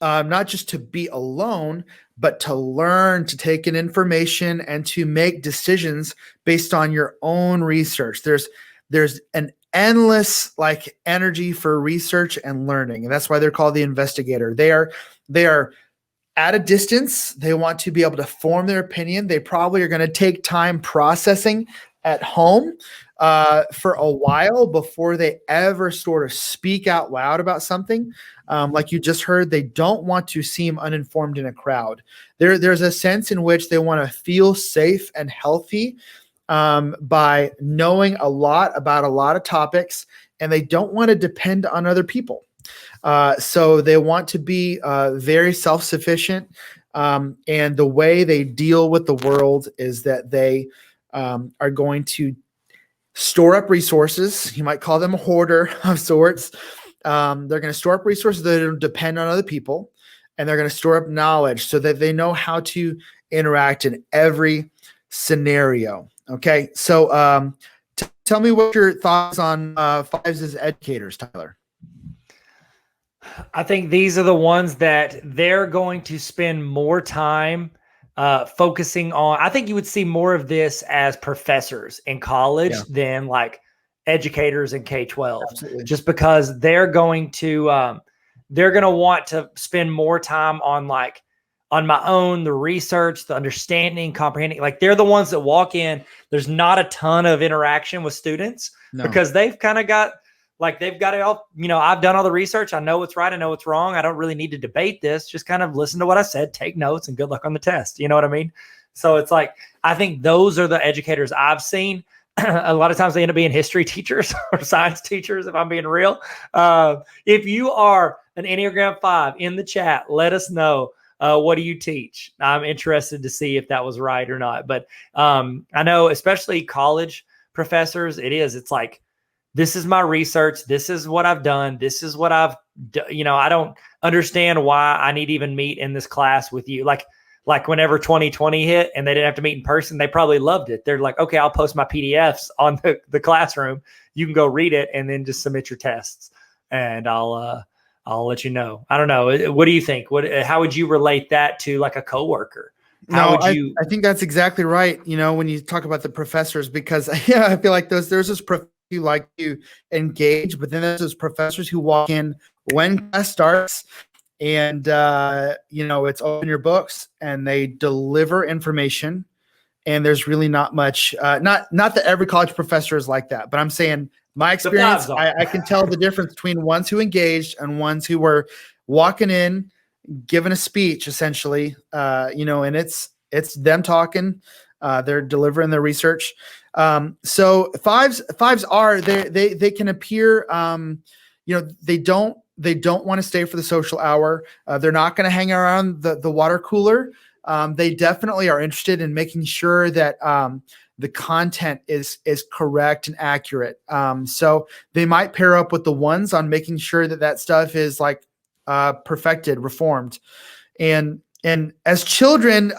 not just to be alone, but to learn, to take in information, and to make decisions based on your own research. There's an endless like energy for research and learning, and that's why they're called the investigator. They are at a distance. They want to be able to form their opinion. They probably are going to take time processing at home for a while before they ever sort of speak out loud about something. Like you just heard, they don't want to seem uninformed in a crowd. There's a sense in which they want to feel safe and healthy by knowing a lot about a lot of topics, and they don't want to depend on other people. So they want to be very self-sufficient, and the way they deal with the world is that they are going to store up resources. You might call them a hoarder of sorts. They're going to store up resources that don't depend on other people, and they're going to store up knowledge so that they know how to interact in every scenario. Okay, so tell me what your thoughts on 5s as educators, Tyler. I think these are the ones that they're going to spend more time focusing on. I think you would see more of this as professors in college than like educators in K-12. Absolutely. Just because they're going to want to spend more time on like on my own, the research, the understanding, comprehending. Like they're the ones that walk in. There's not a ton of interaction with students because they've kind of got like they've got it all. I've done all the research. I know what's right. I know what's wrong. I don't really need to debate this. Just kind of listen to what I said, take notes, and good luck on the test. You know what I mean? So it's like I think those are the educators I've seen. A lot of times they end up being history teachers or science teachers, if I'm being real. If you are an Enneagram 5 in the chat, let us know. What do you teach? I'm interested to see if that was right or not. But I know, especially college professors, it's like, this is my research. This is what I've done. This is what I've done. I don't understand why I need to even meet in this class with you. Like whenever 2020 hit and they didn't have to meet in person, they probably loved it. They're like, okay, I'll post my PDFs on the classroom. You can go read it and then just submit your tests, and I'll let you know. I don't know. What do you think? How would you relate that to like a coworker? I think that's exactly right. When you talk about the professors, because I feel like there's this professor who like to engage, but then there's those professors who walk in when class starts and, it's open your books and they deliver information, and there's really not much, not that every college professor is like that, but I'm saying my experience, I can tell the difference between ones who engaged and ones who were walking in, giving a speech essentially, and it's them talking, they're delivering their research. So fives are they can appear, they don't want to stay for the social hour. They're not going to hang around the water cooler. They definitely are interested in making sure that the content is correct and accurate. So they might pair up with the ones on making sure that stuff is like perfected, reformed. And as children,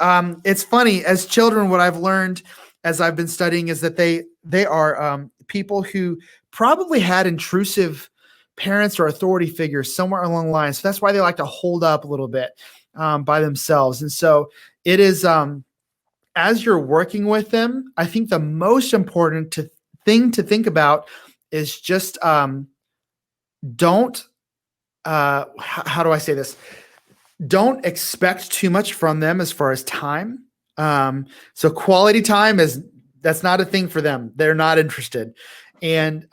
it's funny, as children, what I've learned as I've been studying, is that they are people who probably had intrusive parents or authority figures somewhere along the line. So that's why they like to hold up a little bit by themselves. And so it is, as you're working with them, I think the most important thing to think about is just don't, how do I say this? Don't expect too much from them as far as time. So quality time that's not a thing for them. They're not interested. And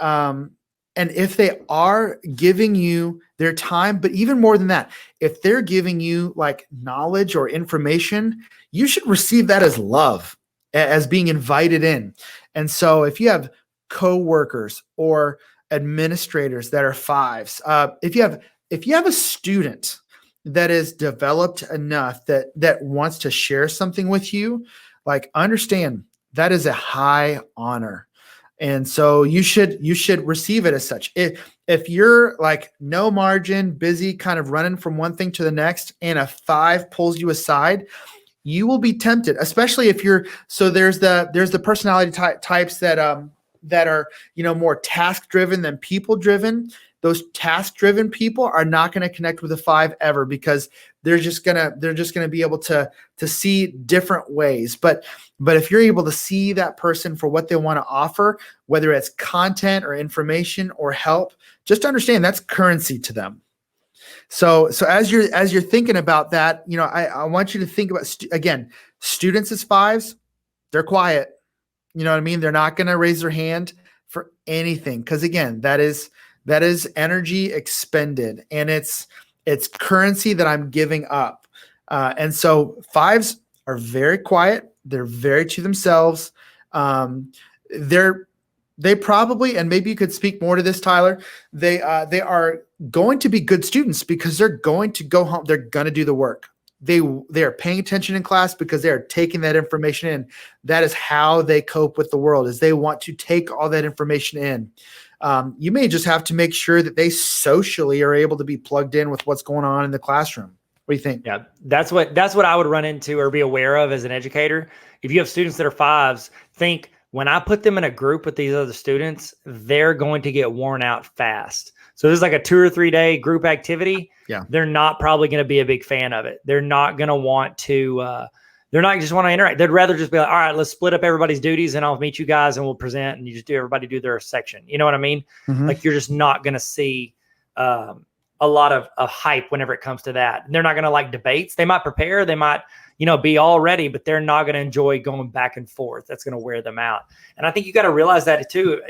if they are giving you their time, but even more than that, if they're giving you like knowledge or information, you should receive that as love, as being invited in. And so if you have coworkers or administrators that are fives, if you have a student that is developed enough that wants to share something with you, like, understand that is a high honor. And so you should receive it as such. If you're like no margin, busy, kind of running from one thing to the next, and a five pulls you aside, you will be tempted, especially if you're, so there's the personality types that are, more task driven than people driven. Those task driven people are not going to connect with a five ever, because they're just going to be able to see different ways. But if you're able to see that person for what they want to offer, whether it's content or information or help, just understand that's currency to them. So as you're thinking about that, I want you to think about, again, students as fives, they're quiet. You know what I mean? They're not going to raise their hand for anything, because again, that is energy expended, and it's currency that I'm giving up. And so fives are very quiet. They're very to themselves. They probably, and maybe you could speak more to this, Tyler, they are going to be good students because they're going to go home. They're going to do the work. They are paying attention in class because they are taking that information in. That is how they cope with the world, is they want to take all that information in. You may just have to make sure that they socially are able to be plugged in with what's going on in the classroom. What do you think? Yeah, that's what I would run into or be aware of as an educator. If you have students that are fives, think, when I put them in a group with these other students, they're going to get worn out fast. So this is like a 2 or 3 day group activity. Yeah. They're not probably going to be a big fan of it. They're not going to want to, they're not just want to interact. They'd rather just be like, all right, let's split up everybody's duties and I'll meet you guys and we'll present, and you just everybody do their section. You know what I mean? Mm-hmm. Like, you're just not going to see a lot of hype whenever it comes to that. And they're not going to like debates. They might prepare. They might, be all ready, but they're not going to enjoy going back and forth. That's going to wear them out. And I think you got to realize that too,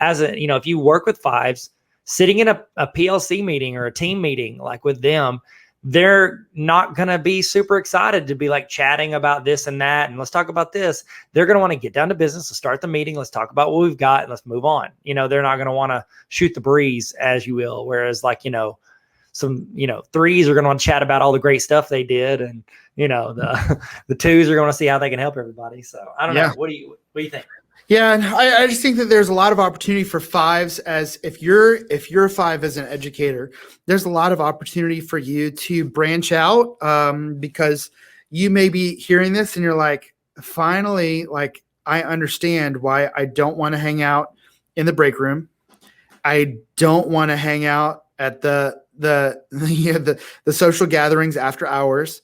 as if you work with fives, sitting in a PLC meeting or a team meeting, like with them, they're not going to be super excited to be like chatting about this and that. And let's talk about this. They're going to want to get down to business. Let's start the meeting. Let's talk about what we've got and let's move on. They're not going to want to shoot the breeze, as you will. Whereas like, some, threes are going to want to chat about all the great stuff they did. And, the twos are going to see how they can help everybody. So I don't know. What do you think? Yeah, and I just think that there's a lot of opportunity for fives. As if you're a five as an educator, there's a lot of opportunity for you to branch out, because you may be hearing this and you're like, finally, like, I understand why I don't want to hang out in the break room. I don't want to hang out at the social gatherings after hours.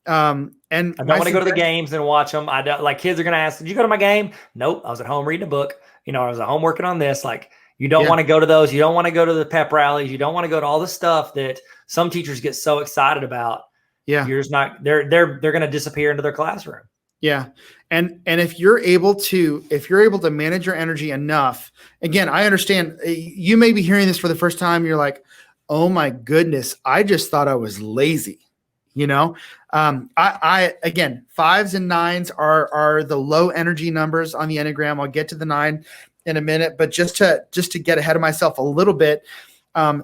And I don't want to go to the games and watch them. I don't, like, kids are going to ask, did you go to my game? Nope. I was at home reading a book. I was at home working on this. Like, you don't want to go to those. You don't want to go to the pep rallies. You don't want to go to all the stuff that some teachers get so excited about. Yeah. You're just not, they're going to disappear into their classroom. Yeah. And if you're able to manage your energy enough, again, I understand you may be hearing this for the first time. You're like, oh my goodness, I just thought I was lazy. I again, fives and nines are the low energy numbers on the Enneagram. I'll get to the 9 in a minute, but just to get ahead of myself a little bit,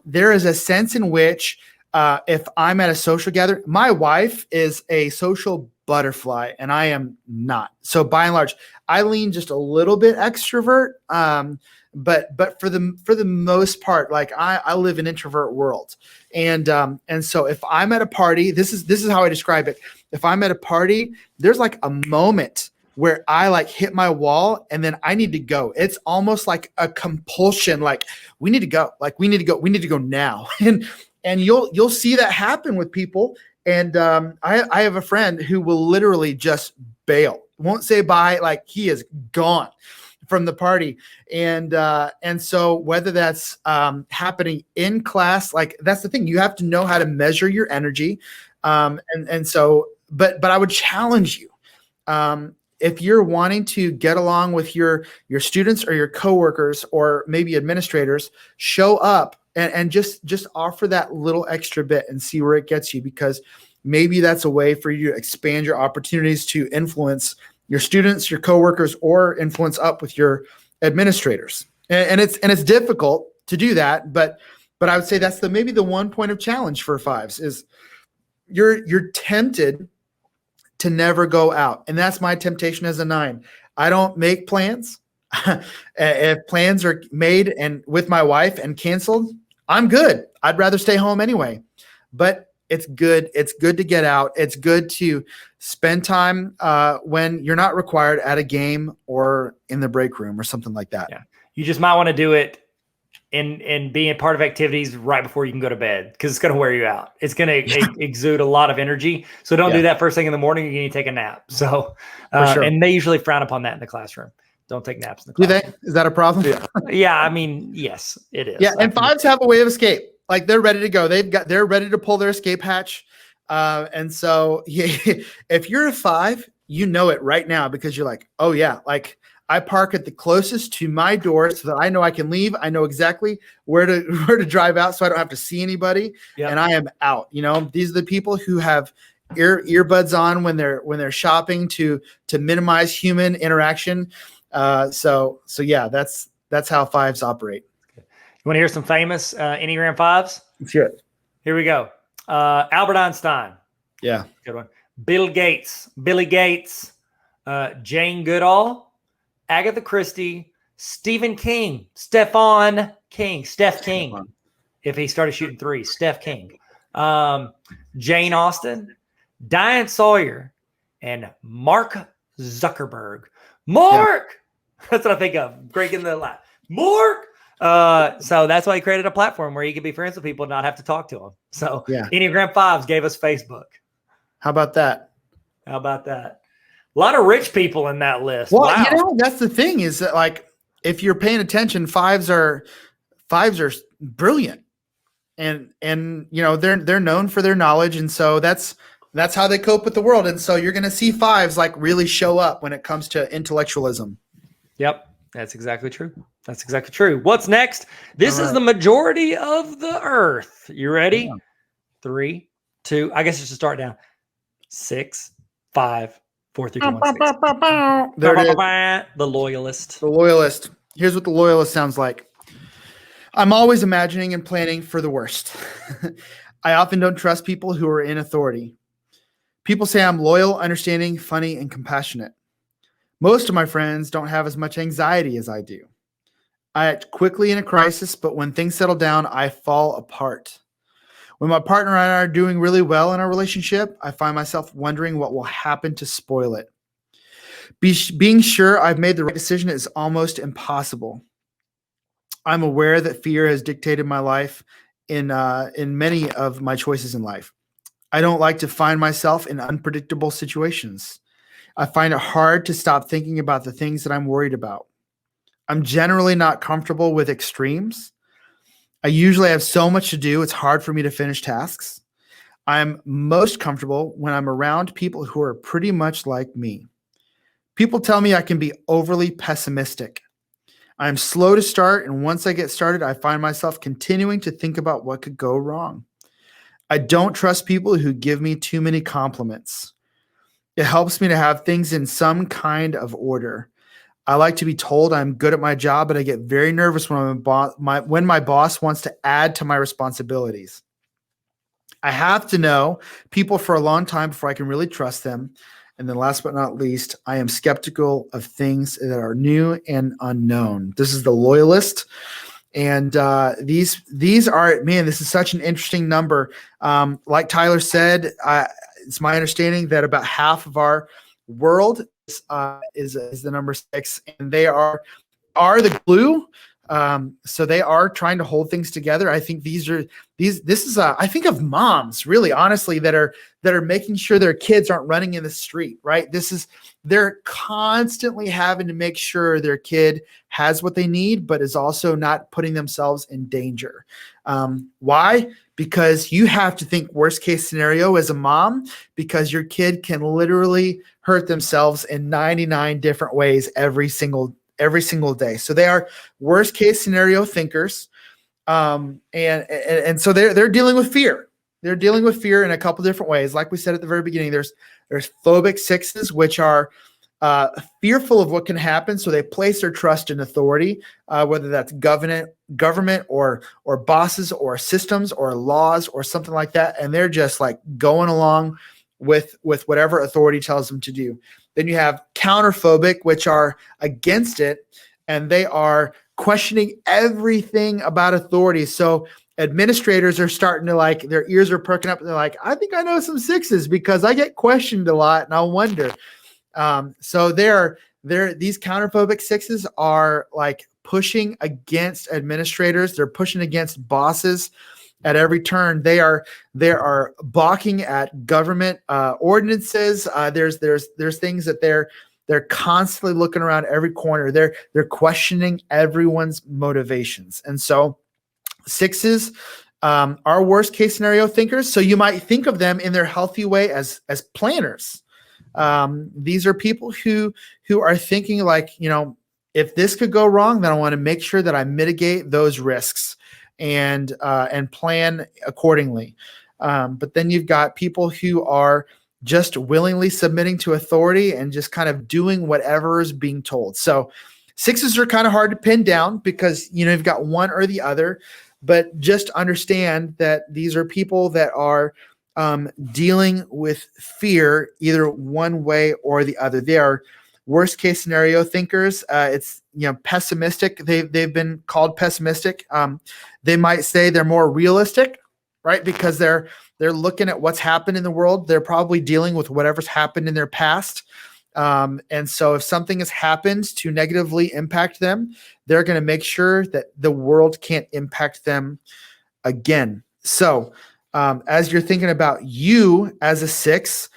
there is a sense in which if I'm at a social gathering, my wife is a social butterfly and I am not. So by and large, I lean just a little bit extrovert. But for the most part, like I live in an introvert world. And so if I'm at a party, this is how I describe it. If I'm at a party, there's like a moment where I like hit my wall and then I need to go. It's almost like a compulsion. Like we need to go, we need to go now. And you'll see that happen with people. And I have a friend who will literally just bail, won't say bye. Like he is gone from the party. And so whether that's happening in class, like that's the thing, you have to know how to measure your energy. And so, but I would challenge you, if you're wanting to get along with your students or your coworkers or maybe administrators, show up and just offer that little extra bit and see where it gets you, because maybe that's a way for you to expand your opportunities to influence your students, your coworkers, or influence up with your administrators. And it's difficult to do that, but I would say that's maybe the one point of challenge for fives is you're tempted to never go out. And that's my temptation as a 9. I don't make plans. If plans are made and with my wife and canceled, I'm good. I'd rather stay home anyway. But it's good. It's good to get out. It's good to spend time when you're not required at a game or in the break room or something like that. Yeah. You just might want to do it and being part of activities right before you can go to bed, because it's going to wear you out. It's going to exude a lot of energy. So don't do that first thing in the morning. You need to take a nap. So, sure. And they usually frown upon that in the classroom. Don't take naps in the classroom. Do they? Is that a problem? Yeah. I mean, yes, it is. Yeah. And fives have a way of escape. Like they're ready to go. They're ready to pull their escape hatch. And so if you're a 5, you know it right now, because you're like, oh yeah, like I park at the closest to my door so that I know I can leave. I know exactly where to drive out so I don't have to see anybody. Yep. And I am out. You know, these are the people who have earbuds on when they're shopping to minimize human interaction. So yeah, that's how 5s operate. You want to hear some famous Enneagram 5s? Let's hear it. Here we go. Albert Einstein. Yeah. Good one. Billy Gates, Jane Goodall, Agatha Christie, Stephen King, Steph King, if he started shooting 3, Steph King, Jane Austen, Diane Sawyer, and Mark Zuckerberg. Mark! Yeah. That's what I think of. Breaking the line. Mark! So that's why he created a platform where you can be friends with people and not have to talk to them. So Enneagram 5s gave us Facebook. How about that? A lot of rich people in that list. Well, wow. You know, that's the thing is that, like, if you're paying attention, fives are brilliant, and you know they're known for their knowledge, and so that's how they cope with the world. And so you're going to see 5s like really show up when it comes to intellectualism. Yep, that's exactly true. What's next? This is the majority of the Earth. You ready? Yeah. 3, 2. I guess you should start down. 6, 5, 4, 3, 2, 1, 6. There it is. The Loyalist. The Loyalist. Here's what the Loyalist sounds like. I'm always imagining and planning for the worst. I often don't trust people who are in authority. People say I'm loyal, understanding, funny, and compassionate. Most of my friends don't have as much anxiety as I do. I act quickly in a crisis, but when things settle down, I fall apart. When my partner and I are doing really well in our relationship, I find myself wondering what will happen to spoil it. Being sure I've made the right decision is almost impossible. I'm aware that fear has dictated my life in many of my choices in life. I don't like to find myself in unpredictable situations. I find it hard to stop thinking about the things that I'm worried about. I'm generally not comfortable with extremes. I usually have so much to do, it's hard for me to finish tasks. I'm most comfortable when I'm around people who are pretty much like me. People tell me I can be overly pessimistic. I'm slow to start, and once I get started, I find myself continuing to think about what could go wrong. I don't trust people who give me too many compliments. It helps me to have things in some kind of order. I like to be told I'm good at my job, but I get very nervous when my boss wants to add to my responsibilities. I have to know people for a long time before I can really trust them. And then last but not least, I am skeptical of things that are new and unknown. This is the Loyalist. And these are, man, this is such an interesting number. Like Tyler said, it's my understanding that about half of our world is the number 6, and they are the glue. So they are trying to hold things together. I think this is I think of moms, really honestly, that are making sure their kids aren't running in the street, right? They're constantly having to make sure their kid has what they need, but is also not putting themselves in danger. Why? Because you have to think worst case scenario as a mom, because your kid can literally hurt themselves in 99 different ways every single day. So they are worst case scenario thinkers. And so they're dealing with fear. They're dealing with fear in a couple different ways. Like we said at the very beginning, there's phobic 6s, which are fearful of what can happen. So they place their trust in authority, whether that's government or bosses or systems or laws or something like that. And they're just like going along with whatever authority tells them to do. Then you have counterphobic, which are against it, and they are questioning everything about authority. So administrators are starting to their ears are perking up, and they're like, I think I know some 6s because I get questioned a lot, and I wonder. So these counterphobic 6s are like pushing against administrators. They're pushing against bosses. At every turn, they are balking at government ordinances. There's things that they're constantly looking around every corner. They're questioning everyone's motivations. And so 6s are worst case scenario thinkers. So you might think of them in their healthy way as planners. These are people who are thinking like, if this could go wrong, then I want to make sure that I mitigate those risks and plan accordingly. But then you've got people who are just willingly submitting to authority and just kind of doing whatever is being told. So 6s are kind of hard to pin down because, you've got one or the other, but just understand that these are people that are dealing with fear either one way or the other. They are worst case scenario thinkers. It's pessimistic. They've been called pessimistic. They might say they're more realistic, right? Because they're looking at what's happened in the world. They're probably dealing with whatever's happened in their past. And so if something has happened to negatively impact them, they're going to make sure that the world can't impact them again. So as you're thinking about you as a 6,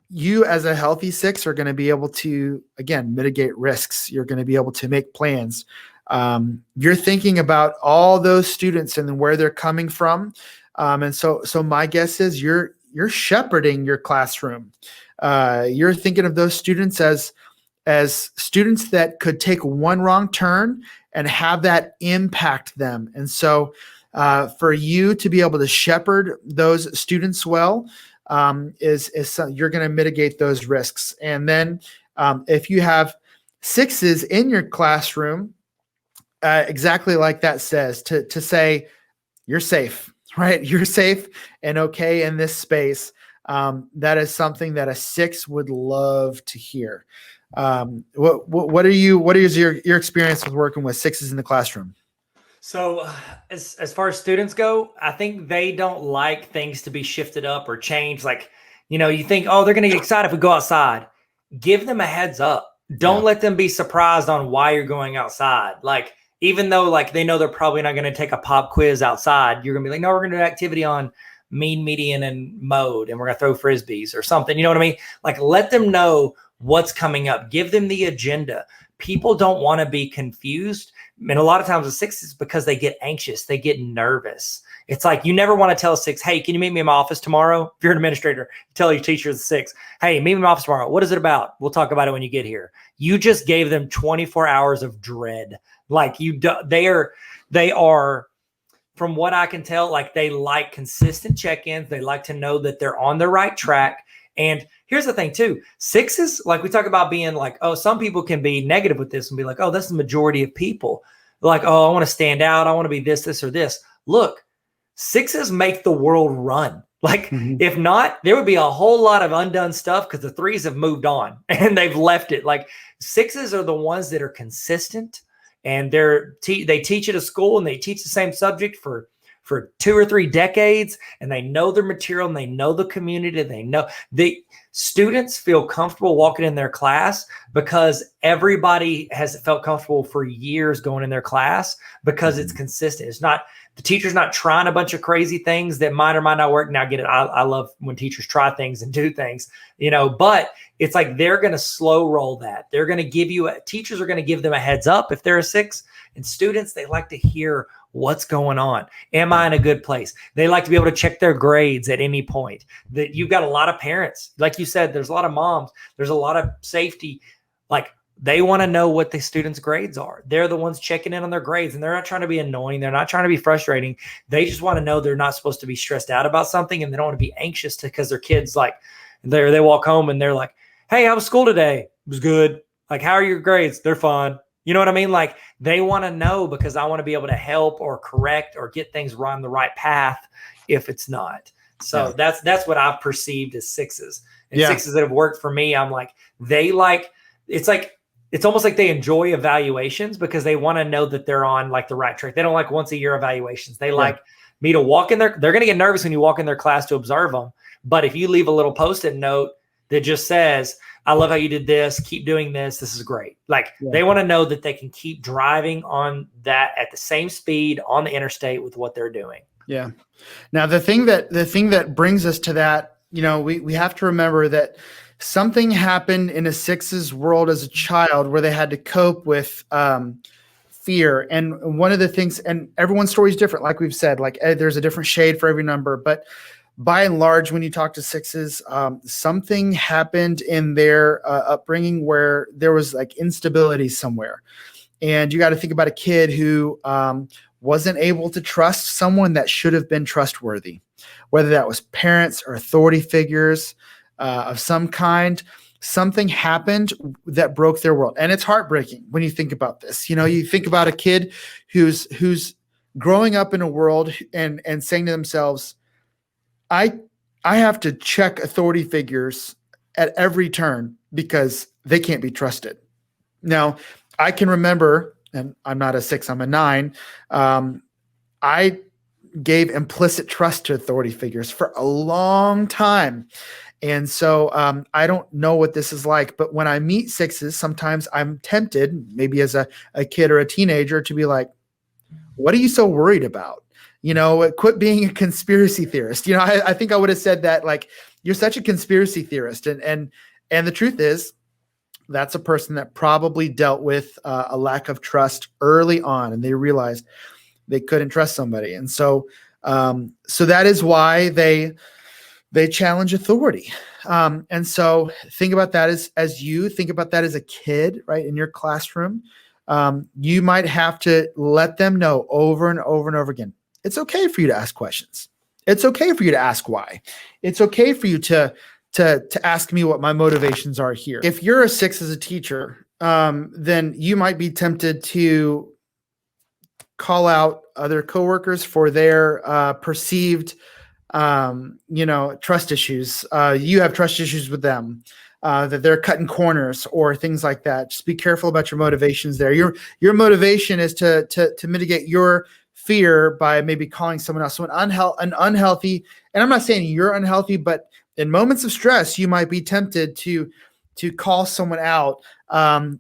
you as a healthy 6 are going to be able to, again, mitigate risks. You're going to be able to make plans. You're thinking about all those students and where they're coming from. And so my guess is you're shepherding your classroom. You're thinking of those students as students that could take one wrong turn and have that impact them. And so for you to be able to shepherd those students well, you're going to mitigate those risks. And then if you have 6s in your classroom, exactly like that says, to say you're safe, right? You're safe and okay in this space. That is something that a 6 would love to hear. What is your experience with working with 6s in the classroom? So as far as students go, I think they don't like things to be shifted up or changed. Like, you think, oh, they're going to get excited if we go outside. Give them a heads up. Don't let them be surprised on why you're going outside. Like, even though like they know they're probably not going to take a pop quiz outside, you're going to be like, no, we're going to do an activity on mean, median, and mode, and we're going to throw frisbees or something. You know what I mean? Like, let them know what's coming up. Give them the agenda. People don't want to be confused. And a lot of times with 6s, because they get anxious, they get nervous. It's like, you never want to tell a 6, hey, can you meet me in my office tomorrow? If you're an administrator, tell your teacher the 6, hey, meet me in my office tomorrow. What is it about? We'll talk about it when you get here. You just gave them 24 hours of dread. Like they are, from what I can tell, like they like consistent check-ins. They like to know that they're on the right track. And here's the thing too, 6s, like we talk about being like, oh, some people can be negative with this and be like, oh, that's the majority of people. Like, oh, I want to stand out. I want to be this, or this. Look, 6s make the world run. Like, if not, there would be a whole lot of undone stuff because the 3s have moved on and they've left it. Like, 6s are the ones that are consistent, and they teach at a school and they teach the same subject for for 2 or 3 decades, and they know their material and they know the community. They know the students feel comfortable walking in their class because everybody has felt comfortable for years going in their class because it's consistent. It's not, the teacher's not trying a bunch of crazy things that might or might not work. Now, get it. I love when teachers try things and do things, but it's like they're going to slow roll that. They're going to give you teachers are going to give them a heads up if they're a 6, and students, they like to hear what's going on. Am I in a good place? They like to be able to check their grades at any point. That you've got a lot of parents, like you said, there's a lot of moms, there's a lot of safety. Like they want to know what the students' grades are. They're the ones checking in on their grades, and they're not trying to be annoying. They're not trying to be frustrating. They just want to know they're not supposed to be stressed out about something, and they don't want to be anxious because their kids like they walk home and they're like, "Hey, how was school today? It was good. Like, how are your grades? They're fine." You know what I mean? Like they want to know because I want to be able to help or correct or get things on the right path if it's not. So that's what I've perceived as 6s. And 6s that have worked for me, I'm like, it's almost like they enjoy evaluations because they want to know that they're on like the right track. They don't like once a year evaluations. They like me to walk in there. They're going to get nervous when you walk in their class to observe them. But if you leave a little Post-it note that just says, "I love how you did this. Keep doing this. This is great." Like they want to know that they can keep driving on that at the same speed on the interstate with what they're doing. Yeah. Now the thing that brings us to that, we have to remember that something happened in a 6's world as a child where they had to cope with fear. And one of the things, and everyone's story is different, like we've said, like there's a different shade for every number, but by and large, when you talk to 6s, something happened in their upbringing where there was like instability somewhere. And you got to think about a kid who wasn't able to trust someone that should have been trustworthy, whether that was parents or authority figures of some kind. Something happened that broke their world. And it's heartbreaking when you think about this. You think about a kid who's growing up in a world and saying to themselves, I have to check authority figures at every turn because they can't be trusted. Now, I can remember, and I'm not a 6, I'm a 9. I gave implicit trust to authority figures for a long time. And so I don't know what this is like, but when I meet 6s, sometimes I'm tempted, maybe as a kid or a teenager, to be like, "What are you so worried about? Quit being a conspiracy theorist." I think I would have said that, like, "You're such a conspiracy theorist." And the truth is, that's a person that probably dealt with a lack of trust early on, and they realized they couldn't trust somebody. And so that is why they challenge authority. And so think about that as you think about that as a kid, right? In your classroom, you might have to let them know over and over and over again, it's okay for you to ask questions. It's okay for you to ask why. It's okay for you to ask me what my motivations are here. If you're a 6 as a teacher, then you might be tempted to call out other coworkers for their perceived trust issues. You have trust issues with them, that they're cutting corners or things like that. Just be careful about your motivations there. Your motivation is to mitigate your fear by maybe calling someone else an unhealthy. And I'm not saying you're unhealthy, but in moments of stress, you might be tempted to call someone out,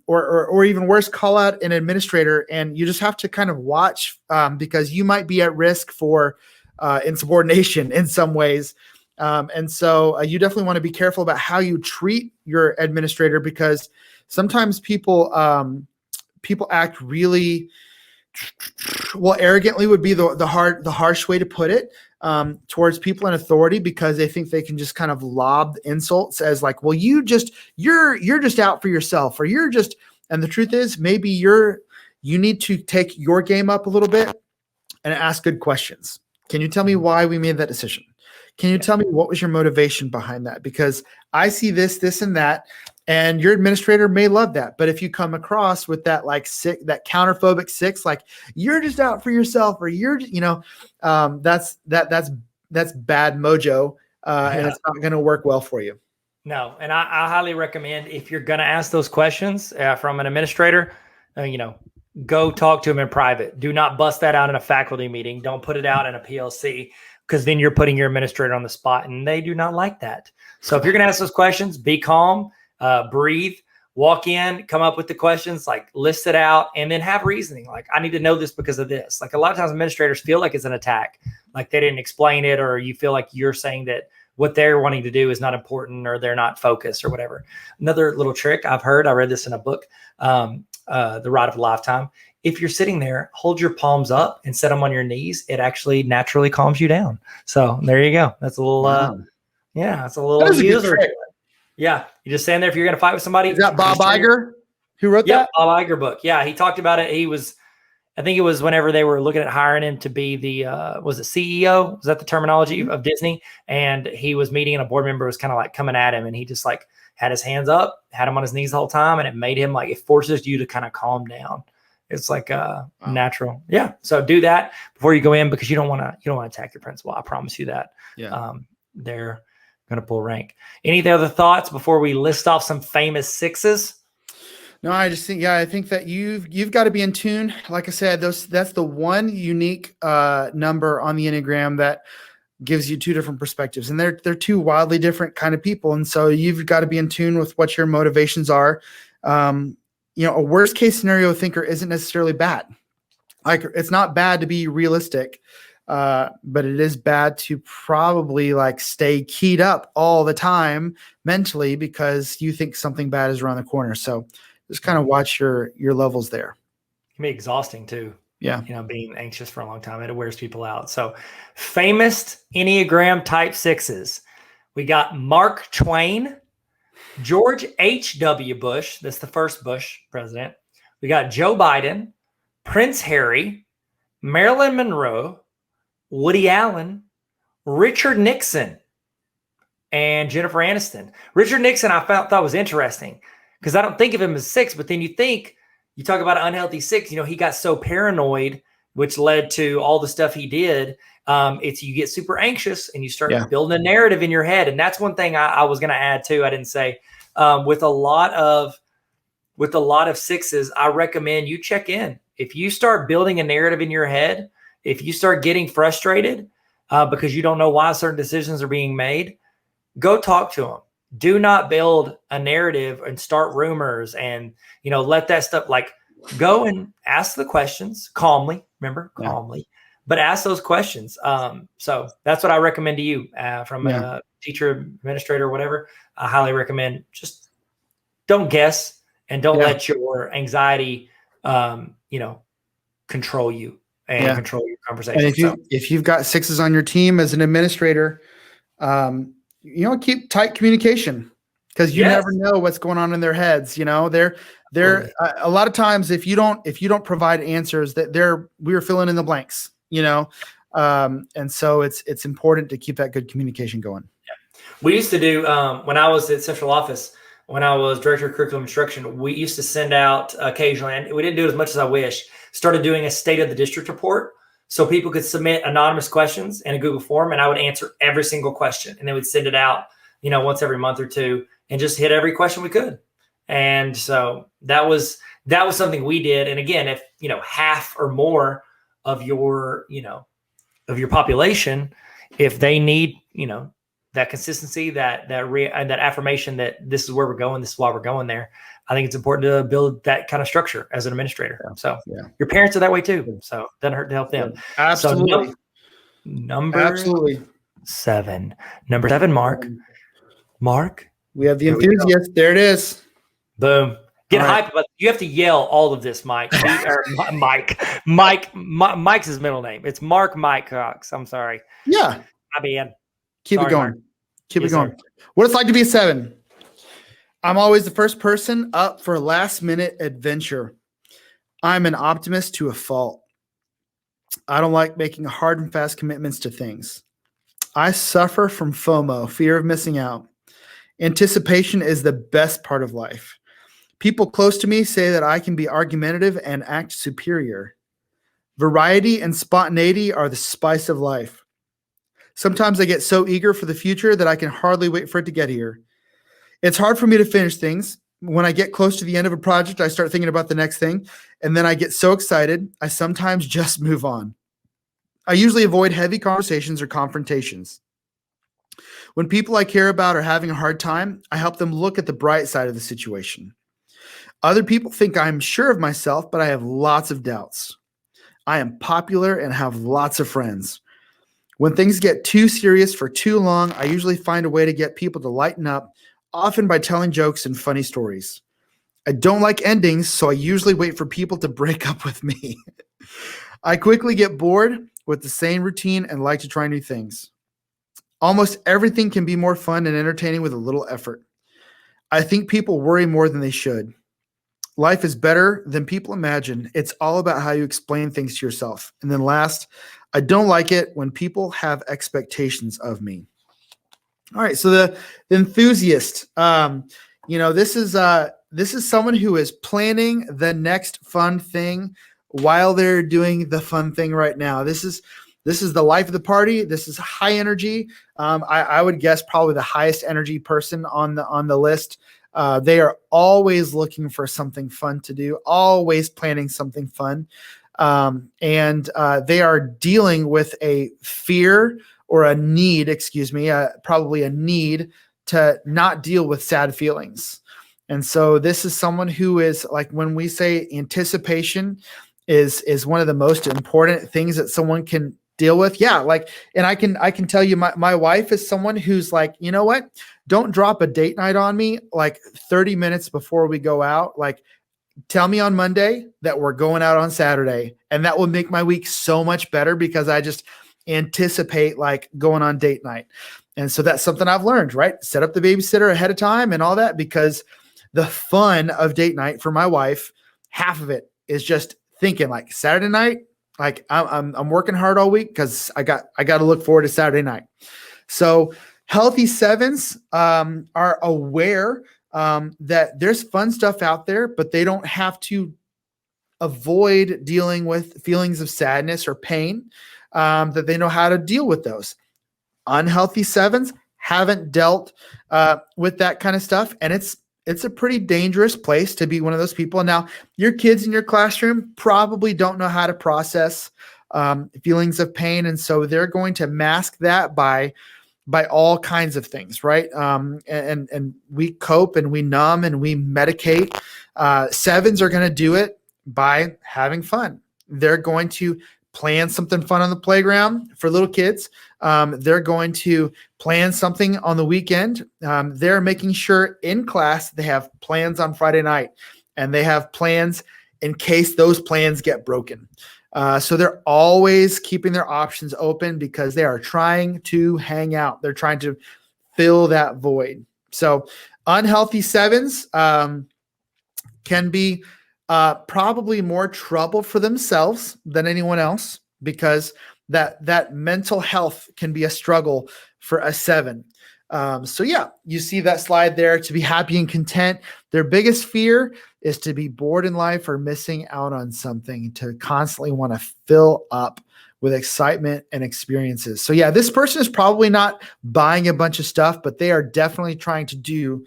or even worse, call out an administrator. And you just have to kind of watch because you might be at risk for insubordination in some ways. And so you definitely want to be careful about how you treat your administrator, because sometimes people act really arrogantly would be the harsh way to put it, towards people in authority, because they think they can just kind of lob insults as like, well, you're just out for yourself, or and the truth is, maybe you need to take your game up a little bit and ask good questions. Can you tell me why we made that decision? Can you tell me what was your motivation behind that? Because I see this, and that, and your administrator may love that. But if you come across with that, like that counterphobic 6, like you're just out for yourself, or that's bad mojo, and it's not going to work well for you. No. And I highly recommend, if you're going to ask those questions from an administrator, go talk to them in private. Do not bust that out in a faculty meeting. Don't put it out in a PLC, because then you're putting your administrator on the spot, and they do not like that. So if you're going to ask those questions, be calm, breathe, walk in, come up with the questions, like list it out, and then have reasoning. Like, I need to know this because of this. Like, a lot of times administrators feel like it's an attack, like they didn't explain it, or you feel like you're saying that what they're wanting to do is not important, or they're not focused or whatever. Another little trick I've heard, I read this in a book, The Ride of a Lifetime. If you're sitting there, hold your palms up and set them on your knees. It actually naturally calms you down. So there you go. That's a little, that's a little user. Yeah. You just stand there. If you're going to fight with somebody. Is that Bob Iger who wrote that? Bob Iger book. Yeah. He talked about it. I think it was whenever they were looking at hiring him to be the, was it CEO? Was that the terminology of Disney? And he was meeting, and a board member was kind of like coming at him, and he just like had his hands up, had him on his knees the whole time. And it made him like, it forces you to kind of calm down. It's like natural. Yeah. So do that before you go in, because you don't want to attack your principal. I promise you that. Yeah. They're going to pull rank. Any other thoughts before we list off some famous sixes? No, I just think, I think that you've got to be in tune. Like I said, that's the one unique number on the Enneagram that gives you two different perspectives, and they're two wildly different kind of people. And so you've got to be in tune with what your motivations are. A worst case scenario thinker isn't necessarily bad. Like, it's not bad to be realistic, but it is bad to probably like stay keyed up all the time mentally because you think something bad is around the corner. So just kind of watch your levels there. It can be exhausting too. Yeah. Being anxious for a long time, it wears people out. So famous Enneagram type sixes. We got Mark Twain, George H.W. Bush. That's the first Bush president. We got Joe Biden, Prince Harry, Marilyn Monroe, Woody Allen, Richard Nixon, and Jennifer Aniston. Richard Nixon I thought was interesting, because I don't think of him as six, but then you talk about an unhealthy six. He got so paranoid, which led to all the stuff he did. You get super anxious, and you start building a narrative in your head. And that's one thing I was going to add too. I didn't say, with a lot of sixes, I recommend you check in. If you start building a narrative in your head, if you start getting frustrated because you don't know why certain decisions are being made, go talk to them. Do not build a narrative and start rumors and, let that stuff, like, go and ask the questions calmly. Remember, calmly, but ask those questions. So that's what I recommend to you from a teacher, administrator, or whatever. I highly recommend just don't guess and don't let your anxiety, control you and control your conversation. And if you've got sixes on your team as an administrator, keep tight communication, because you never know what's going on in their heads. They're a lot of times, if you don't provide answers, that we're filling in the blanks, and so it's important to keep that good communication going. Yeah. We used to do, when I was at central office, when I was director of curriculum instruction, we used to send out occasionally, and we didn't do it as much as I wish, started doing a state of the district report. So people could submit anonymous questions in a Google form, and I would answer every single question, and then we'd send it out, once every month or two, and just hit every question we could. And so that was something we did. And again, if half or more of your population, if they need that consistency, that affirmation that this is where we're going, this is why we're going there, I think it's important to build that kind of structure as an administrator. So your parents are that way too. So it doesn't hurt to help them. Absolutely. So number 7, Mark. We have the Enthusiast. There it is. Boom. Get hyped about it. You have to yell all of this, Mike. Mike's his middle name. It's Mark Mike Cox. I'm sorry. Yeah. Keep it going. Keep it going. What it's like to be a 7. I'm always the first person up for a last-minute adventure. I'm an optimist to a fault. I don't like making hard and fast commitments to things. I suffer from FOMO, fear of missing out. Anticipation is the best part of life. People close to me say that I can be argumentative and act superior. Variety and spontaneity are the spice of life. Sometimes I get so eager for the future that I can hardly wait for it to get here. It's hard for me to finish things. When I get close to the end of a project, I start thinking about the next thing. And then I get so excited, I sometimes just move on. I usually avoid heavy conversations or confrontations. When people I care about are having a hard time, I help them look at the bright side of the situation. Other people think I'm sure of myself, but I have lots of doubts. I am popular and have lots of friends. When things get too serious for too long, I usually find a way to get people to lighten up, often by telling jokes and funny stories. I don't like endings, so I usually wait for people to break up with me. I quickly get bored with the same routine and like to try new things. Almost everything can be more fun and entertaining with a little effort. I think people worry more than they should. Life is better than people imagine. It's all about how you explain things to yourself. And then last, I don't like it when people have expectations of me. All right, so the enthusiast, this is someone who is planning the next fun thing while they're doing the fun thing right now. This is the life of the party. This is high energy. I would guess probably the highest energy person on the list. They are always looking for something fun to do, always planning something fun. And they are dealing with a fear or a need, probably a need to not deal with sad feelings. And so this is someone who is, like, when we say anticipation is one of the most important things that someone can deal with. Yeah. Like, and I can tell you, my wife is someone who's like, you know what? Don't drop a date night on me like 30 minutes before we go out. Like, tell me on Monday that we're going out on Saturday, and that will make my week so much better because I just anticipate like going on date night. And so that's something I've learned, right? Set up the babysitter ahead of time and all that, because the fun of date night for my wife, half of it is just thinking like Saturday night, like I'm working hard all week because I got to look forward to Saturday night. So healthy sevens are aware that there's fun stuff out there, but they don't have to avoid dealing with feelings of sadness or pain, that they know how to deal with those. Unhealthy sevens haven't dealt with that kind of stuff, and it's a pretty dangerous place to be one of those people. Now, your kids in your classroom probably don't know how to process feelings of pain, and so they're going to mask that by all kinds of things, right? And we cope and we numb and we medicate. Sevens are going to do it by having fun. They're going to plan something fun on the playground for little kids. They're going to plan something on the weekend. They're making sure in class they have plans on Friday night, and they have plans in case those plans get broken. So they're always keeping their options open because they are trying to hang out. They're trying to fill that void. So unhealthy sevens can be probably more trouble for themselves than anyone else, because that mental health can be a struggle for a seven. So yeah, you see that slide there, to be happy and content. Their biggest fear is to be bored in life or missing out on something, to constantly want to fill up with excitement and experiences. So yeah, this person is probably not buying a bunch of stuff, but they are definitely trying to do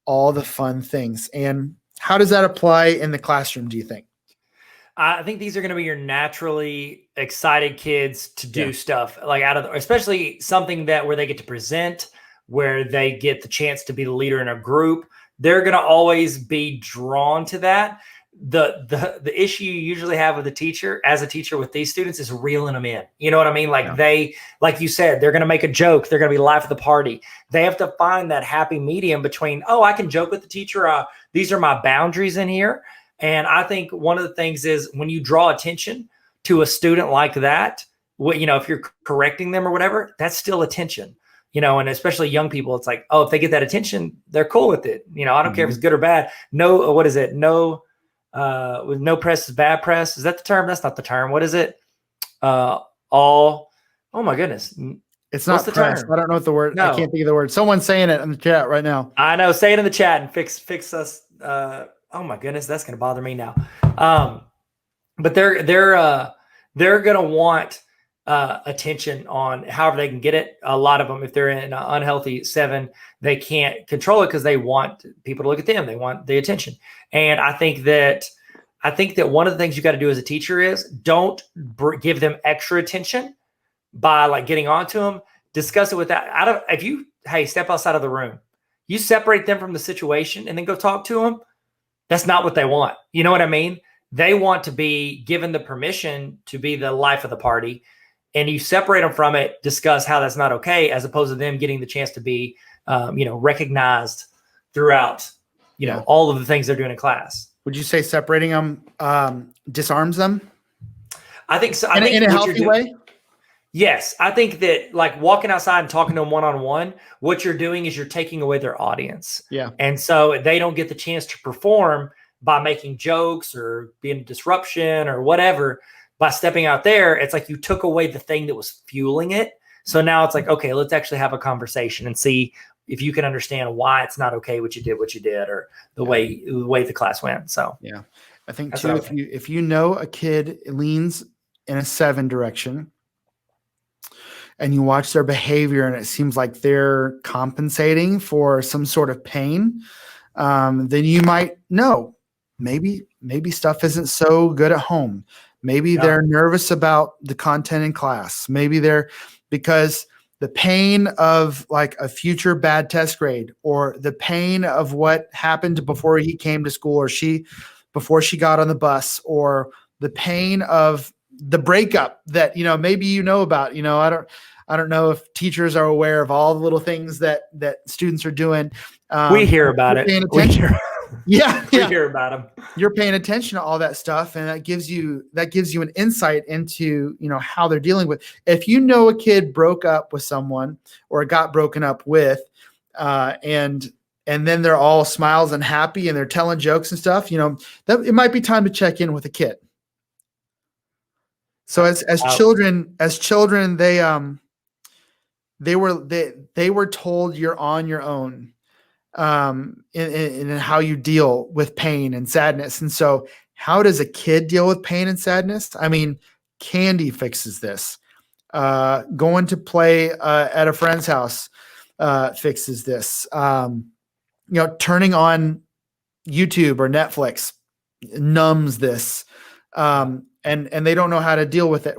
all the fun things. And how does that apply in the classroom, do you think? I think these are going to be your naturally excited kids to do stuff like especially something where they get to present, where they get the chance to be the leader in a group. They're going to always be drawn to that. The issue you usually have with as a teacher with these students is reeling them in. You know what I mean? Like like you said, they're going to make a joke. They're going to be life of the party. They have to find that happy medium between, I can joke with the teacher. These are my boundaries in here. And I think one of the things is when you draw attention to a student like that, if you're correcting them or whatever, that's still attention. And especially young people, it's like, if they get that attention, they're cool with it. I don't care if it's good or bad. No, what is it? No, with no press is bad press. Is that the term? That's not the term. What is it? Oh my goodness. It's not press. Term? I don't know what the word. No. I can't think of the word. Someone's saying it in the chat right now. I know. Say it in the chat and fix us. Oh my goodness, that's going to bother me now. But they're going to want attention on however they can get it. A lot of them, if they're in an unhealthy 7, they can't control it because they want people to look at them. They want the attention. And I think that one of the things you got to do as a teacher is don't give them extra attention by like getting onto them. Discuss it with that. If you, hey, step outside of the room, you separate them from the situation and then go talk to them. That's not what they want. You know what I mean? They want to be given the permission to be the life of the party, and you separate them from it, discuss how that's not okay, as opposed to them getting the chance to be, recognized throughout, all of the things they're doing in class. Would you say separating them disarms them? I think so. In a healthy way? Yes. I think that like walking outside and talking to them one-on-one, what you're doing is you're taking away their audience. Yeah. And so they don't get the chance to perform by making jokes or being a disruption or whatever. By stepping out there, it's like you took away the thing that was fueling it. So now it's like, okay, let's actually have a conversation and see if you can understand why it's not okay what you did, or the way the class went. So yeah, I think too, if you know a kid leans in a 7 direction, and you watch their behavior and it seems like they're compensating for some sort of pain, then you might know maybe stuff isn't so good at home. Maybe they're nervous about the content in class. Maybe because the pain of like a future bad test grade, or the pain of what happened before he came to school, or before she got on the bus, or the pain of the breakup that, maybe about, I don't know if teachers are aware of all the little things that students are doing. We hear about it. We hear about them. You're paying attention to all that stuff, and that gives you an insight into, how they're dealing with. If you know a kid broke up with someone or got broken up with, and then they're all smiles and happy and they're telling jokes and stuff, that it might be time to check in with a kid. So as children, they were told you're on your own in how you deal with pain and sadness. And so how does a kid deal with pain and sadness? I mean, candy fixes this. Going to play at a friend's house fixes this. Turning on YouTube or Netflix numbs this. And they don't know how to deal with it.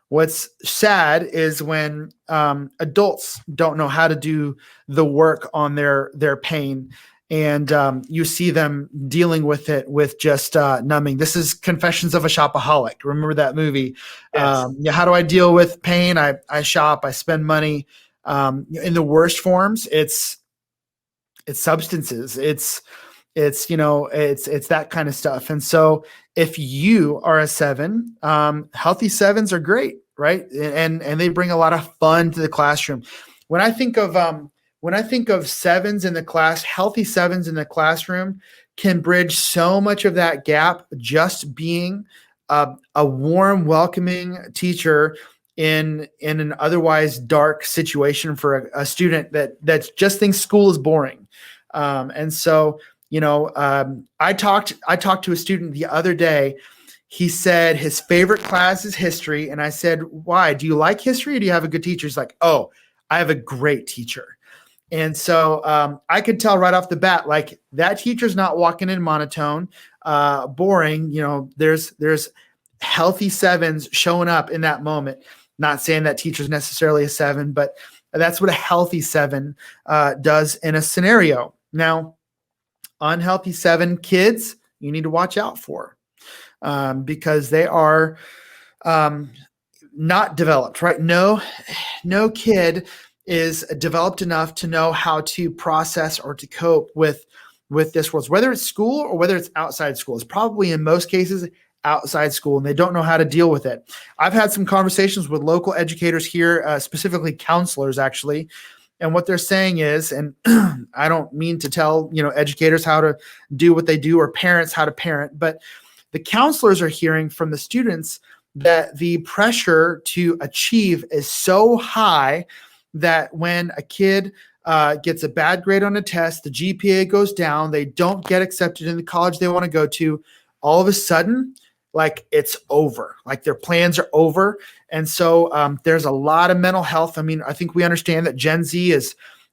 What's sad is when adults don't know how to do the work on their pain, and you see them dealing with it with just numbing. This is Confessions of a Shopaholic. Remember that movie? Yes. How do I deal with pain? I shop. I spend money. In the worst forms, it's substances. It's that kind of stuff. And so if you are a 7, healthy 7s are great, right? And they bring a lot of fun to the classroom. When I think of 7s in the class, healthy 7s in the classroom can bridge so much of that gap, just being a warm, welcoming teacher in an otherwise dark situation for a student that just thinks school is boring. And so, I talked to a student the other day. He said his favorite class is history. And I said, why? Do you like history, or do you have a good teacher? He's like, oh, I have a great teacher. And so I could tell right off the bat, like, that teacher's not walking in monotone, boring. There's healthy 7s showing up in that moment. Not saying that teacher's necessarily a 7, but that's what a healthy 7 does in a scenario. Now, unhealthy 7 kids, you need to watch out for, because they are not developed, right? No kid is developed enough to know how to process or to cope with this world, whether it's school or whether it's outside school. It's probably in most cases outside school, and they don't know how to deal with it. I've had some conversations with local educators here, specifically counselors, actually. And what they're saying is, and I don't mean to tell, educators how to do what they do, or parents how to parent, but the counselors are hearing from the students that the pressure to achieve is so high that when a kid gets a bad grade on a test, the GPA goes down, they don't get accepted in the college they want to go to, all of a sudden like it's over, like their plans are over. And so there's a lot of mental health. I mean, I think we understand that Gen Z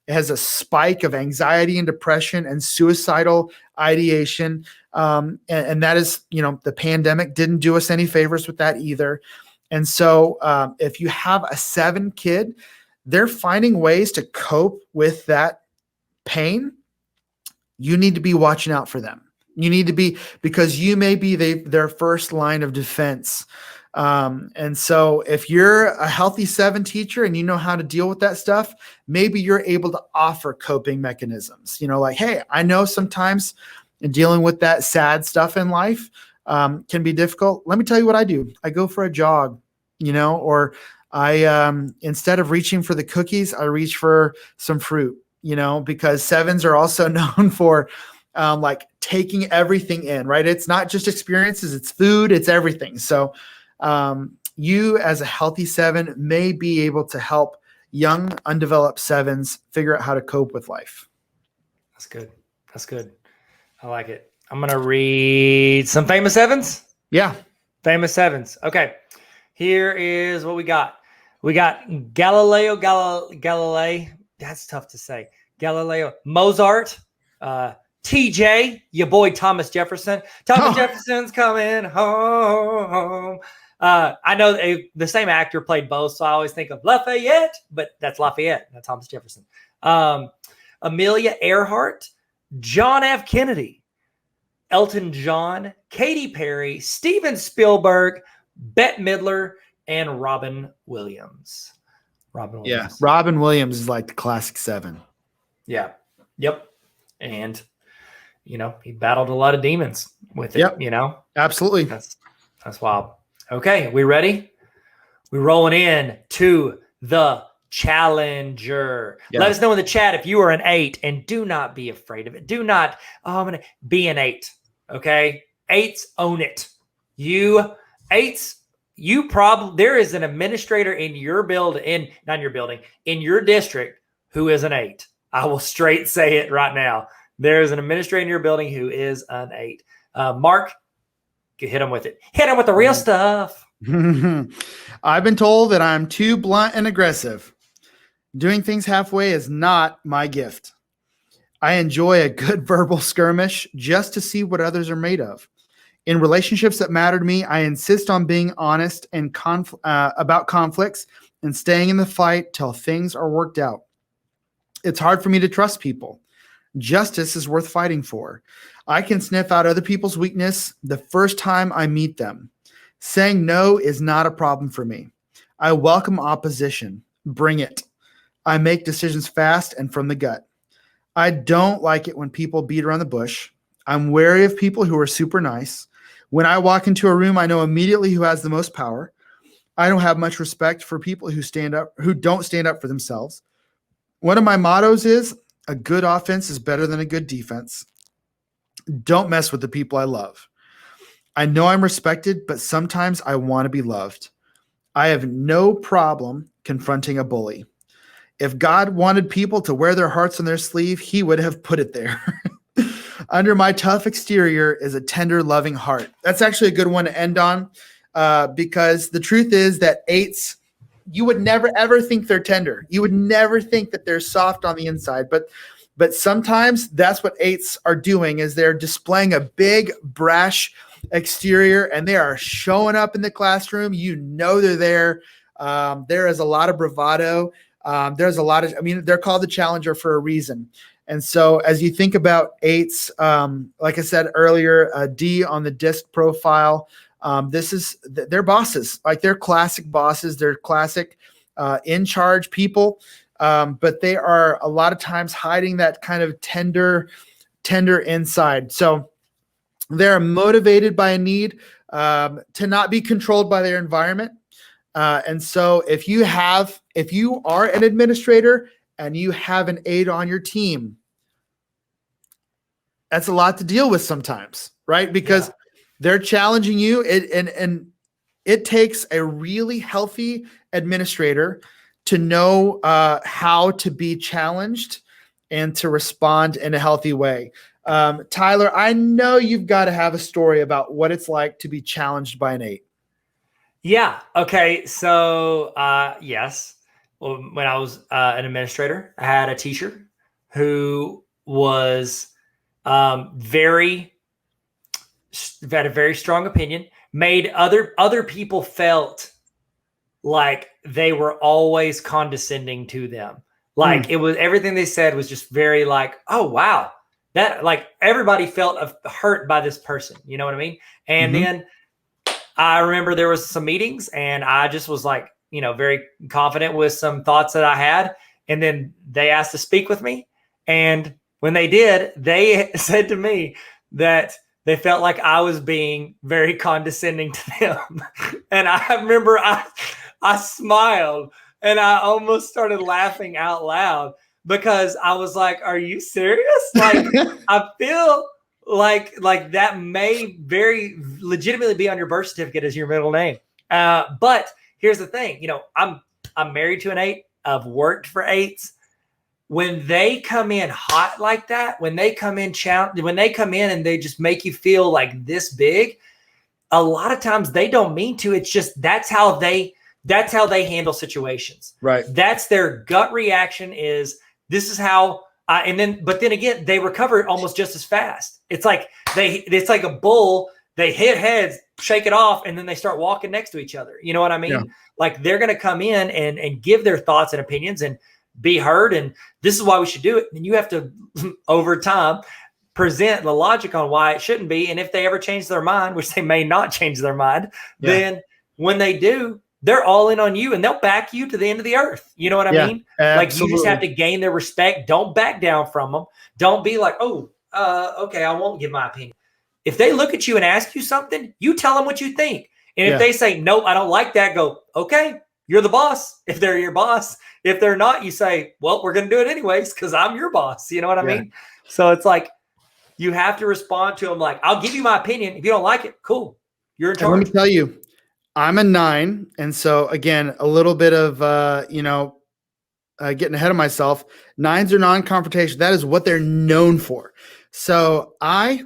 has a spike of anxiety and depression and suicidal ideation. And that is, the pandemic didn't do us any favors with that either. And so if you have a 7 kid, they're finding ways to cope with that pain. You need to be watching out for them. You need to be, because you may be their first line of defense. And so if you're a healthy 7 teacher and you know how to deal with that stuff, maybe you're able to offer coping mechanisms, like, hey, I know sometimes dealing with that sad stuff in life can be difficult. Let me tell you what I do. I go for a jog, or I, instead of reaching for the cookies, I reach for some fruit, because 7s are also known for like taking everything in, right? It's not just experiences, it's food, it's everything. So you as a healthy 7 may be able to help young, undeveloped 7s figure out how to cope with life. That's good. That's good. I like it. I'm going to read some famous 7s. Yeah. Famous 7s. Okay. Here is what we got. We got Galileo Galilei. That's tough to say. Galileo, Mozart, TJ, your boy Thomas Jefferson. Thomas Jefferson's coming home. I know the same actor played both, so I always think of Lafayette, but that's Lafayette, not Thomas Jefferson. Amelia Earhart, John F. Kennedy, Elton John, Katy Perry, Steven Spielberg, Bette Midler, and Robin Williams. Yeah, Robin Williams is like the classic 7. Yeah. Yep. And he battled a lot of demons with it. Yep. Absolutely. That's wild. Okay, we ready? We're rolling in to the challenger. Yeah. Let us know in the chat if you are an 8, and do not be afraid of it. Do not, I'm going to be an 8. Okay? 8s own it. You 8s, there is an administrator in your building, not in your building, in your district who is an 8. I will straight say it right now. There is an administrator in your building who is an 8. Mark, hit him with it. Hit him with the real stuff. I've been told that I'm too blunt and aggressive. Doing things halfway is not my gift. I enjoy a good verbal skirmish just to see what others are made of. In relationships that matter to me, I insist on being honest and about conflicts and staying in the fight till things are worked out. It's hard for me to trust people. Justice is worth fighting for. I can sniff out other people's weakness the first time I meet them. Saying no is not a problem for me. I welcome opposition. Bring it. I make decisions fast and from the gut. I don't like it when people beat around the bush. I'm wary of people who are super nice. When I walk into a room, I know immediately who has the most power. I don't have much respect for people who don't stand up for themselves. One of my mottos is, a good offense is better than a good defense. Don't mess with the people I love. I know I'm respected, but sometimes I want to be loved. I have no problem confronting a bully. If God wanted people to wear their hearts on their sleeve, he would have put it there. Under my tough exterior is a tender, loving heart. That's actually a good one to end on because the truth is that 8s, you would never, ever think they're tender. You would never think that they're soft on the inside. But sometimes that's what 8s are doing is they're displaying a big, brash exterior, and they are showing up in the classroom. They're there. There is a lot of bravado. There's a lot of, they're called the challenger for a reason. And so as you think about 8s, like I said earlier, a D on the DISC profile, they're bosses, like they're classic bosses. They're classic in charge people, but they are a lot of times hiding that kind of tender inside. So they're motivated by a need to not be controlled by their environment. And so if you are an administrator and you have an 8 on your team, that's a lot to deal with sometimes, right? Because they're challenging you. And it takes a really healthy administrator to know how to be challenged and to respond in a healthy way. Tyler, I know you've got to have a story about what it's like to be challenged by an 8. Yeah. Okay. So, yes. Well, when I was an administrator, I had a teacher who was very had a very strong opinion, made other people felt like they were always condescending to them. Like it was everything they said was just very like, oh wow, that like everybody felt hurt by this person. You know what I mean? And then I remember there was some meetings and I just was like, very confident with some thoughts that I had. And then they asked to speak with me. And when they did, they said to me that they felt like I was being very condescending to them. And I remember I smiled and I almost started laughing out loud because I was like, are you serious? Like, I feel like that may very legitimately be on your birth certificate as your middle name. But here's the thing, I'm married to an 8. I've worked for 8s. When they come in hot like that, when they come in and they just make you feel like this big, a lot of times they don't mean to. It's just that's how they handle situations. Right. That's their gut reaction is this is how but then again, they recover almost just as fast. It's like a bull. They hit heads, shake it off, and then they start walking next to each other. You know what I mean? Yeah. Like they're going to come in and give their thoughts and opinions and be heard. And this is why we should do it. And you have to, over time, present the logic on why it shouldn't be. And if they ever change their mind, which they may not change their mind, then when they do, they're all in on you and they'll back you to the end of the earth. You know what I mean? Absolutely. Like you just have to gain their respect. Don't back down from them. Don't be like, okay, I won't give my opinion. If they look at you and ask you something, you tell them what you think. And if they say, nope, I don't like that, go, okay, you're the boss. If they're your boss, if they're not, you say, well, we're going to do it anyways because I'm your boss. You know what I mean? So it's like you have to respond to them like, I'll give you my opinion. If you don't like it, cool. You're in charge. Let me tell you, I'm a 9. And so again, a little bit of, getting ahead of myself. 9s are non-confrontation. That is what they're known for. So I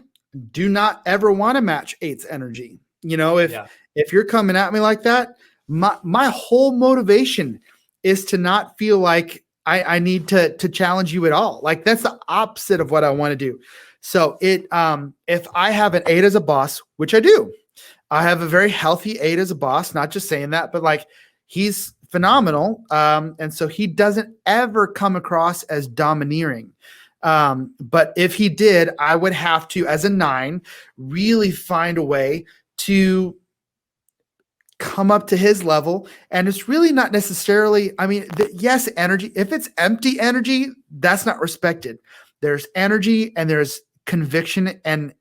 do not ever want to match 8's energy. If you're coming at me like that, my whole motivation is to not feel like I need to challenge you at all. Like that's the opposite of what I want to do. So if I have an 8 as a boss, which I do, I have a very healthy 8 as a boss, not just saying that, but like he's phenomenal. And so he doesn't ever come across as domineering. But if he did, I would have to, as a 9, really find a way to come up to his level. And it's really not necessarily, yes, energy, if it's empty energy, that's not respected. There's energy and there's conviction and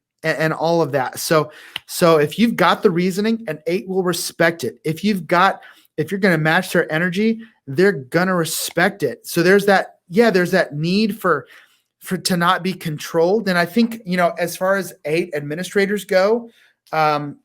all of that. So if you've got the reasoning, an 8 will respect it. If you're going to match their energy, they're going to respect it. So there's that need for to not be controlled. And I think, as far as 8 administrators go,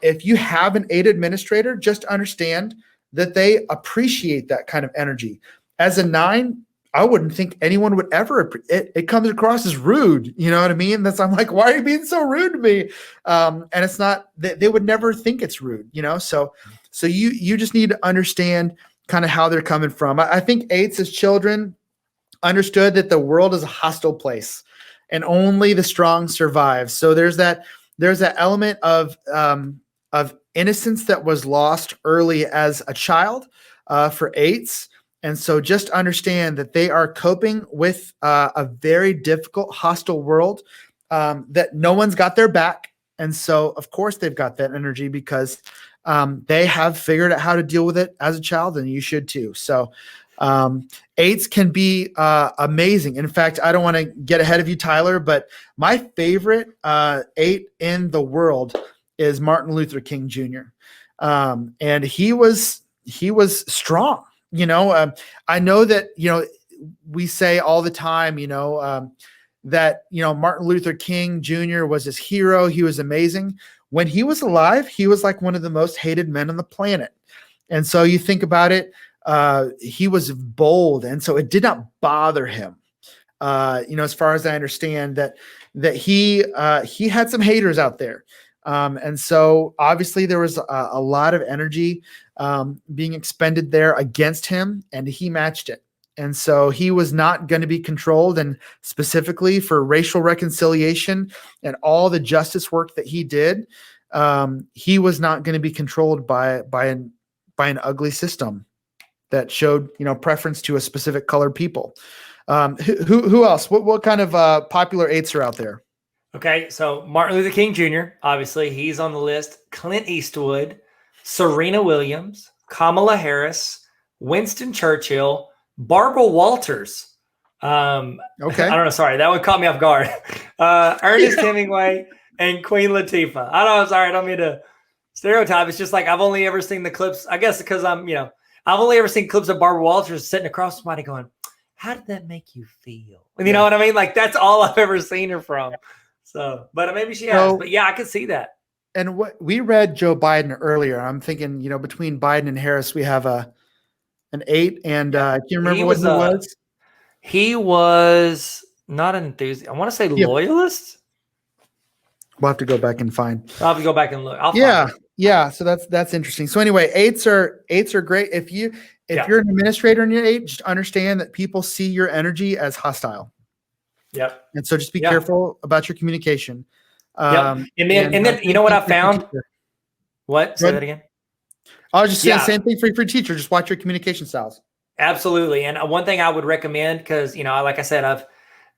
if you have an 8 administrator, just understand that they appreciate that kind of energy. As a 9, I wouldn't think anyone would ever, it comes across as rude. You know what I mean? I'm like, why are you being so rude to me? And it's not, they would never think it's rude, So you just need to understand kind of how they're coming from. I think 8s as children understood that the world is a hostile place and only the strong survive. So there's that element of innocence that was lost early as a child for 8s. And so just understand that they are coping with a very difficult, hostile world that no one's got their back. And so, of course, they've got that energy because they have figured out how to deal with it as a child, and you should too. So 8s can be amazing. In fact, I don't want to get ahead of you, Tyler, but my favorite 8 in the world is Martin Luther King Jr. And he was strong. I know that, we say all the time, that, Martin Luther King Jr. was his hero. He was amazing. When he was alive, he was like one of the most hated men on the planet. And so you think about it, he was bold. And so it did not bother him as far as I understand, that he had some haters out there. And so obviously there was a lot of energy being expended there against him, and he matched it. And so he was not going to be controlled. And specifically for racial reconciliation and all the justice work that he did, he was not going to be controlled by an ugly system that showed, preference to a specific colored people. Who else? What kind of popular eights are out there? Okay, so Martin Luther King Jr., obviously, he's on the list. Clint Eastwood, Serena Williams, Kamala Harris, Winston Churchill, Barbara Walters. Okay. I don't know. Sorry, that one caught me off guard. Ernest Hemingway and Queen Latifah. I don't know. Sorry, I don't mean to stereotype. It's just like I've only ever seen the clips. I guess because I've only ever seen clips of Barbara Walters sitting across somebody going, "How did that make you feel?" You know what I mean? Like that's all I've ever seen her from. So, but maybe she has. But yeah, I could see that. And what we read Joe Biden earlier. I'm thinking, between Biden and Harris, we have an 8. And can you remember what he was? He was not an enthusiast. I want to say loyalist. We'll have to go back and find. I'll have to go back and look. Yeah. So that's interesting. So anyway, eights are great. If you're an administrator in your 8, just understand that people see your energy as hostile. Yep. And so just be careful about your communication. And then you know what I found? What? Say that again. I was just saying same thing for teacher. Just watch your communication styles. Absolutely. And one thing I would recommend, because like I said,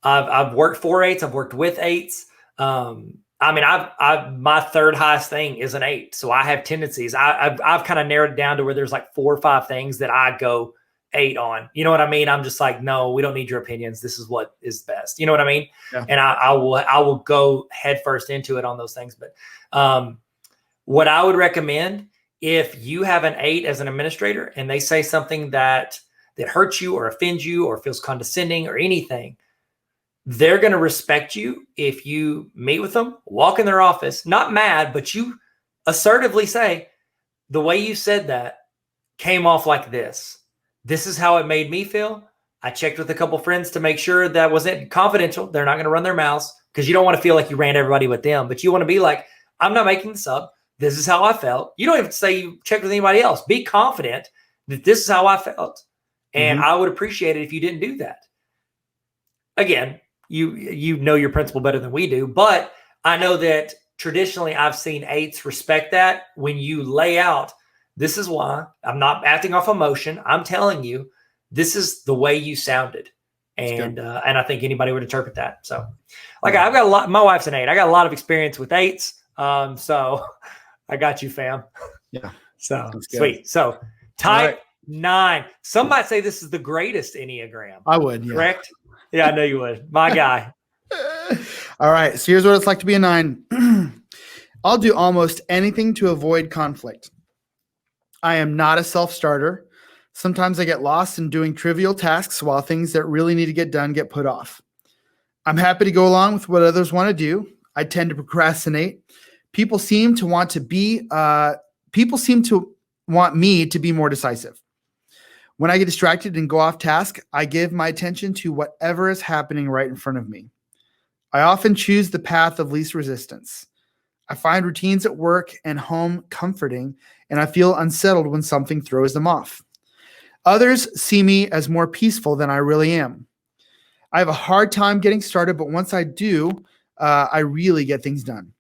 I've worked for 8s, I've worked with 8s. My third highest thing is an 8. So I have tendencies. I've kind of narrowed it down to where there's like 4 or 5 things that I go 8 on. You know what I mean? I'm just like, no, we don't need your opinions. This is what is best. You know what I mean? Yeah. And I will go head first into it on those things. But what I would recommend, if you have an 8 as an administrator and they say something that hurts you or offends you or feels condescending or anything, they're going to respect you if you meet with them, walk in their office, not mad, but you assertively say, the way you said that came off like this. This is how it made me feel. I checked with a couple friends to make sure that wasn't confidential. They're not going to run their mouths because you don't want to feel like you ran everybody with them, but you want to be like, I'm not making this up. This is how I felt. You don't have to say you checked with anybody else. Be confident that this is how I felt. And I would appreciate it if you didn't do that. Again, you know your principal better than we do, but I know that traditionally I've seen 8s respect that when you lay out, this is why. I'm not acting off emotion. I'm telling you, this is the way you sounded. And I think anybody would interpret that. So I've got a lot, my wife's an 8. I got a lot of experience with 8s. So I got you, fam. Yeah. So sweet. So type 9. Some might say this is the greatest Enneagram. I would. Yeah. Correct? Yeah, I know you would. My guy. All right. So here's what it's like to be a 9. I'll do almost anything to avoid conflict. I am not a self-starter. Sometimes I get lost in doing trivial tasks while things that really need to get done get put off. I'm happy to go along with what others want to do. I tend to procrastinate. People seem to want me to be more decisive. When I get distracted and go off task, I give my attention to whatever is happening right in front of me. I often choose the path of least resistance. I find routines at work and home comforting, and I feel unsettled when something throws them off. Others see me as more peaceful than I really am. I have a hard time getting started, but once I do, I really get things done.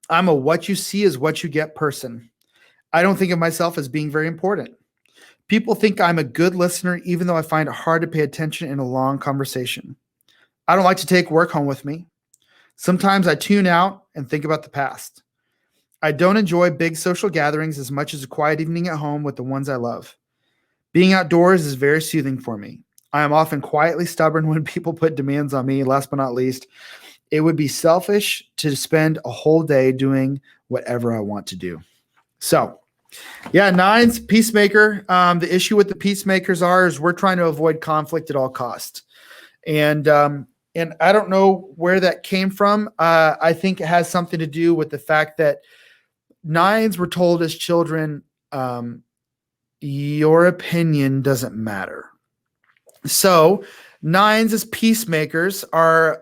I'm a what you see is what you get person. I don't think of myself as being very important. People think I'm a good listener, even though I find it hard to pay attention in a long conversation. I don't like to take work home with me. Sometimes I tune out and think about the past. I don't enjoy big social gatherings as much as a quiet evening at home with the ones I love. Being outdoors is very soothing for me. I am often quietly stubborn when people put demands on me. Last but not least, it would be selfish to spend a whole day doing whatever I want to do. So, yeah, 9s, Peacemaker. The issue with the Peacemakers is we're trying to avoid conflict at all costs. And I don't know where that came from. I think it has something to do with the fact that 9s were told as children, your opinion doesn't matter. So Nines as peacemakers are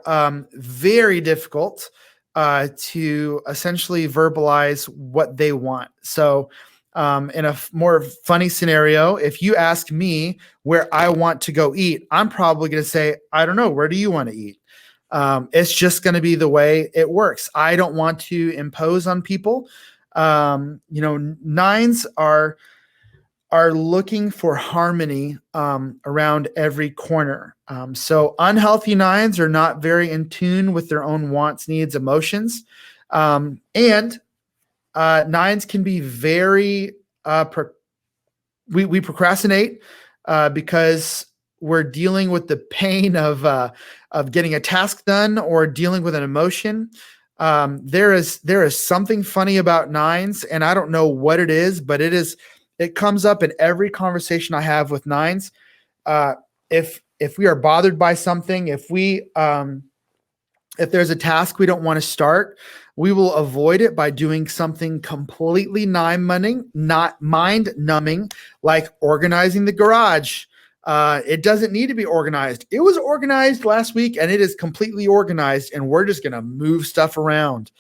very difficult to essentially verbalize what they want. So in a more funny scenario, if you ask me where I want to go eat, I'm probably going to say, I don't know. Where do you want to eat? It's just going to be the way it works. I don't want to impose on people. Nines are looking for harmony around every corner. So unhealthy nines are not very in tune with their own wants, needs, emotions. And nines can be very, we procrastinate because we're dealing with the pain of getting a task done or dealing with an emotion. There is something funny about nines, and I don't know what it is, but it comes up in every conversation I have with nines. If we are bothered by something, if there's a task we don't want to start, we will avoid it by doing something completely not mind numbing, like organizing the garage. It doesn't need to be organized. It was organized last week and it is completely organized, and we're just going to move stuff around.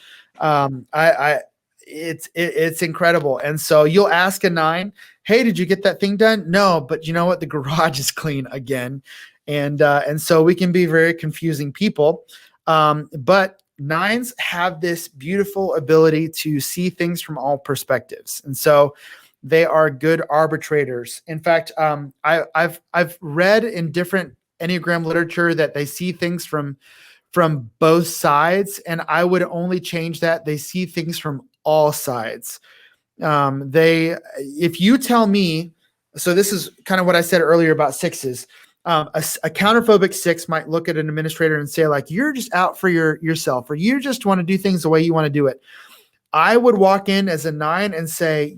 It's incredible. And so you'll ask a nine, hey, did you get that thing done? No, but you know what? The garage is clean again. And so we can be very confusing people. But nines have this beautiful ability to see things from all perspectives. And so they are good arbitrators. In fact, I've read in different Enneagram literature that they see things from both sides. And I would only change that. They see things from all sides. If you tell me, so this is kind of what I said earlier about sixes. A counterphobic six might look at an administrator and say, like, you're just out for yourself, or you just want to do things the way you want to do it. I would walk in as a nine and say,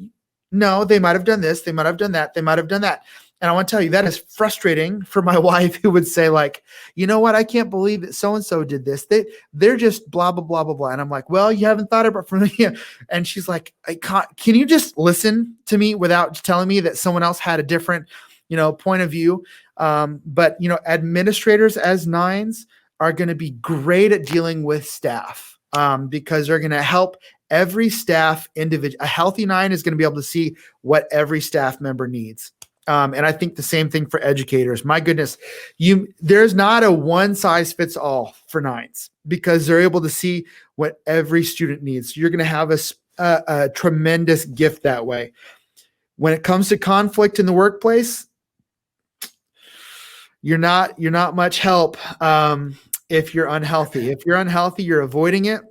no, they might have done this. They might have done that. They might have done that. And I want to tell you, that is frustrating for my wife, who would say, like, you know what? I can't believe that so-and-so did this. They're just blah, blah, blah, blah, blah. And I'm like, well, you haven't thought about it from me. And she's like, can you just listen to me without telling me that someone else had a different, point of view? But administrators as nines are going to be great at dealing with staff because they're going to help every staff individual. A healthy nine is going to be able to see what every staff member needs. And I think the same thing for educators. My goodness, there's not a one size fits all for nines because they're able to see what every student needs. You're going to have a tremendous gift that way. When it comes to conflict in the workplace, you're not much help if you're unhealthy. If you're unhealthy, you're avoiding it.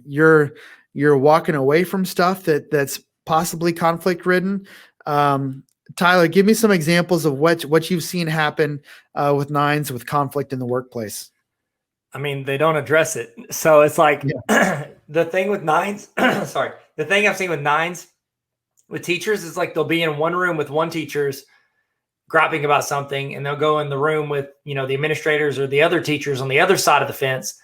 You're walking away from stuff that's possibly conflict ridden. Tyler, give me some examples of what you've seen happen with nines with conflict in the workplace. I mean, they don't address it. So it's like the thing with nines, the thing I've seen with nines with teachers is like they'll be in one room with one teachers griping about something, and they'll go in the room with, the administrators or the other teachers on the other side of the fence,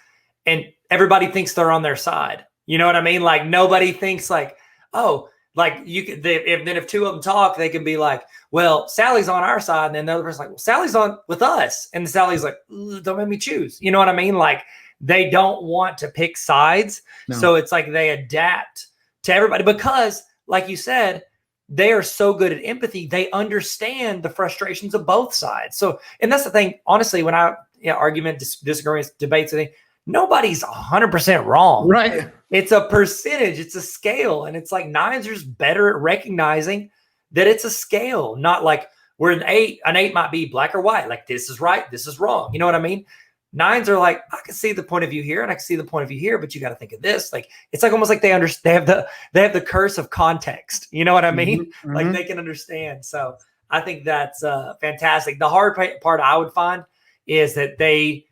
and everybody thinks they're on their side. You know what I mean? Like nobody thinks like, oh, like if two of them talk, they can be like, well, Sally's on our side. And then the other person's like, well, Sally's on with us. And Sally's like, don't make me choose. You know what I mean? Like they don't want to pick sides. No. So it's like they adapt to everybody because, like you said, they are so good at empathy. They understand the frustrations of both sides. So, and that's the thing, honestly, when I argument, disagreements, debates, nobody's 100% wrong. Right. It's a percentage. It's a scale. And it's like nines are just better at recognizing that it's a scale, not like where an eight might be black or white. Like this is right. This is wrong. You know what I mean? Nines are like, I can see the point of view here and I can see the point of view here, but you got to think of this. Like, it's like almost like they understand they have the curse of context. You know what I mean? Mm-hmm. Like they can understand. So I think that's fantastic. The hard part I would find is that they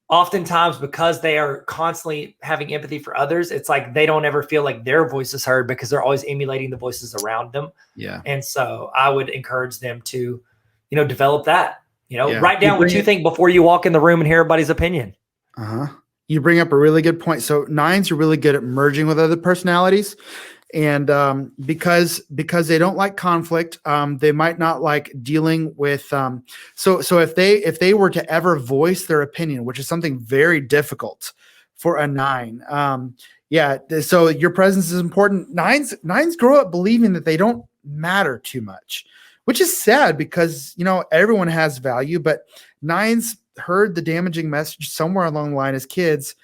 oftentimes, because they are constantly having empathy for others, it's like they don't ever feel like their voice is heard because they're always emulating the voices around them. Yeah. And so I would encourage them to, develop that. Write down what you think before you walk in the room and hear everybody's opinion. You bring up a really good point. So nines are really good at merging with other personalities. And because they don't like conflict, they might not like dealing with. So if they were to ever voice their opinion, which is something very difficult for a nine, so your presence is important. Nines grow up believing that they don't matter too much, which is sad because everyone has value, but nines heard the damaging message somewhere along the line as kids.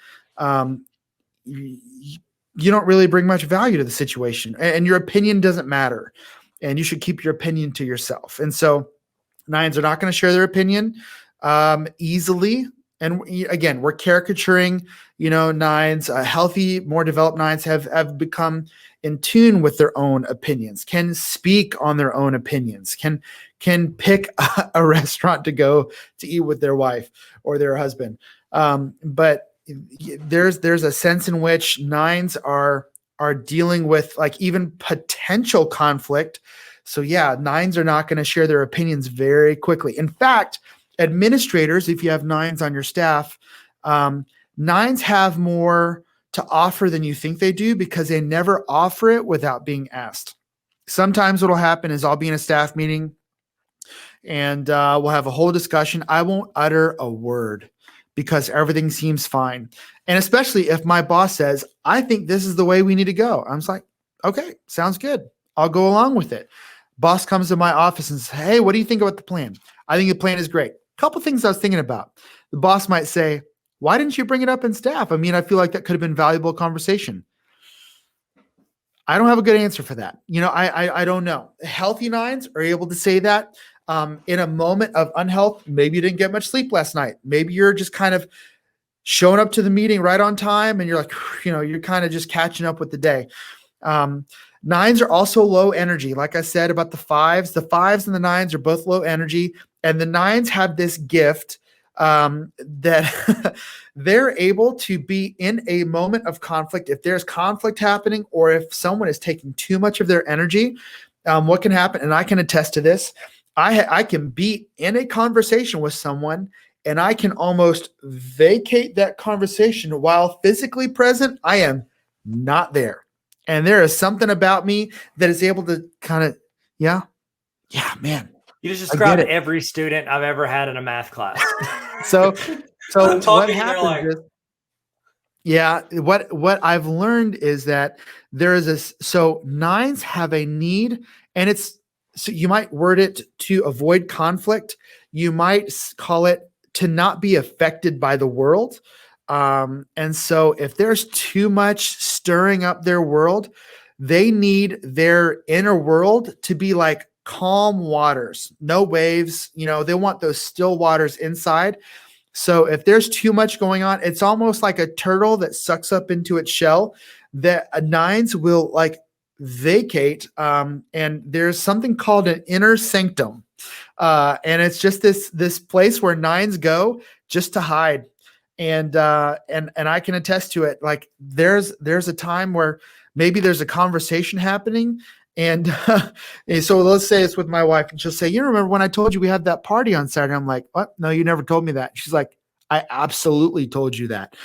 You don't really bring much value to the situation, and your opinion doesn't matter, and you should keep your opinion to yourself. And so nines are not going to share their opinion easily. And again, we're caricaturing, nines. Healthy, more developed nines have become in tune with their own opinions, can speak on their own opinions, can pick a restaurant to go to eat with their wife or their husband. But there's a sense in which nines are dealing with like even potential conflict. So nines are not going to share their opinions very quickly. In fact, administrators, if you have nines on your staff, nines have more to offer than you think they do because they never offer it without being asked. Sometimes what'll happen is I'll be in a staff meeting and we'll have a whole discussion. I won't utter a word because everything seems fine. And especially if my boss says, I think this is the way we need to go. I'm just like, okay, sounds good. I'll go along with it. Boss comes to my office and says, hey, what do you think about the plan? I think the plan is great. A couple things I was thinking about. The boss might say, why didn't you bring it up in staff? I mean, I feel like that could have been valuable conversation. I don't have a good answer for that. I don't know. Healthy nines are able to say that. In a moment of unhealth, maybe you didn't get much sleep last night. Maybe you're just kind of showing up to the meeting right on time and you're like, you're kind of just catching up with the day. Nines are also low energy. Like I said about the fives and the nines are both low energy. And the nines have this gift that they're able to be in a moment of conflict. If there's conflict happening or if someone is taking too much of their energy, what can happen, and I can attest to this, I can be in a conversation with someone and I can almost vacate that conversation while physically present. I am not there. And there is something about me that is able to kind of, man. You just described every student I've ever had in a math class. So what happens is, what I've learned is that there is this, so nines have a need, and so you might word it to avoid conflict. You might call it to not be affected by the world. And so if there's too much stirring up their world, they need their inner world to be like calm waters, no waves. They want those still waters inside. So if there's too much going on, it's almost like a turtle that sucks up into its shell that nines will like vacate. And there's something called an inner sanctum. And it's just this place where nines go just to hide. And I can attest to it. Like there's a time where maybe there's a conversation happening. And so let's say it's with my wife and she'll say, you remember when I told you we had that party on Saturday? I'm like, what? No, you never told me that. She's like, I absolutely told you that.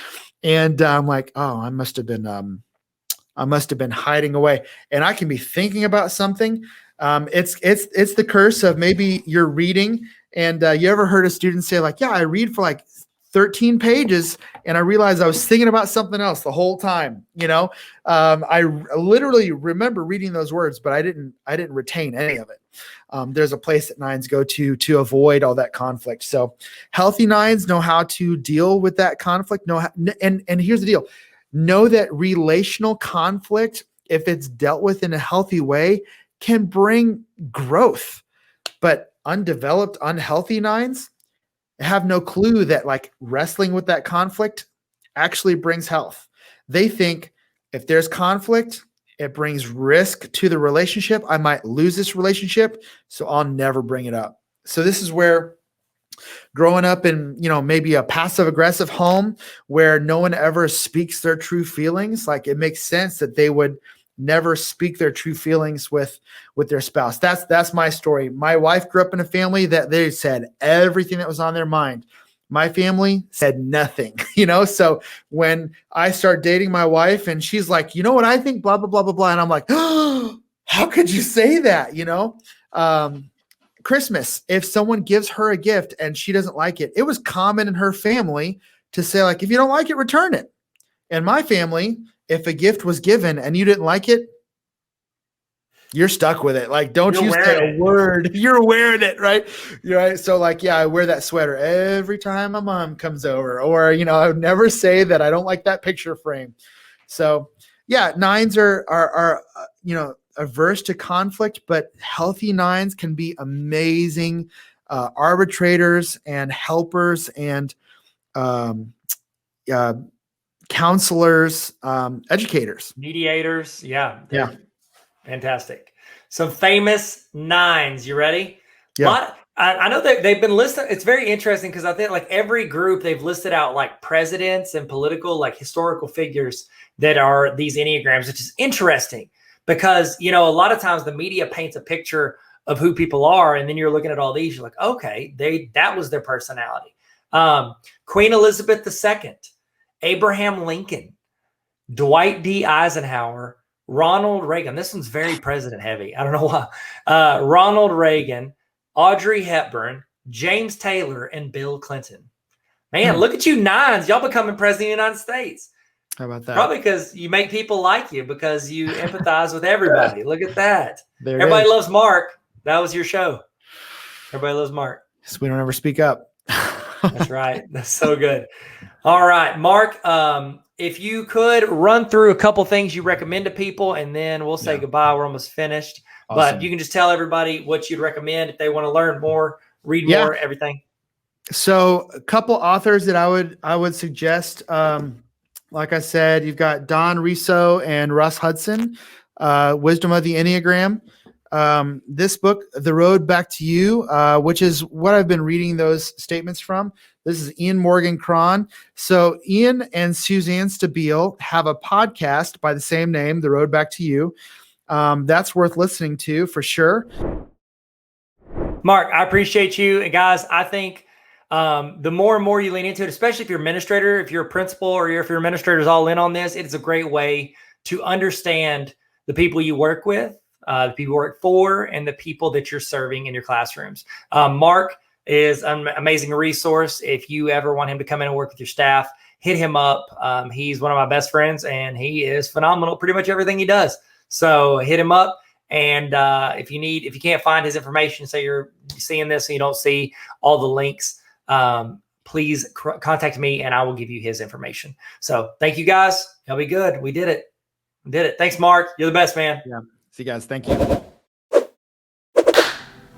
And I'm like, oh, I must have been hiding away. And I can be thinking about something. It's the curse of maybe you're reading and you ever heard a student say like, yeah, I read for like 13 pages and I realized I was thinking about something else the whole time. I literally remember reading those words, but I didn't retain any of it. There's a place that nines go to avoid all that conflict. So healthy nines know how to deal with that conflict. And here's the deal. Know that relational conflict, if it's dealt with in a healthy way, can bring growth. But undeveloped, unhealthy nines have no clue that like wrestling with that conflict actually brings health. They think if there's conflict, it brings risk to the relationship. I might lose this relationship, so I'll never bring it up. So this is where growing up in, maybe a passive aggressive home where no one ever speaks their true feelings, like it makes sense that they would never speak their true feelings with their spouse. That's my story. My wife grew up in a family that they said everything that was on their mind. My family said nothing, So when I start dating my wife and she's like, you know what I think, blah, blah, blah, blah, blah. And I'm like, oh, how could you say that? Christmas, if someone gives her a gift and she doesn't like it, it was common in her family to say, like, if you don't like it, return it. In my family, if a gift was given and you didn't like it, you're stuck with it. Like, don't you say a word. You're wearing it, right? So like, I wear that sweater every time my mom comes over, or, I would never say that I don't like that picture frame. So nines are averse to conflict, but healthy nines can be amazing arbitrators and helpers and counselors, educators, mediators. Yeah. Fantastic. Some famous nines. You ready? Yeah. I know that they've been listed. It's very interesting because I think like every group they've listed out like presidents and political, like historical figures that are these Enneagrams, which is interesting because, a lot of times the media paints a picture of who people are. And then you're looking at all these, you're like, okay, that was their personality. Queen Elizabeth II, Abraham Lincoln, Dwight D. Eisenhower, Ronald Reagan. This one's very president heavy. I don't know why. Ronald Reagan, Audrey Hepburn, James Taylor, and Bill Clinton. Man, look at you nines. Y'all becoming president of the United States. How about that? Probably because you make people like you because you empathize with everybody. Look at that. Everybody loves Mark. That was your show. Everybody loves Mark. So we don't ever speak up. That's right. That's so good. All right, Mark, if you could run through a couple things you recommend to people, and then we'll say goodbye. We're almost finished. Awesome. But you can just tell everybody what you'd recommend if they want to learn more, read more, everything. So a couple authors that I would suggest, like I said, you've got Don Riso and Russ Hudson, Wisdom of the Enneagram. This book, The Road Back to You, which is what I've been reading those statements from. This is Ian Morgan Cron. So Ian and Suzanne Stabile have a podcast by the same name, The Road Back to You. That's worth listening to for sure. Mark, I appreciate you. And guys, I think the more and more you lean into it, especially if you're an administrator, if you're a principal, or if your administrator is all in on this, it's a great way to understand the people you work with, the people you work for, and the people that you're serving in your classrooms. Mark is an amazing resource. If you ever want him to come in and work with your staff, hit him up. He's one of my best friends, and he is phenomenal, pretty much everything he does. So hit him up. And if you can't find his information, say you're seeing this and you don't see all the links, please contact me and I will give you his information. So thank you guys. Y'all be good. We did it. Thanks, Mark. You're the best, man. Yeah. See you guys. Thank you.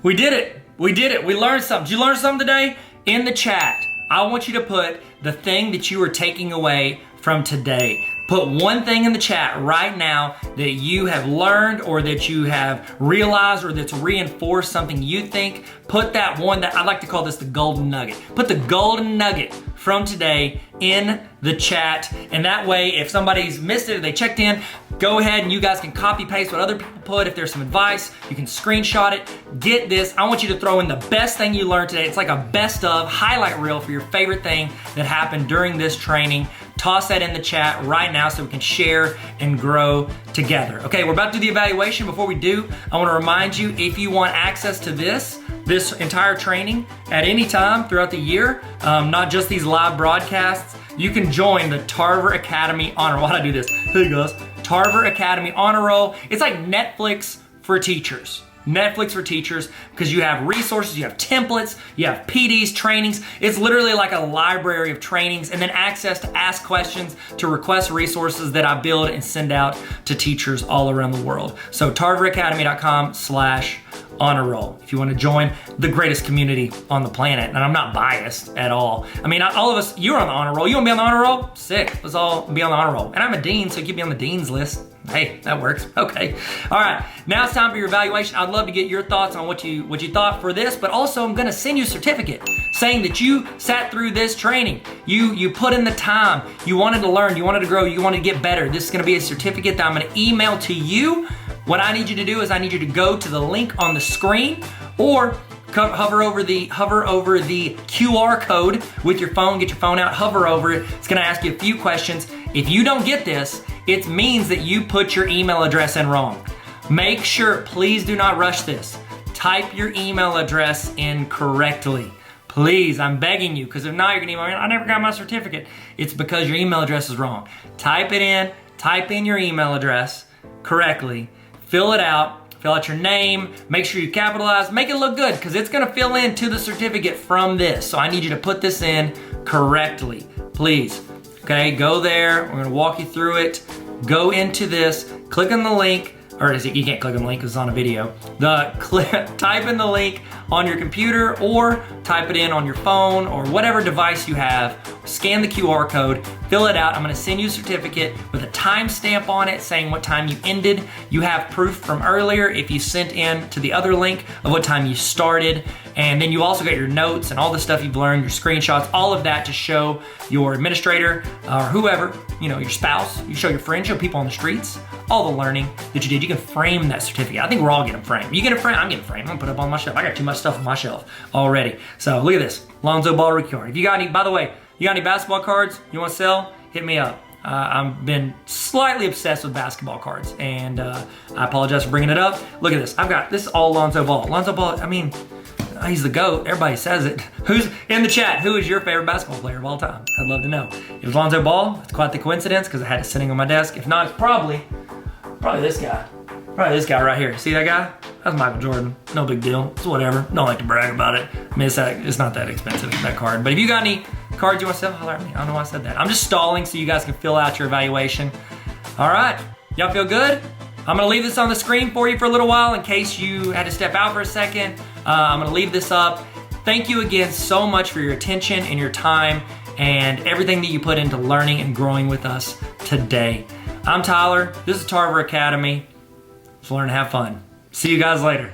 We did it. We learned something. Did you learn something today? In the chat, I want you to put the thing that you are taking away from today. Put one thing in the chat right now that you have learned or that you have realized or that's reinforced something you think. Put that one that I like to call this the golden nugget. Put the golden nugget from today in the chat. And that way, if somebody's missed it or they checked in, go ahead and you guys can copy paste what other people put. If there's some advice, you can screenshot it. Get this. I want you to throw in the best thing you learned today. It's like a best of highlight reel for your favorite thing that happened during this training. Toss that in the chat right now so we can share and grow together. Okay, we're about to do the evaluation. Before we do, I want to remind you, if you want access to this entire training at any time throughout the year, not just these live broadcasts, you can join the Tarver Academy Honor. Why'd I do this? Hey guys, Tarver Academy Honor Roll. It's like Netflix for teachers. Netflix for teachers, because you have resources, you have templates, you have PDs, trainings. It's literally like a library of trainings, and then access to ask questions, to request resources that I build and send out to teachers all around the world. So tarveracademy.com/honor roll if you want to join the greatest community on the planet. And I'm not biased at all. I mean, all of us, you're on the honor roll. You want to be on the honor roll? Sick. Let's all be on the honor roll. And I'm a dean, so keep me on the dean's list. Hey, that works. Okay. All right. Now it's time for your evaluation. I'd love to get your thoughts on what you thought for this, but also I'm going to send you a certificate saying that you sat through this training. You put in the time. You wanted to learn. You wanted to grow. You wanted to get better. This is going to be a certificate that I'm going to email to you. What I need you to do is I need you to go to the link on the screen, or hover over the QR code with your phone. Get your phone out, hover over it. It's gonna ask you a few questions. If you don't get this, it means that you put your email address in wrong. Make sure, please do not rush this. Type your email address in correctly. Please, I'm begging you, because if not, you're gonna email me, I never got my certificate. It's because your email address is wrong. Type in your email address correctly, fill it out, fill out your name, make sure you capitalize, make it look good, because it's gonna fill into the certificate from this. So I need you to put this in correctly, please. Okay, go there, we're gonna walk you through it. Go into this, click on the link, or you can't click on the link because it's on a video. Type in the link on your computer or type it in on your phone or whatever device you have. Scan the QR code, fill it out. I'm gonna send you a certificate with a timestamp on it saying what time you ended. You have proof from earlier if you sent in to the other link of what time you started. And then you also got your notes and all the stuff you've learned, your screenshots, all of that to show your administrator or whoever, your spouse, you show your friends, show people on the streets, all the learning that you did. You can frame that certificate. I think we're all getting framed. You get a frame, I'm getting framed. I'm gonna put it up on my shelf. I got too much stuff on my shelf already. So look at this, Lonzo Ball rookie card. If you got any, by the way, you got any basketball cards you wanna sell, hit me up. I've been slightly obsessed with basketball cards, and I apologize for bringing it up. Look at this, I've got, this is all Lonzo Ball. Lonzo Ball, I mean, he's the GOAT. Everybody says it. Who's in the chat? Who is your favorite basketball player of all time? I'd love to know. It was Lonzo Ball. It's quite the coincidence because I had it sitting on my desk. If not, it's probably this guy. Probably this guy right here. See that guy? That's Michael Jordan. No big deal. It's whatever. Don't like to brag about it. I mean, it's not that expensive, that card. But if you got any cards you want to sell, holler at me. I don't know why I said that. I'm just stalling so you guys can fill out your evaluation. All right. Y'all feel good? I'm gonna leave this on the screen for you for a little while in case you had to step out for a second. I'm gonna leave this up. Thank you again so much for your attention and your time and everything that you put into learning and growing with us today. I'm Tyler, this is Tarver Academy. Let's learn and have fun. See you guys later.